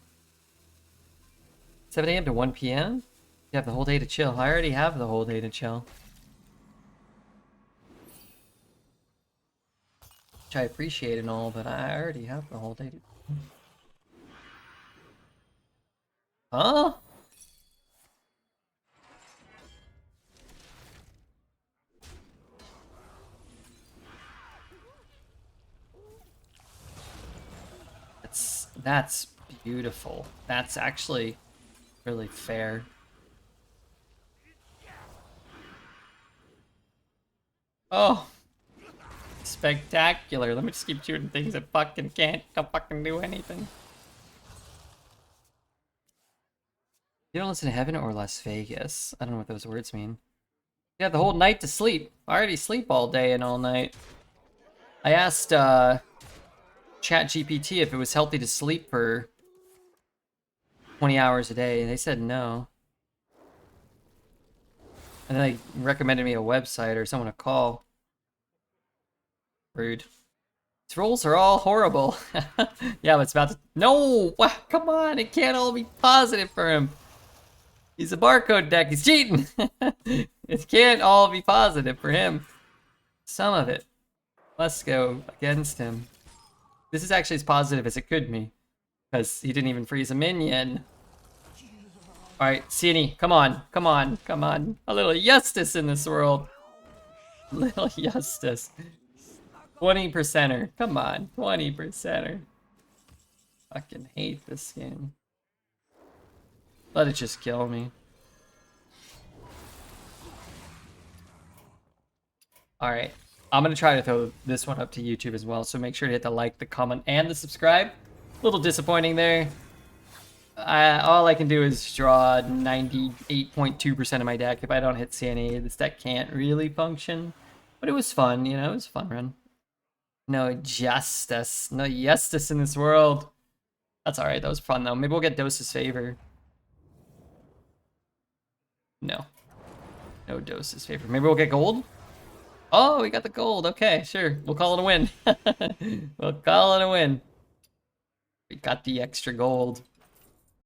7 a.m. to 1 p.m.? You have the whole day to chill. I already have the whole day to chill. Which I appreciate and all, but I already have the whole day to... Huh? That's beautiful. That's actually really fair. Oh, spectacular. Let me just keep shooting things that fucking don't fucking do anything. You don't listen to Heaven or Las Vegas. I don't know what those words mean. You have the whole night to sleep. I already sleep all day and all night. I asked ChatGPT if it was healthy to sleep for 20 hours a day, and they said no. And then they recommended me a website or someone to call. Rude. These rolls are all horrible. Yeah, but it's about to... No! Come on, it can't all be positive for him. He's a barcode deck, he's cheating! It can't all be positive for him. Some of it. Let's go against him. This is actually as positive as it could be. Because he didn't even freeze a minion. Alright, Cini, come on, come on, come on. A little justice in this world. Little justice. 20%er. Come on, 20%er. Fucking hate this game. Let it just kill me. Alright. I'm gonna try to throw this one up to YouTube as well, so make sure to hit the like, the comment, and the subscribe. A little disappointing there. All I can do is draw 98.2% of my deck. If I don't hit CNA, this deck can't really function. But it was fun, you know, it was a fun run. No justice. No justice in this world. That's alright, that was fun though. Maybe we'll get Dose's favor. No. No Dose's favor. Maybe we'll get gold? Oh, we got the gold. Okay, sure. We'll call it a win. We'll call it a win. We got the extra gold.